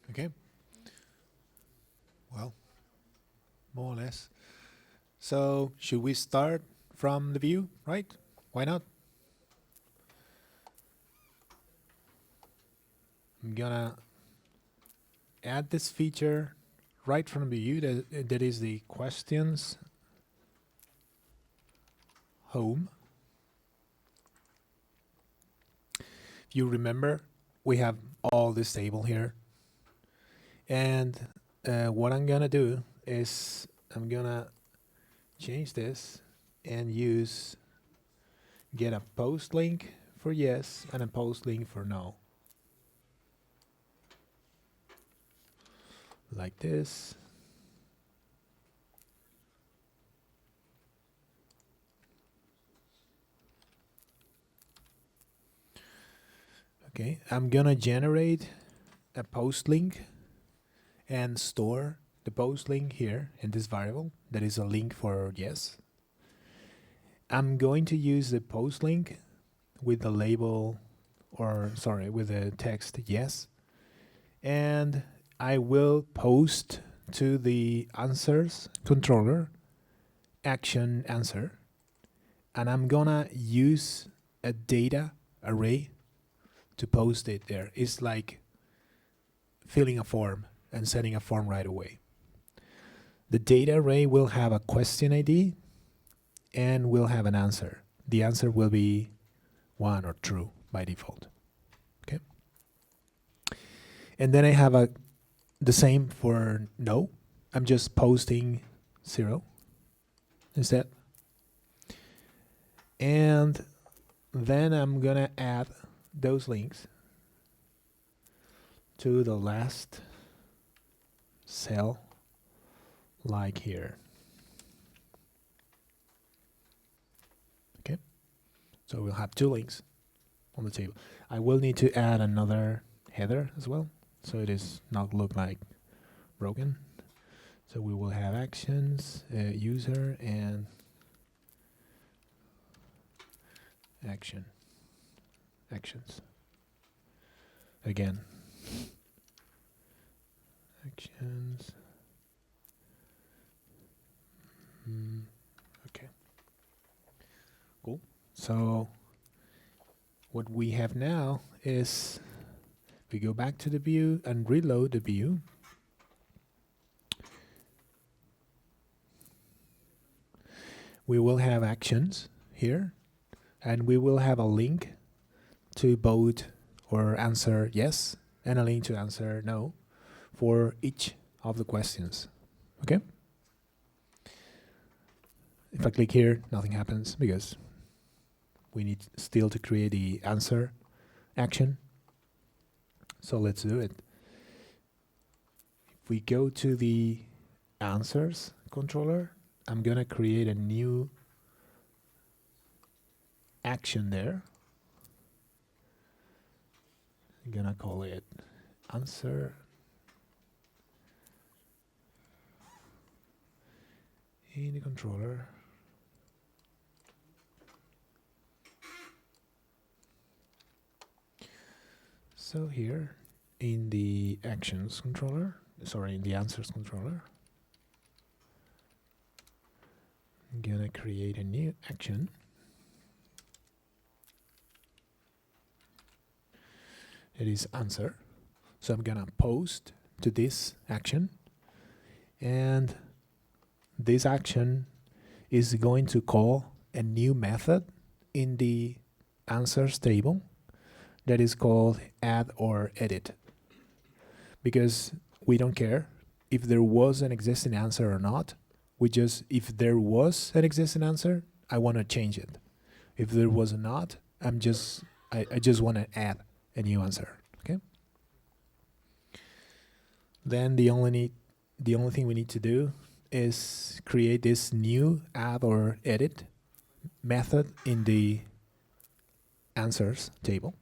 Okay. Well, more or less. So should we start from the view, right? Why not? I'm gonna add this feature right from the view, that is the questions home. If you remember, we have all this table here. And what I'm gonna do is I'm gonna change this and use get a post link for yes and a post link for no. Like this. Okay, I'm gonna generate a post link and store the post link here in this variable that is a link for yes. I'm going to use the post link with the label, or sorry, with the text yes, and I will post to the answers controller action answer, and I'm gonna use a data array to post it there. It's like filling a form and sending a form right away. The data array will have a question ID and will have an answer. The answer will be 1 or true by default. Okay. And then I have the same for no. I'm just posting 0 instead. And then I'm gonna add those links to the last cell, like here. Okay, so we'll have 2 links on the table. I will need to add another header as well, so it is not look like broken. So we will have actions, user, and actions. Again, actions. Okay. Cool. So what we have now is we go back to the view and reload the view. We will have actions here, and we will have a link to vote or answer yes, and a link to answer no for each of the questions. Okay? If I click here, nothing happens because we need still to create the answer action. So let's do it. If we go to the answers controller, I'm gonna create a new action there. I'm gonna call it answer in the controller. So here in the actions controller, sorry, in the answers controller, I'm gonna create a new action. It is answer. So I'm gonna post to this action, and this action is going to call a new method in the answers table that is called add or edit, because we don't care if there was an existing answer or not. We just, if there was an existing answer, I want to change it. If there was not, I just want to add a new answer. Okay. Then the only thing we need to do is create this new add or edit method in the answers table.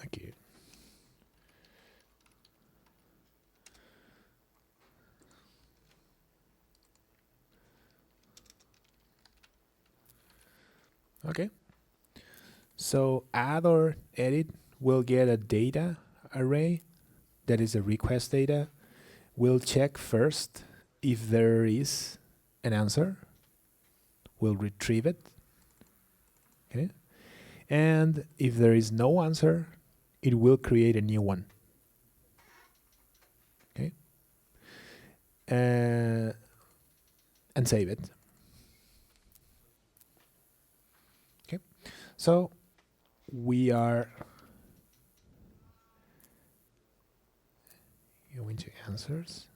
Okay. Okay. So add or edit will get a data array that is a request data. We'll check first if there is an answer. We'll retrieve it. Okay. And if there is no answer, it will create a new one. Okay. And save it. Okay. So we are going to answers.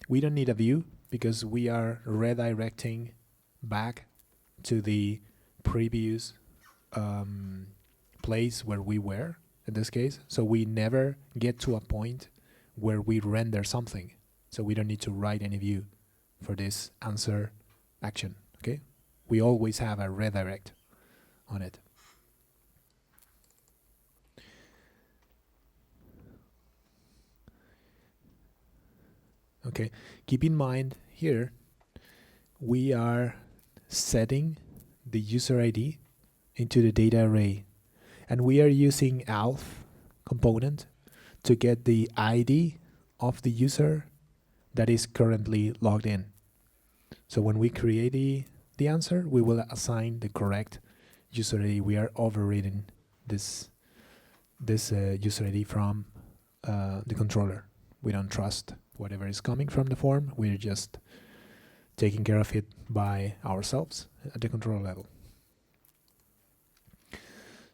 We don't need a view because we are redirecting back to the previous place where we were in this case. So we never get to a point where we render something. So we don't need to write any view for this answer action. Okay, we always have a redirect on it. Okay, keep in mind here we are setting the user ID into the data array, and we are using alf component to get the ID of the user that is currently logged in. So when we create the answer, we will assign the correct user ID. We are overriding this user ID from the controller. We don't trust whatever is coming from the form. We're just taking care of it by ourselves at the controller level.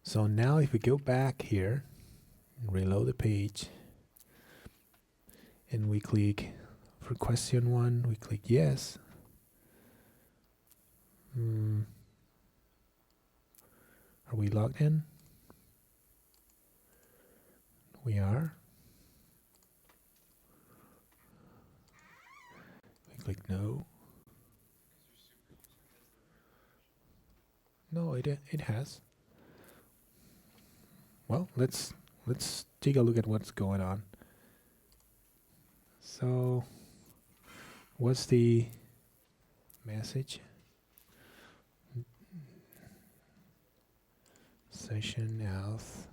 So now if we go back here, reload the page, and we click for question 1, we click yes. Are we logged in? We are. We click no. No, it has. Well, let's take a look at what's going on. So, what's the message? Session auth.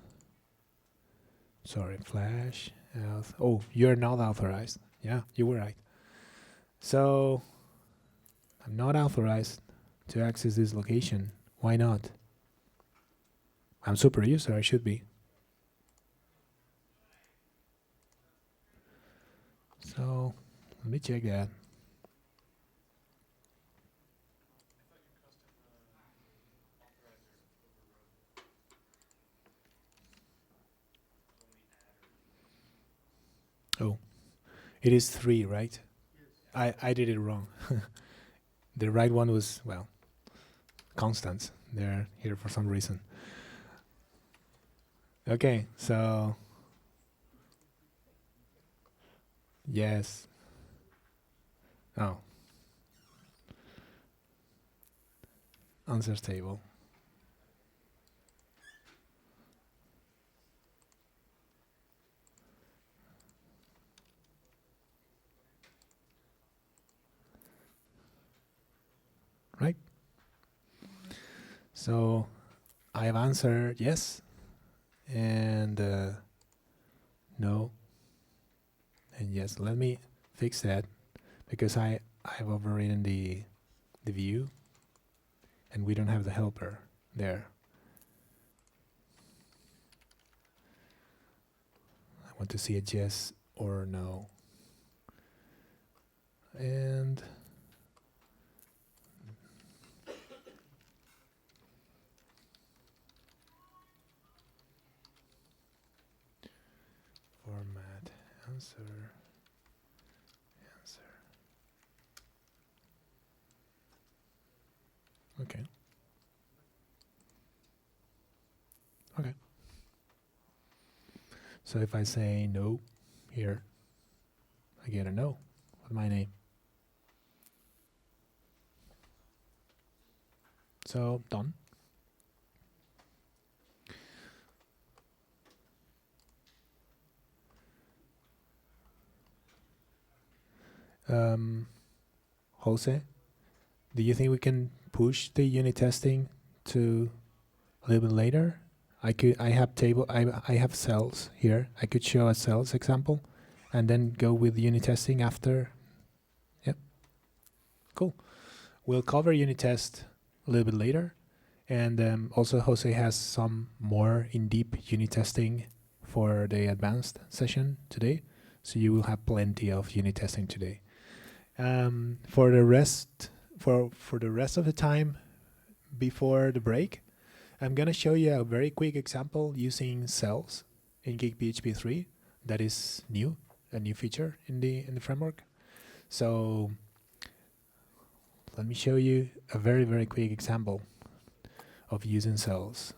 Sorry, flash auth. Oh, you're not authorized. Yeah, you were right. So, I'm not authorized to access this location. Why not? I'm super user, I should be. So, let me check that. Oh, it is 3, right? Yes. I did it wrong. The right one was, well, constants. They're here for some reason. Okay, so yes. Oh. Answers table. Right? So I have answered yes and no and yes. Let me fix that because I have overridden the view and we don't have the helper there. I want to see a yes or no. And format answer. Okay. Okay. So if I say no here, I get a no with my name. So done. Jose, do you think we can push the unit testing to a little bit later? I have cells here. I could show a cells example and then go with unit testing after. Yep. Cool. We'll cover unit test a little bit later. And also Jose has some more in-depth unit testing for the advanced session today. So you will have plenty of unit testing today. For the rest of the time before the break, I'm gonna show you a very quick example using cells in CakePHP 3. That is new, a new feature in the framework. So let me show you a very, very quick example of using cells.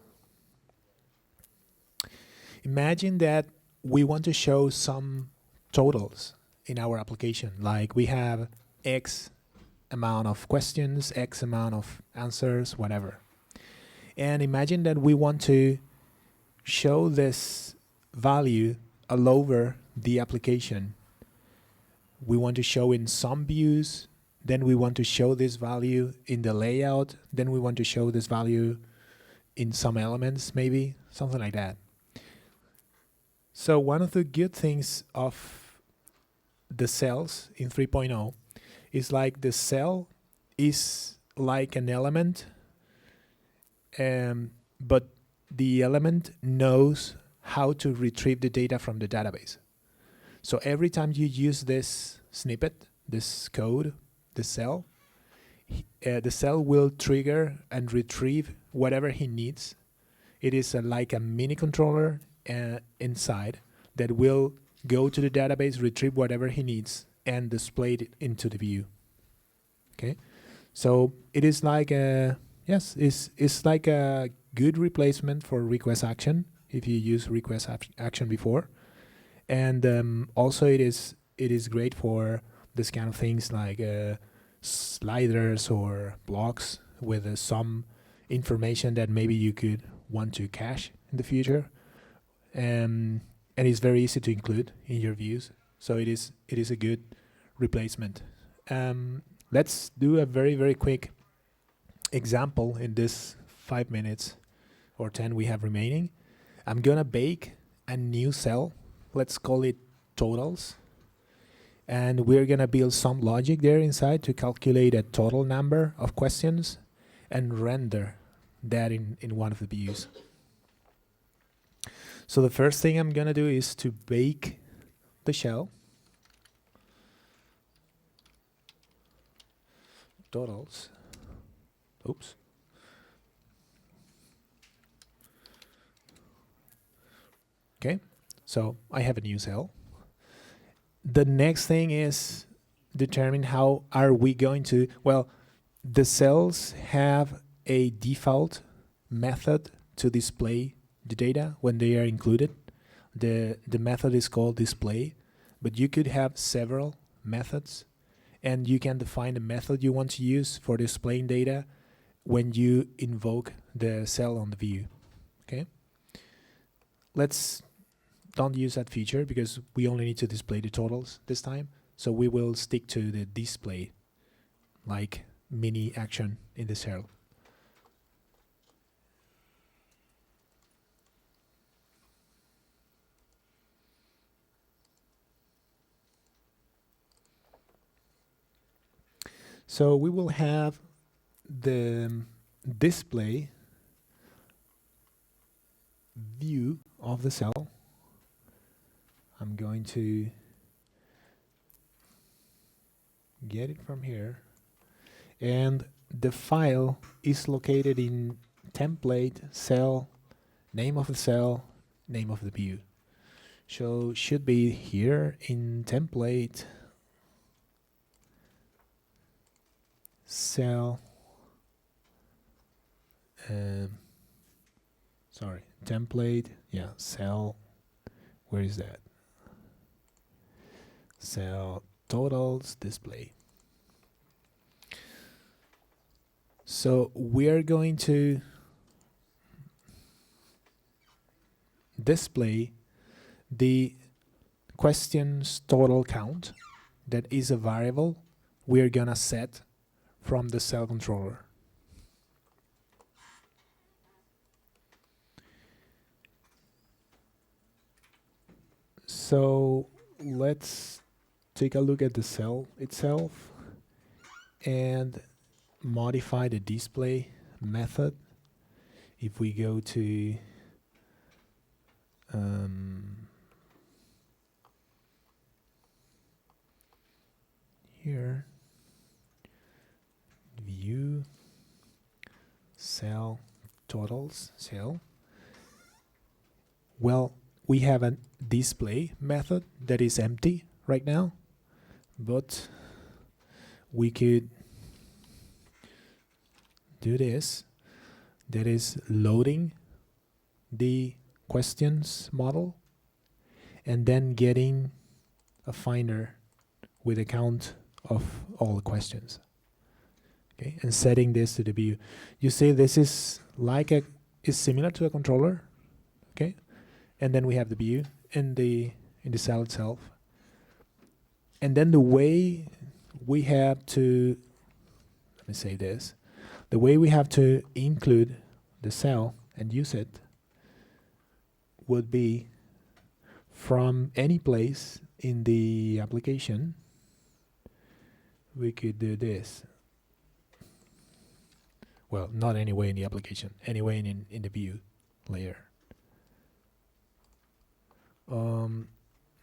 Imagine that we want to show some totals in our application, like we have X amount of questions, X amount of answers, whatever. And imagine that we want to show this value all over the application. We want to show in some views, then we want to show this value in the layout, then we want to show this value in some elements, maybe, something like that. So one of the good things of the cells in 3.0 is like the cell is like an element, but the element knows how to retrieve the data from the database. So every time you use this snippet, this code, the cell will trigger and retrieve whatever he needs. It is like a mini controller inside that will go to the database, retrieve whatever he needs, and display it into the view. Okay, so it is like it's like a good replacement for request action if you use request action before, and also it is great for this kind of things like sliders or blocks with some information that maybe you could want to cache in the future, and it's very easy to include in your views. So it is a good replacement. Let's do a very, very quick example in this 5 minutes or 10 we have remaining. I'm gonna bake a new cell. Let's call it totals. And we're gonna build some logic there inside to calculate a total number of questions and render that in one of the views. So the first thing I'm gonna do is to bake the shell. Totals. Oops. Okay, so I have a new cell. The next thing is determine how are we going to, well, the cells have a default method to display the data when they are included. The method is called display, but you could have several methods, and you can define the method you want to use for displaying data when you invoke the cell on the view. Okay, let's don't use that feature because we only need to display the totals this time. So we will stick to the display like mini action in the cell. So we will have the display view of the cell. I'm going to get it from here. And the file is located in template, cell, name of the cell, name of the view. So should be here in template, cell, sorry, template, yeah, cell, where is that? Cell totals display. So we are going to display the questions total count that is a variable we're gonna set from the cell controller. So let's take a look at the cell itself and modify the display method. If we go to here, view, cell, totals, cell. Well, we have a display method that is empty right now, but we could do this. That is loading the questions model and then getting a finder with a count of all the questions. Okay, and setting this to the view. You see this is like is similar to a controller. Okay, and then we have the view in the cell itself. And then the way we have to, let me say this, the way we have to include the cell and use it would be from any place in the application. We could do this. Well, not anywhere in the application, anywhere in the view layer.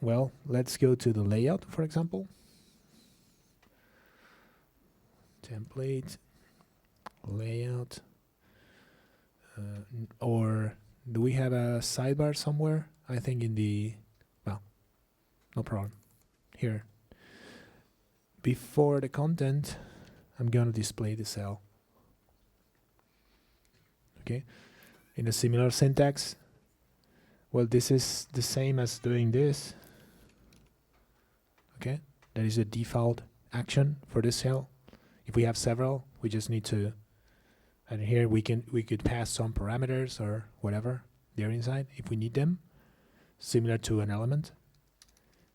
Well, let's go to the layout, for example. Template, layout, or do we have a sidebar somewhere? I think in the, well, no problem. Here. Before the content, I'm going to display the cell. Okay. In a similar syntax, well, this is the same as doing this. Okay. That is a default action for this cell. If we have several, we just need to, and here we could pass some parameters or whatever there inside if we need them, similar to an element.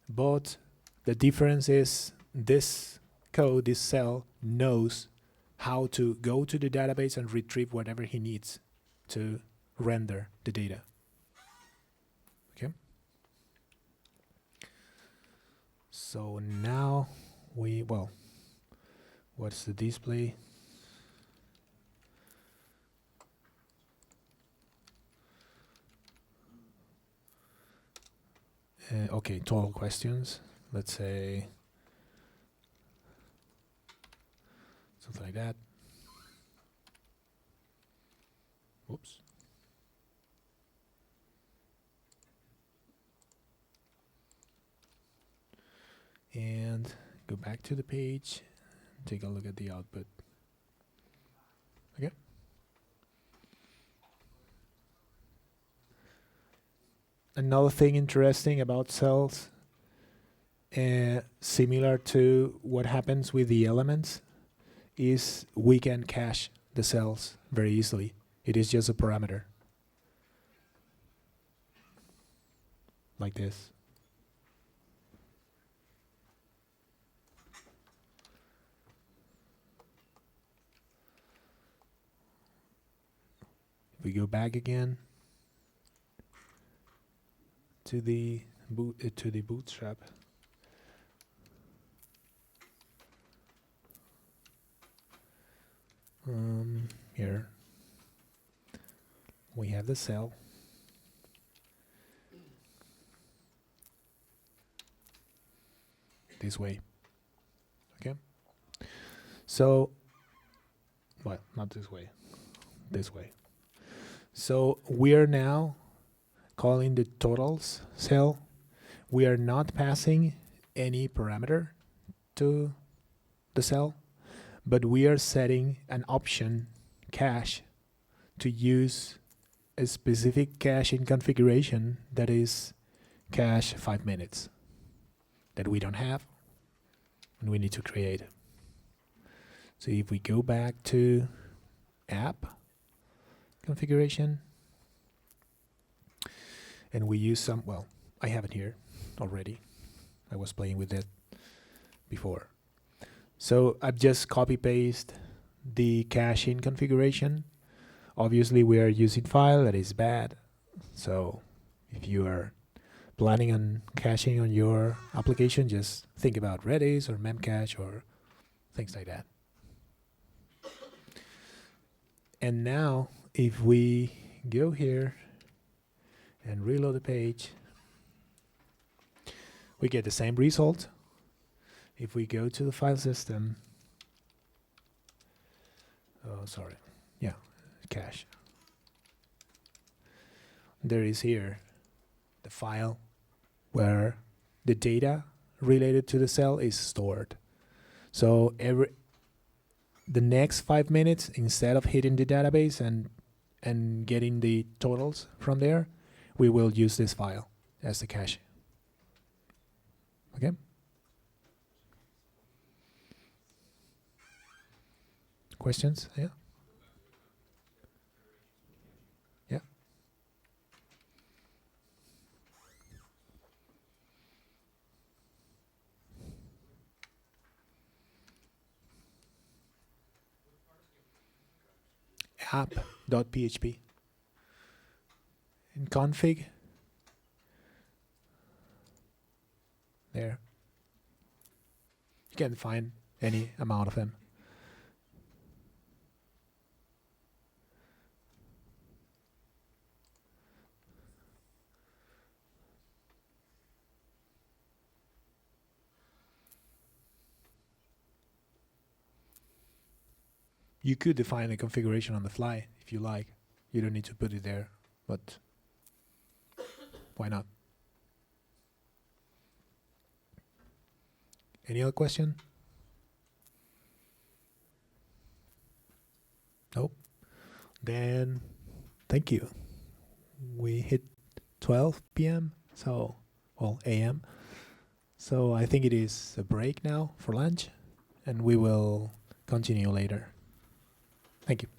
But the difference is this code, this cell knows how to go to the database and retrieve whatever he needs to render the data. Okay. So now what's the display? Okay, total questions. Let's say something like that. Oops. And go back to the page. Take a look at the output. Okay. Another thing interesting about cells, similar to what happens with the elements, is we can cache the cells very easily. It is just a parameter. Like this. We go back again to the bootstrap. Here we have the cell. This way. Okay. So, well, not this way. This way. So we are now calling the totals cell. We are not passing any parameter to the cell, but we are setting an option cache to use a specific caching configuration that is cache 5 minutes that we don't have and we need to create. So if we go back to app configuration and we use some, well, I have it here already. I was playing with it before. So I've just copy paste the caching configuration. Obviously we are using file, that is bad. So if you are planning on caching on your application, just think about Redis or Memcache or things like that. And now if we go here and reload the page, we get the same result. If we go to the file system, cache. There is here the file where the data related to the cell is stored. So the next 5 minutes, instead of hitting the database and getting the totals from there, we will use this file as the cache. Okay? Questions? Yeah? Yeah? app.php. In config, there. You can find any amount of them. You could define a configuration on the fly if you like. You don't need to put it there, but why not? Any other question? Nope. Then, thank you. We hit 12 p.m. So, well, a.m. So I think it is a break now for lunch, and we will continue later. Thank you.